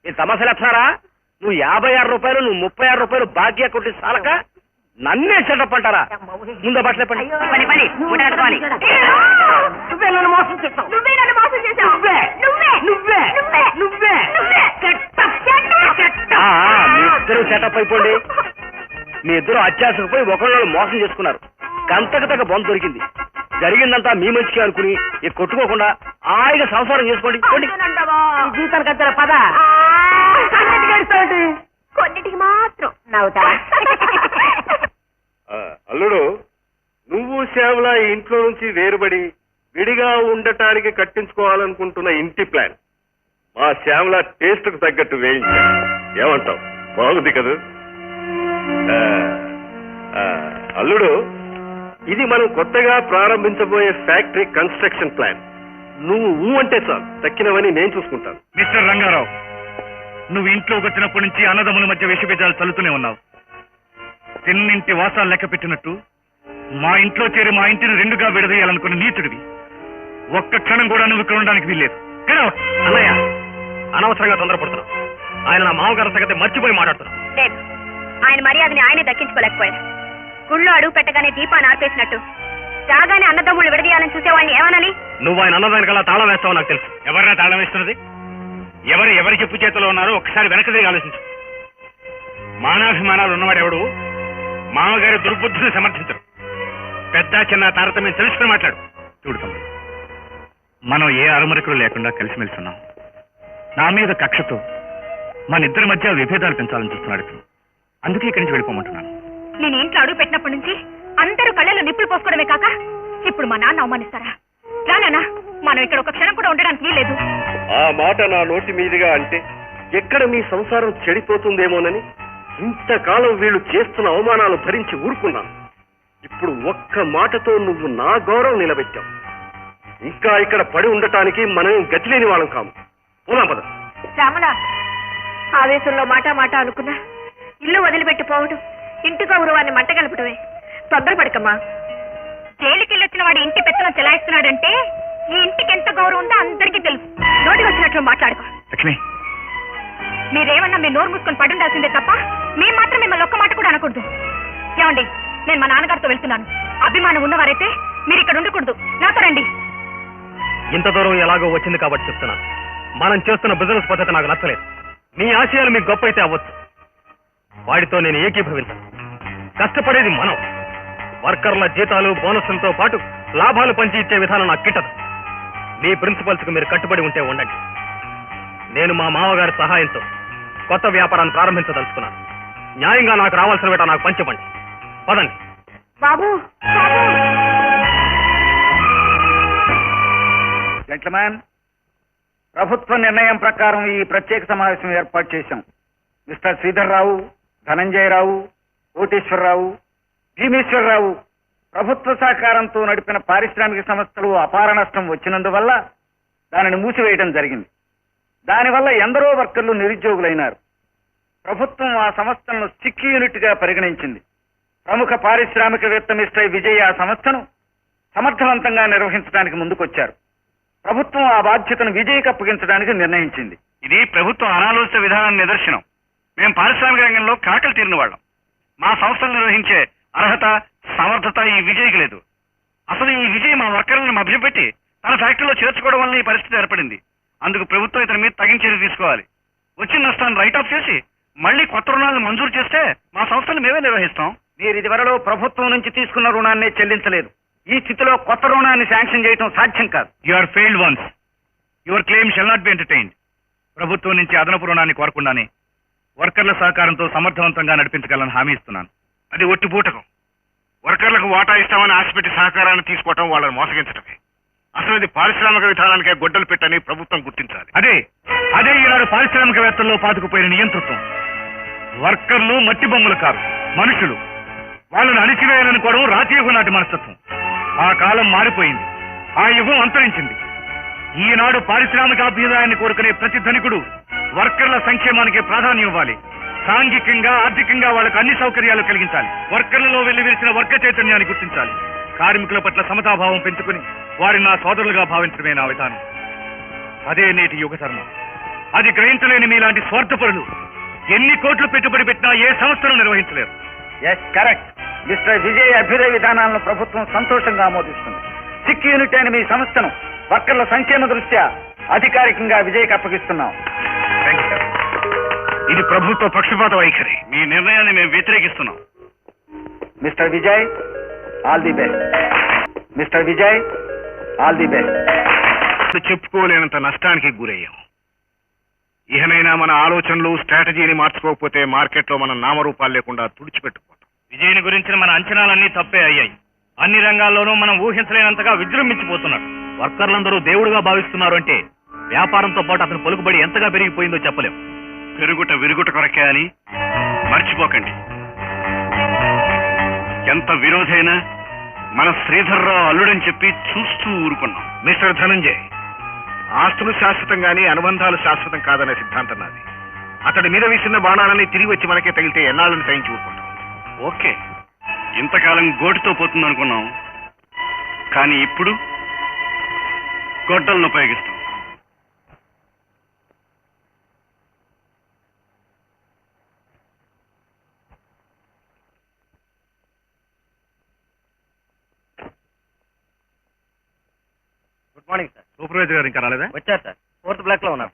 మీరు సమస్యలు ఎత్తున్నారా? నువ్వు 56 రూపాయలు, నువ్వు 36 రూపాయలు బాకీ కొట్టి సాలక నన్నే చెట్టప్ప అంటారా? ముందు బట్టలే పని. నువ్వే నన్ను మోసం చేస్తావు. మీ ఇద్దరు సెటప్ అయిపోండి. మీ ఇద్దరు అత్యాసకు పోయి ఒకళ్ళు మోసం చేసుకున్నారు. గంతకు తగ్గ బొంద దొరికింది. జరిగిందంతా మీ మంచిగా అనుకుని ఇక కొట్టుకోకుండా హాయిగా సంసారం చేసుకోండి. జీతానికి వచ్చారా పద. కొన్నిటికి మాత్రం నవ్వుతా. అల్లుడు, నువ్వు శ్యామల ఈ ఇంట్లో నుంచి వేరుబడి విడిగా ఉండటానికి కట్టించుకోవాలనుకుంటున్న ఇంటి ప్లాన్ మా శ్యామల టేస్ట్ కు తగ్గట్టు వేయించా. ఏమంటావు? బాగుంది కదా? అల్లుడు, ఇది మనం కొత్తగా ప్రారంభించబోయే ఫ్యాక్టరీ కన్స్ట్రక్షన్ ప్లాన్. నువ్వు ఊ అంటే చాలు, తక్కినవని నేను చూసుకుంటాను. మిస్టర్ రంగారావు, నువ్వు ఇంట్లోకి వచ్చినప్పటి నుంచి అన్నదమ్ముల మధ్య విషబీజాలు చల్లుతూనే ఉన్నావు. తిన్నింటి వాసాలు లెక్క పెట్టినట్టు మా ఇంట్లో చేరి మా ఇంటిని 2గా విడదీయాలనుకున్న నీచుడివి. ఒక్క క్షణం కూడా నువ్వు ఇక్కడ ఉండడానికి వీల్లేదు. అన్నయ్య, అనవసరంగా తొందరపడుతున్నావు. ఆయన నా మామగారి సంగతి మర్చిపోయి మాట్లాడుతున్నావు. లేదు, ఆయన మర్యాదని ఆయనే దక్కించుకోలేకపోయారు. గుళ్ళో అడుగు పెట్టగానే దీపాన్ని ఆర్పేసినట్టు రాగానే అన్నదమ్ముళ్ళు విడదీయాలని చూసేవాడిని ఏమనాలి? నువ్వు ఆయన అన్నదానికల్లా తాళం వేస్తావు నాకు తెలుసు. ఎవరైనా తాళం వేస్తున్నది? ఎవరి చెప్పు చేతిలో ఉన్నారో ఒకసారి వెనక తిరిగి ఆలోచించు. మానాభిమానాలు ఉన్నవాడెవడు మామగారి దుర్బుద్ధిని సమర్థించరు. పెద్ద చిన్న తారతమ్యం తెలుసుకుని మాట్లాడు. చూడు తమ్ముడు, మనం ఏ అరమరికలు లేకుండా కలిసిమెలిసి ఉన్నాం. నా మీద కక్షతో మన ఇద్దరి మధ్య విభేదాలు పెంచాలని చూస్తున్నాడు ఇతను. అందుకే ఇక్కడి నుంచి వెళ్ళిపోమంటున్నాను. నేను ఇంట్లో అడుగు పెట్టినప్పటి నుంచి అందరూ కళ్ళలో నిప్పులు పోసుకోవడమే కాక ఇప్పుడు మా నాన్న అవమానిస్తారా? రానా, మనం ఇక్కడ ఒక క్షణం కూడా ఉండడానికి వీలేదు. ఆ మాట నా నోటి మీదుగా అంటే ఎక్కడ మీ సంసారం చెడిపోతుందేమోనని ఇంతకాలం వీళ్ళు చేస్తున్న అవమానాలు భరించి ఊరుకున్నాను. ఇప్పుడు ఒక్క మాటతో నువ్వు నా గౌరవం నిలబెట్టావు. ఇంకా ఇక్కడ పడి ఉండటానికి మనం గతిలేని వాళ్ళం కాము. పోదాం పద. రామలా, ఆవేశంలో మాట అనుకున్నా ఇల్లు వదిలిపెట్టి పోవడం ఇంటి గౌరవాన్ని మంట కలపడమే. తొందరపడకమ్మా. జైలుకెళ్ళొచ్చిన వాడి ఇంటి పెత్తనం చెలాయిస్తున్నాడంటే ఈ ఇంటికి ఎంత గౌరవం ఉందో అందరికీ తెలుసు. నోటికి వచ్చినట్లు మాట్లాడుకో. లక్ష్మి, మీరేమన్నా మీ నోరు మూసుకొని పడుండాల్సిందే తప్ప మేము మాత్రం మిమ్మల్ని ఒక్క మాట కూడా అనకూడదు. ఏమండి, నేను మా నాన్నగారితో వెళ్తున్నాను. అభిమానం ఉన్నవారైతే మీరు ఇక్కడ ఉండకూడదు. నాతో రండి. ఇంత దూరం ఎలాగో వచ్చింది కాబట్టి చెప్తున్నాను. మనం చేస్తున్న బిజినెస్ పద్ధతి నాకు నచ్చలేదు. మీ ఆశయాలు మీకు గొప్ప అయితే అవ్వచ్చు, వాడితో నేను ఏకీభవించను. కష్టపడేది మనం. వర్కర్ల జీతాలు బోనస్లతో పాటు లాభాలు పంచి ఇచ్చే విధానం నాకు గిట్టదు. మీ ప్రిన్సిపల్స్ కు మీరు కట్టుబడి ఉంటే ఉండండి. నేను మా మామగారి సహాయంతో కొత్త వ్యాపారాన్ని ప్రారంభించదలుచుకున్నాను. న్యాయంగా నాకు రావాల్సిన వేట నాకు పంచివ్వండి. పదండి. బాబు, జెంట్లమ్యాన్, ప్రభుత్వ నిర్ణయం ప్రకారం ఈ ప్రత్యేక సమావేశం ఏర్పాటు చేశాం. మిస్టర్ శ్రీధర్రావు, ధనంజయరావు, కోటేశ్వరరావు, భీమేశ్వరరావు ప్రభుత్వ సహకారంతో నడిపిన పారిశ్రామిక సంస్థలు అపార నష్టం వచ్చినందువల్ల దానిని మూసివేయడం జరిగింది. దానివల్ల ఎందరో వర్కర్లు నిరుద్యోగులైనారు. ప్రభుత్వం ఆ సంస్థలను సిక్ యూనిట్ గా పరిగణించింది. ప్రముఖ పారిశ్రామికవేత్త మిస్టర్ విజయ్ ఆ సంస్థను సమర్థవంతంగా నిర్వహించడానికి ముందుకొచ్చారు. ప్రభుత్వం ఆ బాధ్యతను విజయ్కి అప్పగించడానికి నిర్ణయించింది. ఇది ప్రభుత్వం అనాలోచిత విధానాన్ని నిదర్శనం. మేము పారిశ్రామిక రంగంలో కాకలు తీరిన వాళ్ళం. మా సంస్థలు నిర్వహించే అర్హత సమర్థత ఈ విజయ్కి లేదు. అసలు ఈ విజయ్ మా వర్కర్లను మభ్యపెట్టి తన ఫ్యాక్టరీలో చేర్చుకోవడం వల్ల ఈ పరిస్థితి ఏర్పడింది. అందుకు ప్రభుత్వం ఇతని మీద తగిన చర్య తీసుకోవాలి. వచ్చిన నష్టాన్ని రైట్ ఆఫ్ చేసి మళ్ళీ కొత్త రుణాలను మంజూరు చేస్తే మా సంస్థలు మేమే నిర్వహిస్తాం. మీరు ఇదివరలో ప్రభుత్వం నుంచి తీసుకున్న రుణాన్ని చెల్లించలేదు. ఈ స్థితిలో కొత్త రుణాన్ని శాంక్షన్ చేయడం సాధ్యం కాదు. You are failed once. Your claim shall not be entertained. ప్రభుత్వం నుంచి అదనపు రుణాన్ని కోరకుండానే వర్కర్ల సహకారంతో సమర్థవంతంగా నడిపించగలని హామీ ఇస్తున్నాను. అది ఒట్టి బూటకం. వర్కర్లకు వాటా ఇస్తామని ఆశపెట్టి సహకారాన్ని తీసుకోవటం వాళ్ళని మోసగించడమే. అసలు ఇది పారిశ్రామిక విధానానికే గొడ్డలు పెట్టని ప్రభుత్వం గుర్తించాలి. అదే ఈనాడు పారిశ్రామికవేత్తల్లో పాతుకుపోయిన నియంతృత్వం. వర్కర్లు మట్టి బొమ్మలు కాదు, మనుషులు. వాళ్ళని అణిచివేయాలనుకోవడం రాజయుగం నాటి మనస్తత్వం. ఆ కాలం మారిపోయింది. ఆ యుగం అంతరించింది. ఈనాడు పారిశ్రామిక అభ్యుదయాన్ని కోరుకునే ప్రతి ధనికుడు వర్కర్ల సంక్షేమానికి ప్రాధాన్యం ఇవ్వాలి. సాంఘికంగా ఆర్థికంగా వాళ్ళకు అన్ని సౌకర్యాలు కలిగించాలి. వర్కర్లలో వెల్లివిరిసిన వర్గ చైతన్యాన్ని గుర్తించాలి. కార్మికుల పట్ల సమతాభావం పెంచుకుని వారిని నా సోదరులుగా భావించడమే నా విధానం. అదే నేటి యుగ ధర్మం. అది గ్రహించలేని మీలాంటి స్వార్థపరులు ఎన్ని కోట్లు పెట్టుబడి పెట్టినా ఏ సంస్థను నిర్వహించలేరు. Yes, correct. మిస్టర్ విజయ్ అభ్యుదయ విధానాలను ప్రభుత్వం సంతోషంగా ఆమోదిస్తుంది. సిక్ యూనిట్ అయిన మీ సంస్థను వర్కర్ల సంక్షేమ దృష్ట్యా అధికారికంగా విజయ్కి అప్పగిస్తున్నాం. ఇది ప్రభుత్వ పక్షపాత వైఖరి. మీ నిర్ణయాన్ని మేము వ్యతిరేకిస్తున్నాం. Mister Vijay, all the best. Mister Vijay, all the best. చెప్పుకోలేనంత నష్టానికి గురయ్యాం. ఇహనైనా మన ఆలోచనలు స్ట్రాటజీని మార్చుకోకపోతే మార్కెట్లో మన నామరూపాలు లేకుండా తుడిచిపెట్టుకోతాం. విజయ్ని గురించిన మన అంచనాలన్నీ తప్పే అయ్యాయి. అన్ని రంగాల్లోనూ మనం ఊహించలేనంతగా విజృంభించిపోతున్నాడు. వర్కర్లందరూ దేవుడుగా భావిస్తున్నారు అంటే వ్యాపారంతో పాటు అతని పలుకుబడి ఎంతగా పెరిగిపోయిందో చెప్పలేం. పెరుగుట విరుగుట కొరకే అని మర్చిపోకండి. ఎంత విరోధైనా మన శ్రీధర్రావు అల్లుడని చెప్పి చూస్తూ ఊరుకున్నాం. మిస్టర్ ధనంజయ్, ఆస్తులు శాశ్వతం గాని అనుబంధాలు శాశ్వతం కాదనే సిద్ధాంతం నాది. అతడి మీద విసిన్న బాణాలని తిరిగి వచ్చి మనకే తగిలితే ఎన్నాళ్ళని సహించి ఊరుకుంటాం. ఓకే, ఇంతకాలం గోటితో పోతుందనుకున్నాం, కానీ ఇప్పుడు గొడ్డలను ఉపయోగిస్తాం. Good morning sir. సూపర్వైజర్ గారు ఇంకా రాలేదా? వచ్చారు సార్, 4th బ్లాక్ లో ఉన్నారు.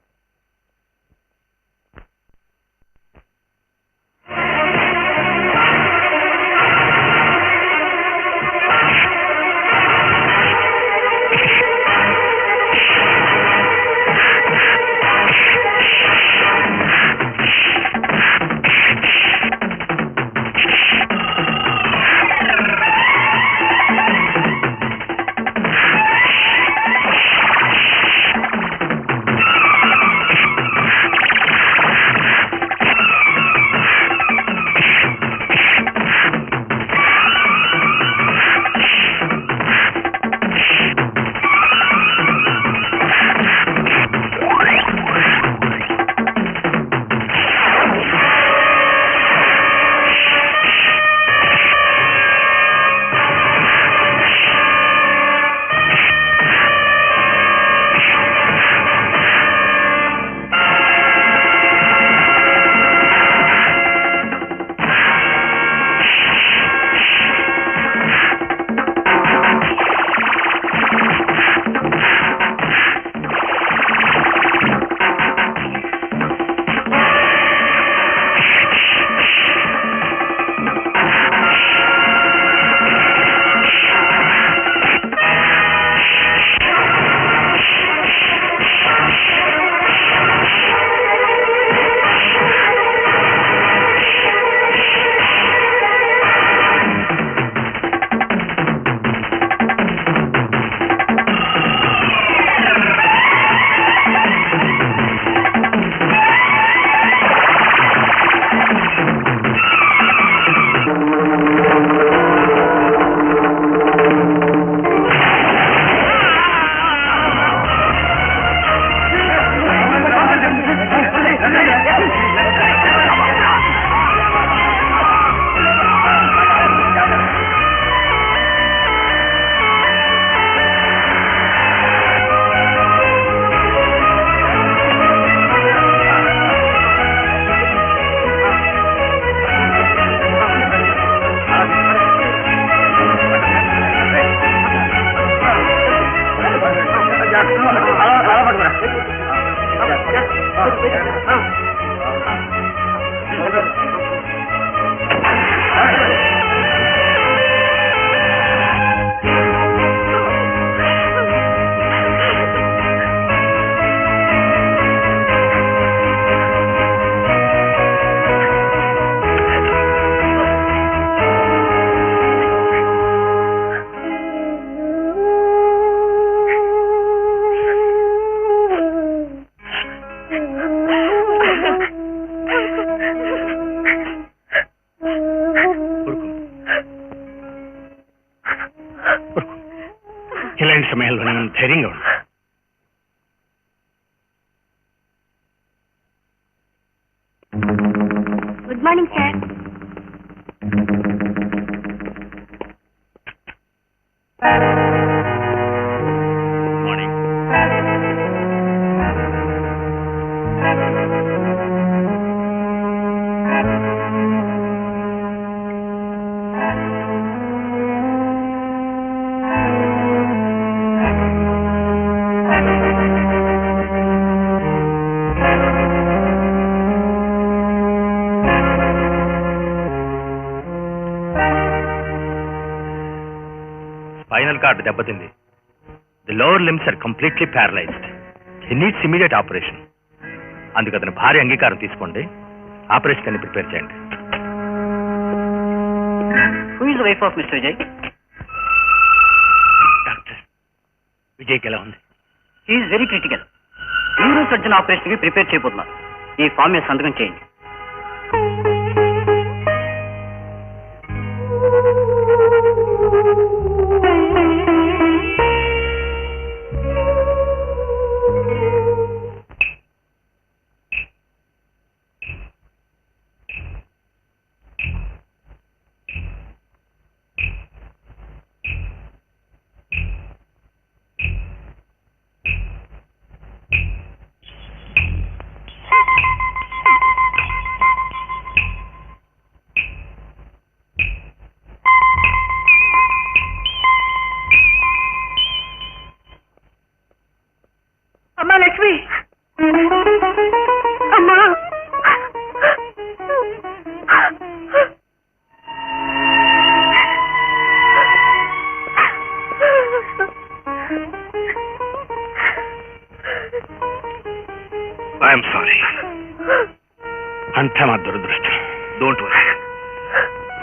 ధైర్యంగా ఉండు. Good morning sir. Morning. Spinal cord దెబ్బతింది. The lower limbs are completely paralysed. He needs immediate operation. అందుకు అతని భార్య అంగీకారం తీసుకోండి. ఆపరేషన్ అని ప్రిపేర్ చేయండి. Who is the wife of mister Vijay? Doctor, విజయ్కి ఎలా ఉంది? Is very critical. Neuro surgeon operation కి ప్రిపేర్ చేయబోతున్నారు. ఈ ఫామ్ మీద సంతకం చేయండి. అమ్మా లక్ష్మి, అమ్మా ఐఎమ్ సారీ. అంతా మా దురదృష్టం. Don't worry.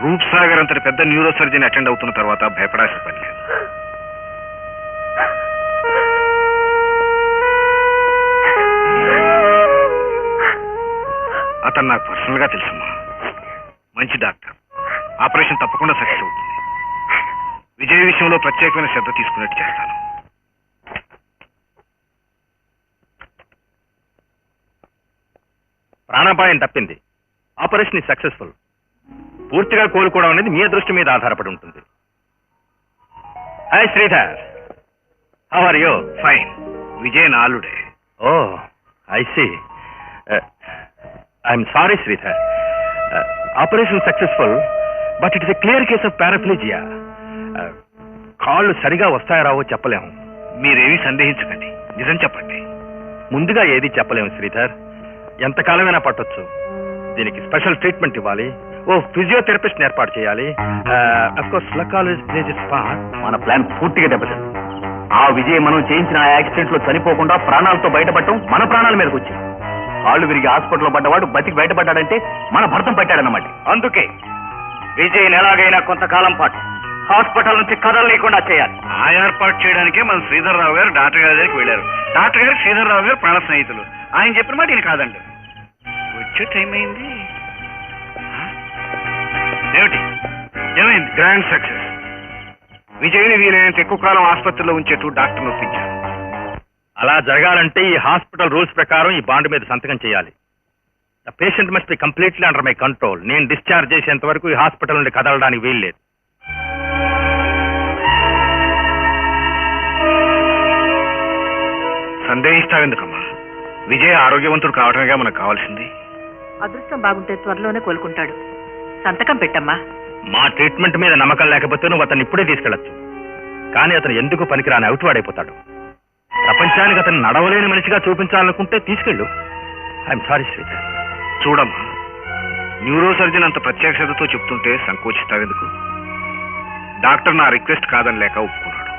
రూప్ సాగర్ అంతటి పెద్ద న్యూరో సర్జన్ అటెండ్ అవుతున్న తర్వాత భయపడాల్సిన పని లేదు. అతను నాకు పర్సనల్ గా తెలుసమ్మా. మంచి డాక్టర్. ఆపరేషన్ తప్పకుండా సక్సెస్ అవుతుంది. విజయ్ విషయంలో ప్రత్యేకమైన శ్రద్ధ తీసుకున్నట్టు చేస్తాను. ప్రాణాపాయం తప్పింది. Operation is successful. పూర్తిగా కోలుకోవడం అనేది మీ అదృష్టం మీద ఆధారపడి ఉంటుంది. Hi Sridhar, how are you? Fine. Vijay నాలుడే. Oh I see. I'm sorry Sridhar. Operation successful, but it is a clear case of paraplegia. కాళ్ళు సరిగా వస్తాయో రావో చెప్పలేము. మీరేమీ సందేహించకండి, నిజం చెప్పండి. ముందుగా ఏది చెప్పలేము శ్రీధర్. ఎంతకాలమైనా పట్టొచ్చు. దీనికి స్పెషల్ ట్రీట్మెంట్ ఇవ్వాలి. ఓ ఫిజియోథెరపిస్ట్ ఏర్పాటు చేయాలి. మన ప్లాన్ పూర్తిగా దెబ్బతింది. ఆ విజయ్ మనం చేయించిన ఆ యాక్సిడెంట్ లో చనిపోకుండా ప్రాణాలతో బయటపడటం మన ప్రాణాల మీదకి వచ్చింది. కాళ్ళు విరిగి హాస్పిటల్లో పడ్డవాడు బతికి బయటపడ్డాడంటే మన భర్తం పట్టాడన్నమాట. అందుకే విజయ్ని ఎలాగైనా కొంతకాలం పాటు హాస్పిటల్ నుంచి కదలలేకుండా చేయాలి. ఆ ఏర్పాటు చేయడానికే మన శ్రీధర్ రావు గారు డాక్టర్ గారి దగ్గరికి వెళ్ళారు. డాక్టర్ గారు శ్రీధర్ రావు గారు ప్రాణ స్నేహితులు. ఆయన చెప్పిన మాట ఈయన కాదండి. వచ్చే టైం అయింది. ఏమిటి ఏమైంది? Grand success. విజయ్ని వీలైనంత ఎక్కువ కాలం ఆసుపత్రిలో ఉంచేట్టు డాక్టర్ ఒప్పించారు. అలా జరగాలంటే ఈ హాస్పిటల్ రూల్స్ ప్రకారం ఈ బాండ్ మీద సంతకం చేయాలి. The patient must be completely under my control. నేను డిశ్చార్జ్ చేసేంత వరకు ఈ హాస్పిటల్ నుండి కదలడానికి వీల్లేదు. సందేహిస్తావెందుకమ్మా? విజయ్ ఆరోగ్యవంతుడు కావడమేగా మనకు కావాల్సింది. అదృష్టం బాగుంటే త్వరలోనే కోలుకుంటాడు. సంతకం పెట్టమ్మా. మా ట్రీట్మెంట్ మీద నమ్మకం లేకపోతే నువ్వు అతను ఇప్పుడే తీసుకెళ్లొచ్చు. కానీ అతను ఎందుకు పనికిరాని అవుట్వాడైపోతాడు. ప్రపంచానికి అతను నడవలేని మనిషిగా చూపించాలనుకుంటే తీసుకెళ్ళు. I'm sorry Sridhar. చూడమ్మా, న్యూరో సర్జన్ అంత ప్రత్యేక శ్రద్ధతో చెప్తుంటే సంకోచిస్తావెందుకు? డాక్టర్ నా రిక్వెస్ట్ కాదని లేక ఒప్పుకున్నాడు.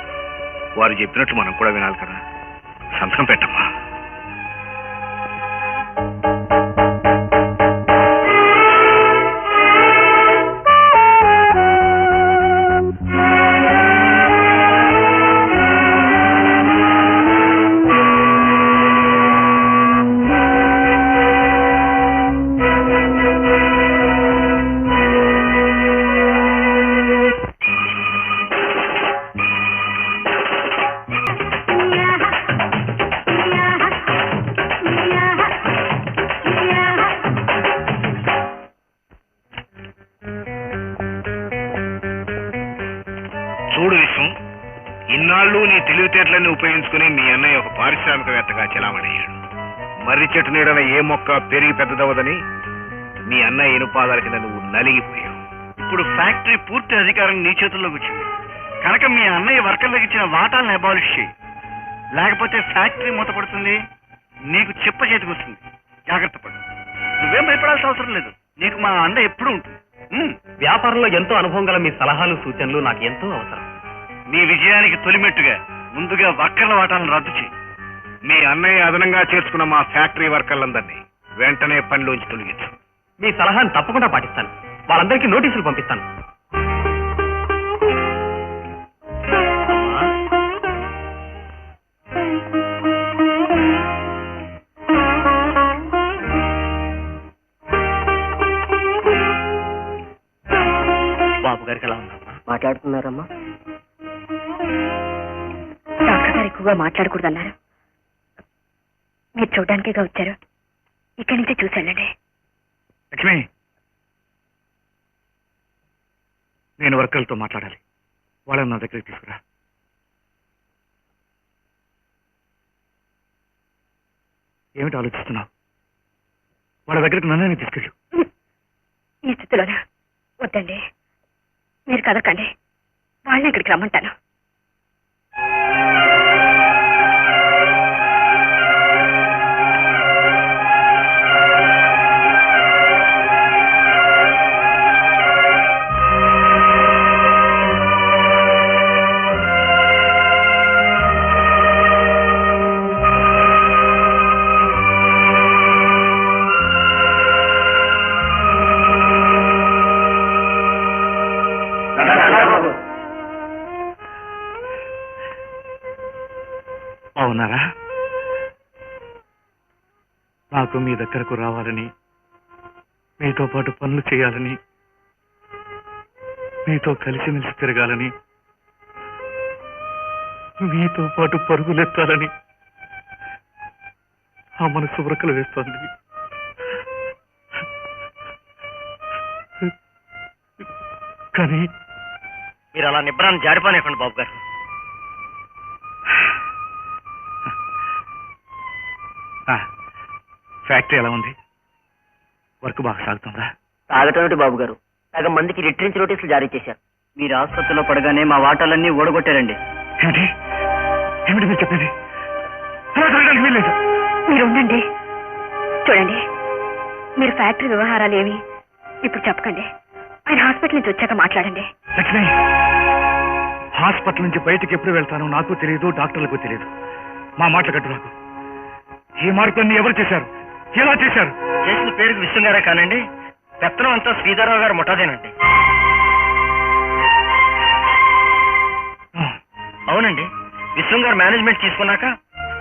వారు చెప్పినట్లు మనం కూడా వినాలి కదా. సంతకం పెట్టమ్మా. చూడు విషయం, ఇన్నాళ్ళు నీ తెలివితేటలన్నీ ఉపయోగించుకుని మీ అన్నయ్య ఒక పారిశ్రామికవేత్తగా చెలామణయ్యాడు. మర్రి చెట్టు నీడన ఏ మొక్క పెరిగి పెద్దదవదని మీ అన్నయ్య ఎనుపాదాల కింద నువ్వు నలిగిపోయావు. ఇప్పుడు ఫ్యాక్టరీ పూర్తి అధికారం నీ చేతుల్లోకి వచ్చింది కనుక మీ అన్నయ్య వర్కర్లకు ఇచ్చిన వాటాలను అబాలిష్ చేయి, లేకపోతే ఫ్యాక్టరీ మూతపడుతుంది, నీకు చెప్ప చేతికి వస్తుంది. జాగ్రత్త పడు. నువ్వేం భయపడాల్సిన అవసరం లేదు, నీకు మా అండ ఎప్పుడూ ఉంటుంది. వ్యాపారంలో ఎంతో అనుభవం గల మీ సలహాలు సూచనలు నాకు ఎంతో అవసరం. నీ విజయానికి తొలిమెట్టుగా ముందుగా వర్కర్ల వాటాలను రద్దు చేయి. మీ అన్నయ్య అదనంగా చేర్చుకున్న మా ఫ్యాక్టరీ వర్కర్లందరినీ వెంటనే పనిలోంచి తొలగించు. మీ సలహాను తప్పకుండా పాటిస్తాను. వాళ్ళందరికీ నోటీసులు పంపిస్తాను. బాబు గారికి ఎలా ఉందమ్మా? మాట్లాడుతున్నారమ్మా? డాక్టర్ గారు ఎక్కువగా మాట్లాడకూడదన్నారు. మీరు చూడడానికేగా వచ్చారు, ఇక్కడి నుంచే చూశానండి. లక్ష్మి, నేను వర్కర్లతో మాట్లాడాలి. వాళ్ళని నా దగ్గరికి తీసుకురా. ఏమిటి ఆలోచిస్తున్నావు? వాళ్ళ దగ్గరికి నన్నే తీసుకెళ్ళు. ఈ స్థితిలోనా? వద్దండి, మీరు కదకండి, వాళ్ళని ఇక్కడికి రమ్మంటాను. అవునారా? నాకు మీ దగ్గరకు రావాలని, మీతో పాటు పనులు చేయాలని, మీతో కలిసిమెలిసి తిరగాలని, మీతో పాటు పరుగులెత్తాలని ఆ మనసు ఉరకలు వేస్తోంది. కానీ మీరు అలా నిబ్బరాన్ని జారిపోనివ్వండి బాబు గారు. ఫ్యాక్టరీ ఎలా ఉంది? వర్క్ బాగా సాగుతుందా? తాగటం బాబు గారు, సగం మందికి రిట్రెంచ్ నోటీసులు జారీ చేశారు. మీరు ఆసుపత్రిలో పడగానే మా వాటాలన్నీ ఓడగొట్టారండి. ఏమిటి ఏమిటి మీరు చెప్పేది? అలా జరగడానికి వీల్లేదు. మీరు ఉండండి. చూడండి, మీరు ఫ్యాక్టరీ వ్యవహారాలు ఏమి ఇప్పుడు చెప్పకండి. ఆయన హాస్పిటల్ నుంచి వచ్చాక మాట్లాడండి. లక్ష్మి, హాస్పిటల్ నుంచి బయటికి ఎప్పుడు వెళ్తానో నాకు తెలియదు, డాక్టర్లకు తెలియదు. మా మాటలు కట్టు నాకు. ఈ మార్పులన్నీ ఎవరు చేశారు? ఎలా చేశారు? చేసిన పేరుకి విశ్వం గారే కానండి, పెత్తనం అంతా శ్రీధరరావు గారు ముఠాదేనండి. అవునండి, విశ్వం గారు మేనేజ్మెంట్ తీసుకున్నాక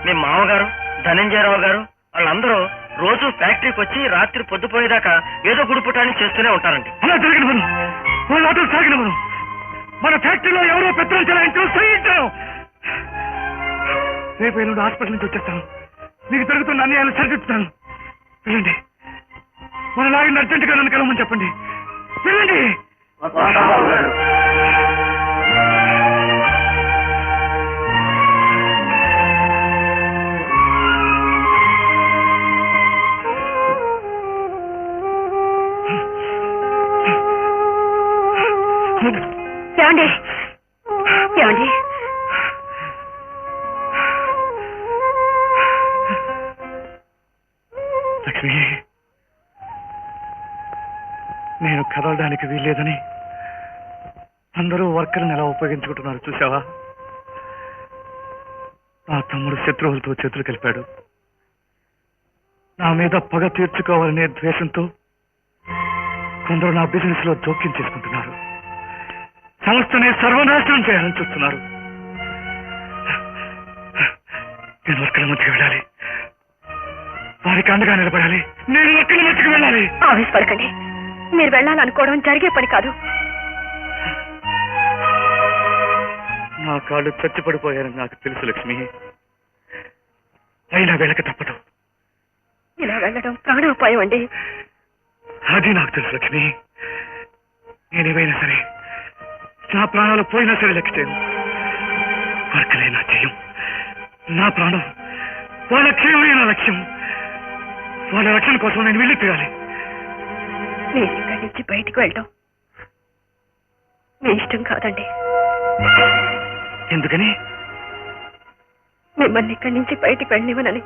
మీ మామగారు ధనంజయరావు గారు వాళ్ళందరూ రోజు ఫ్యాక్టరీకి వచ్చి రాత్రి పొద్దుపోయేదాకా ఏదో గుడిపుటాన్ని చేస్తూనే ఉంటారండి. అలా జరిగిన మనం వాళ్ళ ఆటలు సాగిన మనం మన ఫ్యాక్టరీలో ఎవరో పెత్తనం చేయాలని రేపు ఎల్లుండి హాస్పిటల్ నుంచి వచ్చేస్తాను. మీకు జరుగుతున్న అన్యాయాలు సరిదిద్దుతాను. వెళ్ళండి, మన లాగిన అర్జెంటుగా నన్ను కలవమని చెప్పండి. వెళ్ళండి. ఏమండి ఏమండి లక్ష్మి, నేను కదలడానికి వీల్లేదని అందరూ వర్కర్ని ఎలా ఉపయోగించుకుంటున్నారు చూసావా? నా తమ్ముడు శత్రువులతో చేతులు కలిపాడు. నా మీద పగ తీర్చుకోవాలనే ద్వేషంతో కొందరు నా బిజినెస్ లో జోక్యం చేసుకుంటున్నారు. సంస్థని సర్వనాశనం చేయాలని చూస్తున్నారు. నేను వర్కర్ల మధ్యకి వెళ్ళాలి, వారికి అండగా నిలబడాలి. నేను వర్కర్ల మధ్యకి వెళ్ళాలి. ఆవేశపడకండి, మీరు వెళ్ళాలనుకోవడం జరిగే పని కాదు. నా కాళ్ళు చచ్చిపడిపోయారని నాకు తెలుసు లక్ష్మి, అయినా వెళ్ళక తప్పదు. ఇలా వెళ్ళడం ప్రాణోపాయం అండి. అది నాకు తెలుసు లక్ష్మి. నేనేమైనా సరే నా ప్రాణాలు పోయినా సరే లెక్క చేయను. వర్కలే నా జయం, నా ప్రాణం, వాళ్ళ క్షేమమే నా లక్ష్యం. వాళ్ళ రక్షణ కోసం నేను వెళ్ళి తీరాలి. మీరు ఇక్కడి నుంచి బయటికి వెళ్ళడం మీ ఇష్టం కాదండి. ఎందుకని? మిమ్మల్ని ఇక్కడి నుంచి బయటికి వెళ్ళనివ్వనని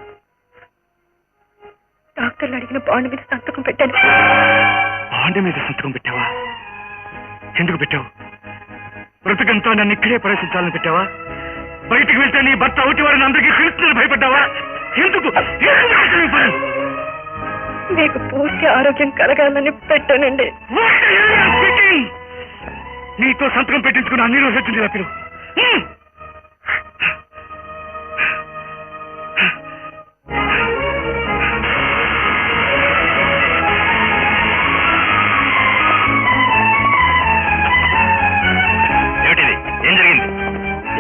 డాక్టర్లు అడిగిన బాండ్ మీద సంతకం పెట్టాను. బాండ్ మీద సంతకం పెట్టావా? ఎందుకు పెట్టావు? బ్రతుకంతా నన్ను ఇక్కడే ప్రవేశించాలని పెట్టావా? బయటికి వెళ్తే నీ భర్త ఒకటి వారిని అందరికీ తెలుస్తుందని భయపడ్డావా? ఎందుకు? మీకు పూర్తి ఆరోగ్యం కలగాలని పెట్టానండి. నీతో సంతకం పెట్టించుకున్న అన్ని రోజు వచ్చింది పిలు. ఏమిటిది? ఏం జరిగింది?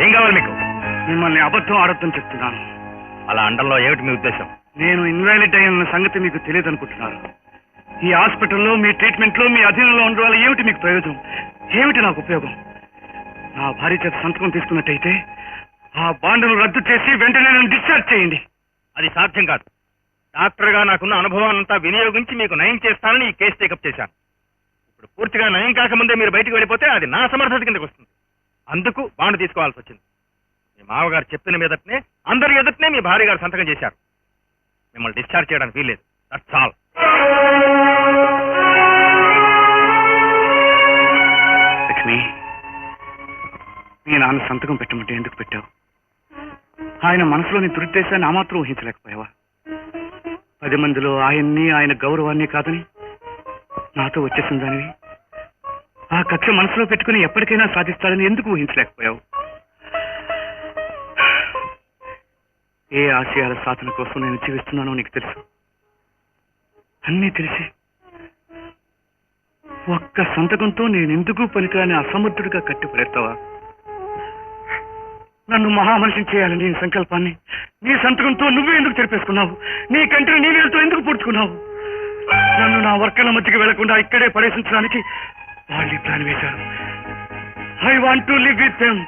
ఏం కావాలి మీకు? మిమ్మల్ని అబద్ధం ఆడొద్దని చెప్తున్నాను. అలా అండంలో ఏమిటి మీ ఉద్దేశం? నేను ఇన్వాలిడ్ అయిన సంగతి మీకు తెలియదు అనుకుంటున్నారు. ఈ హాస్పిటల్లో మీ ట్రీట్మెంట్ లో మీ అధీనంలో ఉండడం వల్ల ఏమిటి మీకు ప్రయోజనం? ఏమిటి నాకు ఉపయోగం? నా భార్య చేత సంతకం తీసుకున్నట్టయితే ఆ బాండును రద్దు చేసి వెంటనే నన్ను డిశ్చార్జ్ చేయండి. అది సాధ్యం కాదు. డాక్టర్గా నాకున్న అనుభవాన్నంతా వినియోగించి మీకు నయం చేస్తానని ఈ కేసు టేకప్ చేశాను. ఇప్పుడు పూర్తిగా నయం కాకముందే మీరు బయటకు వెళ్ళిపోతే అది నా సమర్థత కిందకు వస్తుంది. అందుకు బాండ్ తీసుకోవాల్సి వచ్చింది. మీ మామగారు చెప్పిన మీదటనే అందరి ఎదుటనే మీ భార్య గారు సంతకం చేశారు. మిమ్మల్ని డిశ్చార్జ్ చేయడానికి వీల్లేదు. That's all. లక్ష్మి, మీ నాన్న సంతకం పెట్టమంటే ఎందుకు పెట్టావు? ఆయన మనసులోని దురుద్దేశాన్ని ఆ మాత్రం ఊహించలేకపోయావా? 10 మందిలో ఆయన్ని, ఆయన గౌరవాన్ని కాదని నాతో వచ్చేసిన దానివి ఆ కక్ష మనసులో పెట్టుకుని ఎప్పటికైనా సాధిస్తాడని ఎందుకు ఊహించలేకపోయావు? ఏ ఆశయాల సాధన కోసం నేను జీవిస్తున్నానో నీకు తెలుసు. అన్నీ తెలిసి ఒక్క సంతకంతో నేనెందుకు పనికిరాని అసమర్థుడిగా కట్టిపడేస్తావా? నన్ను మహామనిషిని చేయాలని నీ సంకల్పాన్ని నీ సంతకంతో నువ్వే ఎందుకు తెరిపేసుకున్నావు? నీ కంటిని నీ వేలతో ఎందుకు పూడ్చుకున్నావు? నన్ను నా వర్కల మధ్యకి వెళ్లకుండా ఇక్కడే పడేసించడానికి వాళ్ళు ప్లాన్ వేశారు. I want to live with them.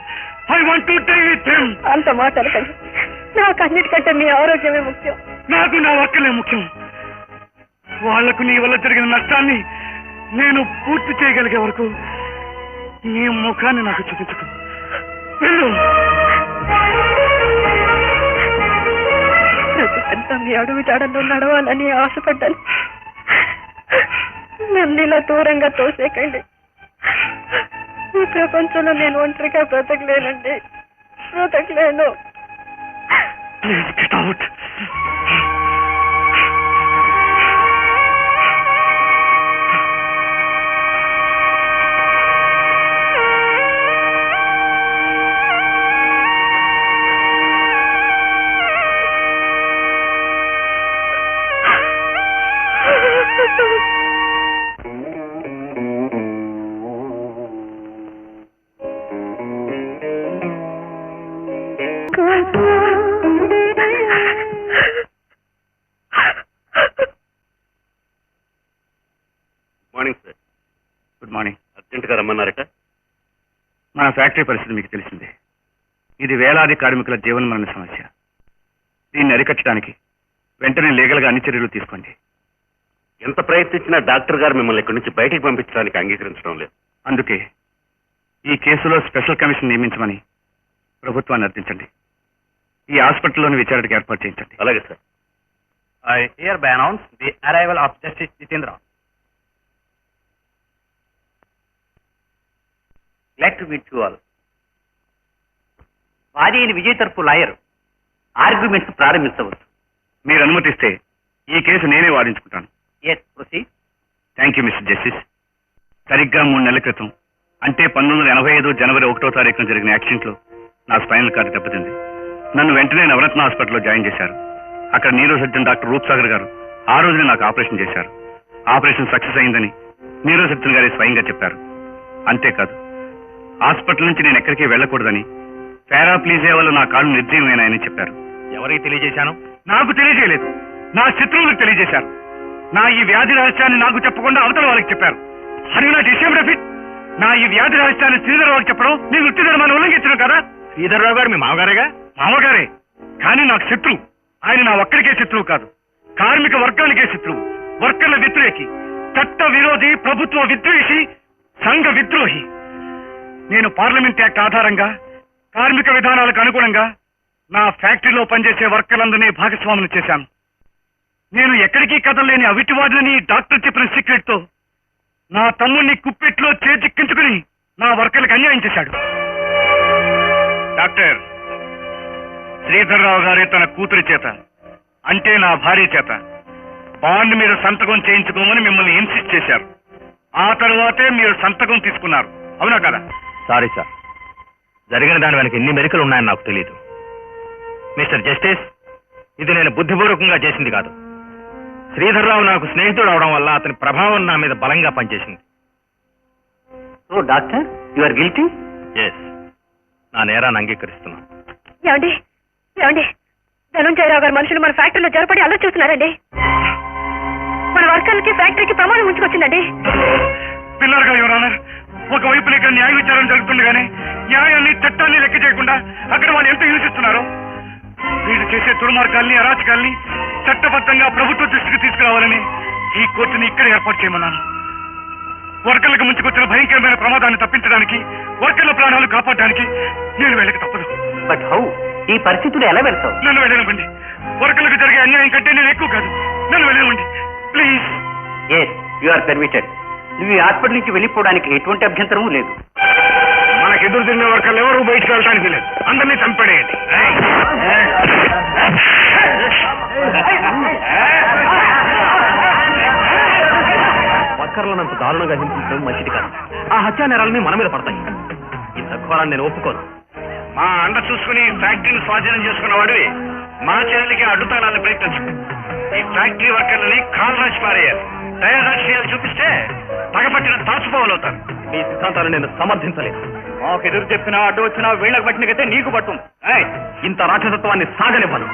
I want to die with them. అంత మాట్లాడకండి. నాకు అన్నిటికంటే మీ ఆరోగ్యమే ముఖ్యం. నాకు నా వర్కలే ముఖ్యం. వాళ్లకు నీ వల్ల జరిగిన నష్టాన్ని నేను పూర్తి చేయగలిగే వరకు నీ ముఖాన్ని నాకు చూపించకు. వెళ్ళు. బ్రతుకంతా మీ అడుగు జాడల్లో నడవాలని ఆశపడ్డాను. నన్ను ఇలా దూరంగా తోసేకండి. ఈ ప్రపంచంలో నేను ఒంటరిగా బ్రతకలేనండి. బ్రతకలేను. Please get out. Morning sir. Good morning. అర్జెంటుగా రమ్మన్నారట. మన ఫ్యాక్టరీ పరిస్థితి మీకు తెలిసిందే. ఇది వేలాది కార్మికుల జీవనమరణ సమస్య. దీన్ని అరికట్టడానికి వెంటనే లీగల్ గా అన్ని చర్యలు తీసుకోండి. ఎంత ప్రయత్నించినా డాక్టర్ గారు మిమ్మల్ని ఇక్కడి నుంచి బయటికి పంపించడానికి అంగీకరించడం లేదు. అందుకే ఈ కేసులో స్పెషల్ కమిషన్ నియమించమని ప్రభుత్వాన్ని అర్థించండి. ఈ హాస్పిటల్లోని విచారణకు ఏర్పాటు చేయించండి. అలాగే sir. I hereby announce the arrival of Justice Jitendra. Glad to meet you all. వాది అయిన విజయ్ తరపు లాయర్ ఆర్గ్యుమెంట్స్ ప్రారంభించవచ్చు. మీరు అనుమతిస్తే ఈ కేసు నేనే వాదించుకుంటాను. Yes, proceed. Thank you mister justice. సరిగ్గా 3 నెలల క్రితం, అంటే 1985 జనవరి 1వ తారీఖున జరిగిన యాక్సిడెంట్ లో నా స్పైనల్ కార్డు దెబ్బతింది. నన్ను వెంటనే నవరత్న హాస్పిటల్లో జాయిన్ చేశారు. అక్కడ న్యూరో సర్జన్ డాక్టర్ రూప్సాగర్ గారు ఆ రోజునే నాకు ఆపరేషన్ చేశారు. ఆపరేషన్ సక్సెస్ అయిందని న్యూరో సర్జన్ గారే స్వయంగా చెప్పారు. అంతేకాదు, హాస్పిటల్ నుంచి నేను ఎక్కడికి వెళ్ళకూడదని, పారాప్లీజియా వల్ల నా కాళ్ళు నిర్జీవమైనాయని చెప్పారు. ఎవరికి తెలియజేశాను? నాకు తెలియజేయలేదు, నా శత్రువులకు తెలియజేశారు. నా ఈ వ్యాధి రహస్యాన్ని నాకు చెప్పకుండా అవతల వాళ్ళకి చెప్పారు. Are you not ashamed of it? నా ఈ వ్యాధి రహస్యాన్ని శ్రీధరరావుకి చెప్పడం నీ వృత్తి ధర్మాన్ని ఉల్లంఘించడం కదా? శ్రీధర్రావు గారు మీ మామగారేగా? మామగారే, కానీ నాకు శత్రువు. ఆయన నా ఒక్కడికే శత్రువు కాదు, కార్మిక వర్గానికే శత్రువు, వర్కర్ల వ్యతిరేకి, చట్ట విరోధి, ప్రభుత్వ విద్వేషి, సంఘ విద్రోహి. నేను పార్లమెంట్ యాక్ట్ ఆధారంగా కార్మిక విధానాలకు అనుగుణంగా నా ఫ్యాక్టరీలో పనిచేసే వర్కర్లందరినీ భాగస్వాములు చేశాను. నేను ఎక్కడికి కదలలేని అవిటివాదులని డాక్టర్ చెప్పిన సీక్రెట్ తో నా తమ్ముడిని కుప్పెట్లో చేజిక్కించుకుని నా వర్కర్లకు అన్యాయం చేశాడు. డాక్టర్, శ్రీధర్రావు గారి తన కూతురి చేత, అంటే నా భార్య చేత బాండ్ మీద సంతకం చేయించుకోమని మిమ్మల్ని ఇన్సిస్ట్ చేశారు. ఆ తరువాతే మీరు సంతకం తీసుకున్నారు, అవునా కదా? సారీ సార్, జరిగిన దాని వెనక ఎన్ని మెరికలు ఉన్నాయని నాకు తెలియదు. మిస్టర్ జస్టిస్, ఇది నేను బుద్ధిపూర్వకంగా చేసింది కాదు. శ్రీధర్రావు నాకు స్నేహితుడు అవడం వల్ల అతని ప్రభావం నా మీద బలంగా పనిచేసింది. Oh doctor, you are guilty? Yes, నా నేరాన్ని అంగీకరిస్తున్నాను. ఏమండి ఏమండి, ధనుంజయరావు గారు మనుషులు మన ఫ్యాక్టరీలో జరపడి అలా చూస్తున్నారండి. మన వర్కర్లకి ఫ్యాక్టరీకి ప్రమాదం ఉంచుకొచ్చిందండి. పిల్లలుగా ఎవరన్నా ఒకవైపు ఇక్కడ న్యాయ విచారణ జరుగుతుంది కానీ న్యాయాన్ని చట్టాన్ని లెక్క చేయకుండా అక్కడ వాళ్ళు ఎంత హింసిస్తున్నారు. వీళ్ళు చేసే దుర్మార్గాల్ని, అరాచకాల్ని చట్టబద్ధంగా ప్రభుత్వ దృష్టికి తీసుకురావాలని ఈ కోర్టుని ఇక్కడ ఏర్పాటు చేయమన్నాను. వర్కర్లకు ముంచుకొచ్చిన భయంకరమైన ప్రమాదాన్ని తప్పించడానికి, వర్కర్ల ప్రాణాలు కాపాడడానికి నేను వెళ్ళక తప్పదు. But how? ఈ పరిస్థితులు ఎలా వెళ్తావు? నన్ను వెళ్ళనివ్వండి. వర్కర్లకు జరిగే అన్యాయం కంటే నేను ఎక్కువ కాదు. నన్ను వెళ్ళనివ్వండి please. Yes, you are permitted. నువ్వు ఈ హాస్పిటల్ నుంచి వెళ్ళిపోవడానికి ఎటువంటి అభ్యంతరమూ లేదు. మనకు ఎదురు తిరిగిన వర్కర్లు ఎవరు బయటకు వెళ్ళడానికి లేదు. అందరినీ చంపేయండి. వర్కర్లనంత దారుణంగా హింసించడం మంచిది కాదు. ఆ హత్యా నేరాలని మన మీద పడతాయి. ఇంత ఘోరాన్ని నేను ఒప్పుకోను. మా అండ చూసుకుని ఫ్యాక్టరీని స్వాధీనం చేసుకున్న వాడివి మా చెల్లెలికి అడ్డుతానాన్ని ప్రయత్నించు. ఈ ఫ్యాక్టరీ వర్కర్లని కాల్ రాసి పారేయాలి. దయాదాక్షిణ్యాలు చూపిస్తే పగపట్టిన తాచుపోవాలవుతారు. ఈ సిద్ధాంతాన్ని నేను సమర్థించలేదు. మాకు ఎదురు చెప్పినా అడ్డు వచ్చినా వీళ్ళకి పట్టినకైతే నీకు పట్టుంది. ఇంత రాక్షసత్వాన్ని సాగనివ్వను.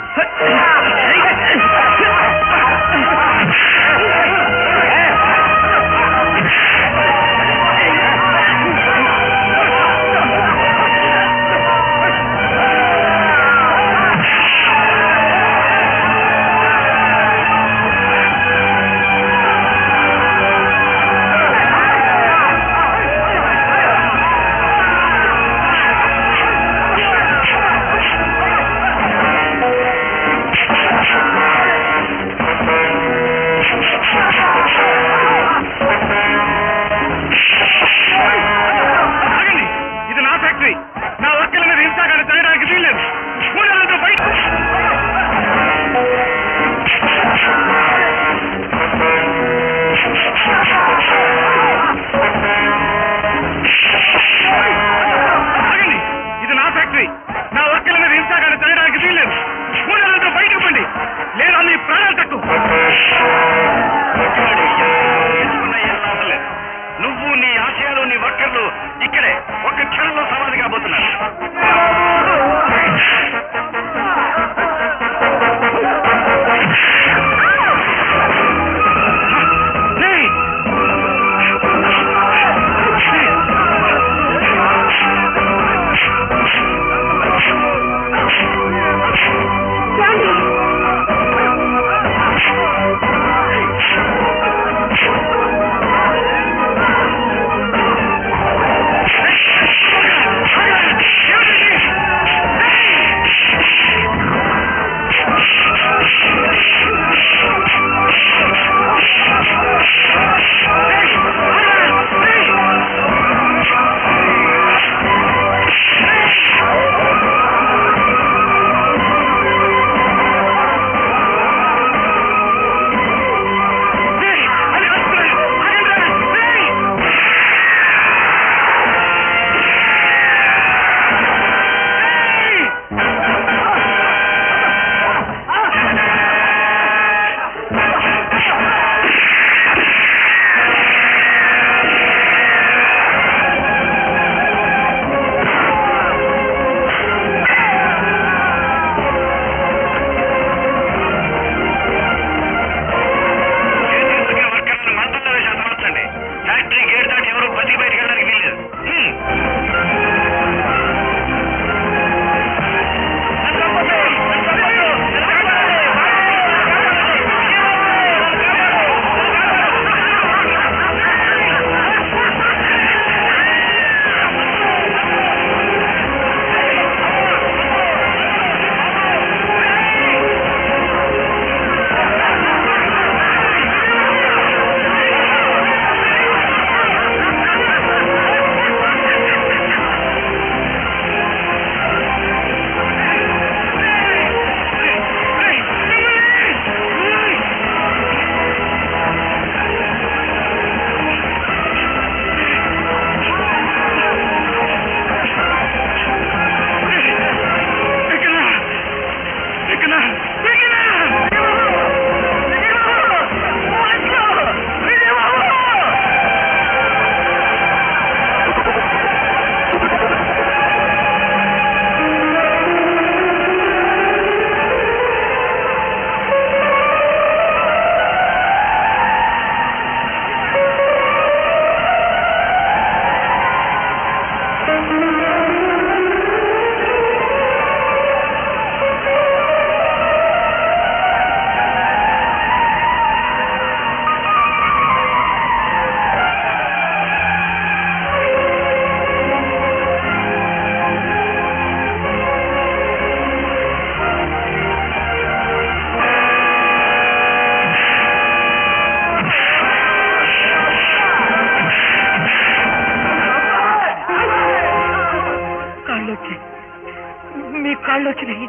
కాళ్ళు వచ్చినాయి.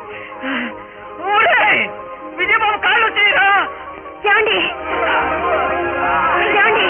విజయబాబు కాళ్ళు వచ్చినాయిరా. ఏమండి ఏమండి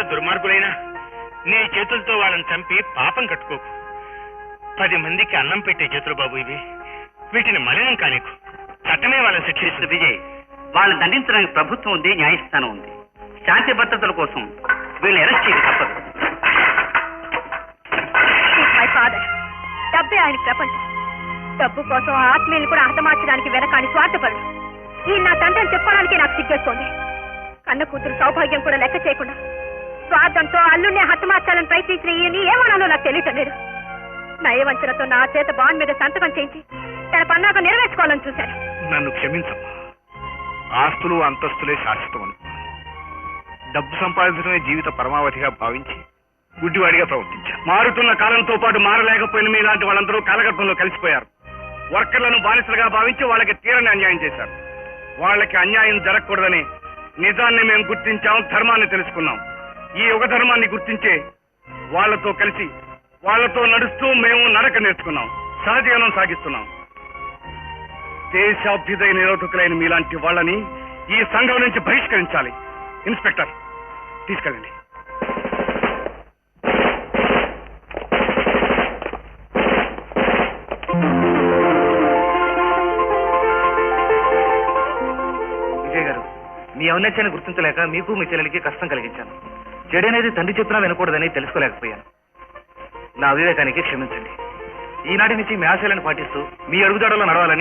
దుర్మార్గులైనా నీ చేతులతో వాళ్ళని చంపి పాపం కట్టుకోకు. 10 మందికి అన్నం పెట్టే చేతులు బాబు ఇవి. వీటిని మలినం కానీకు. చట్టమే వాళ్ళని శిక్షిస్తుంది. విజయ్, వాళ్ళని దండించడానికి ప్రభుత్వం ఉంది, న్యాయస్థానం ఉంది. శాంతి భద్రతల కోసం వీళ్ళని అరెస్ట్ చేయక తప్పదు. My father. డబ్బే ఆయన ప్రపంచం. డబ్బు కోసం ఆత్మీయులు కూడా హతమార్చడానికి వెనకాని స్వార్థపరుడు. ఈ నా తండ్రిని చెప్పడానికి నాకు సిగ్గేస్తోంది. కన్న కూతురు సౌభాగ్యం కూడా లెక్క చేయకుండా స్వార్థంతో అల్లుడిని హతమార్చాలని ప్రయత్నించిన ఈయన ఏమనాలో నాకు తెలియటం లేదు. నయవంచనతో నా చేత బాండ్ మీద సంతకం చేయించి తన పన్నాక నెరవేర్చుకోవాలని చూశాను. నన్ను క్షమించమ్మా. ఆస్తులు అంతస్తులే శాశ్వతం అనుకున్నాను. డబ్బు సంపాదించడమే జీవిత పరమావధిగా భావించి గుడ్డివాడిగా ప్రవర్తించాను. మారుతున్న కాలంతో పాటు మారలేకపోయిన మీలాంటి వాళ్ళందరూ కాలగర్భంలో కలిసిపోయారు. వర్కర్లను బానిసలుగా భావించి వాళ్ళకి తీరని అన్యాయం చేశారు. వాళ్ళకి అన్యాయం జరగకూడదని నిజాన్ని మేము గుర్తించాం, ధర్మాన్ని తెలుసుకున్నాం. ఈ యుగ ధర్మాన్ని గుర్తించే వాళ్లతో కలిసి వాళ్లతో నడుస్తూ మేము నడక నేర్చుకున్నాం, సహజీవనం సాగిస్తున్నాం. దేశాభ్యుదయ నిరోధకులైన మీలాంటి వాళ్ళని ఈ సంఘం నుంచి బహిష్కరించాలి. ఇన్స్పెక్టర్, తీసుకెళ్ళండి. విజయ్ గారు, మీ ఔన్నత్యాన్ని గుర్తించలేక మీకు మీ చెల్లెలికి కష్టం కలిగించాను. చెడనేది తండ్రి చెప్పినా వినకూడదని తెలుసుకోలేకపోయాను. నా అవివేకానికి క్షమించండి. ఈనాటి నుంచి మీ ఆశయాలను పాటిస్తూ మీ అడుగుదాడలో నడవాలని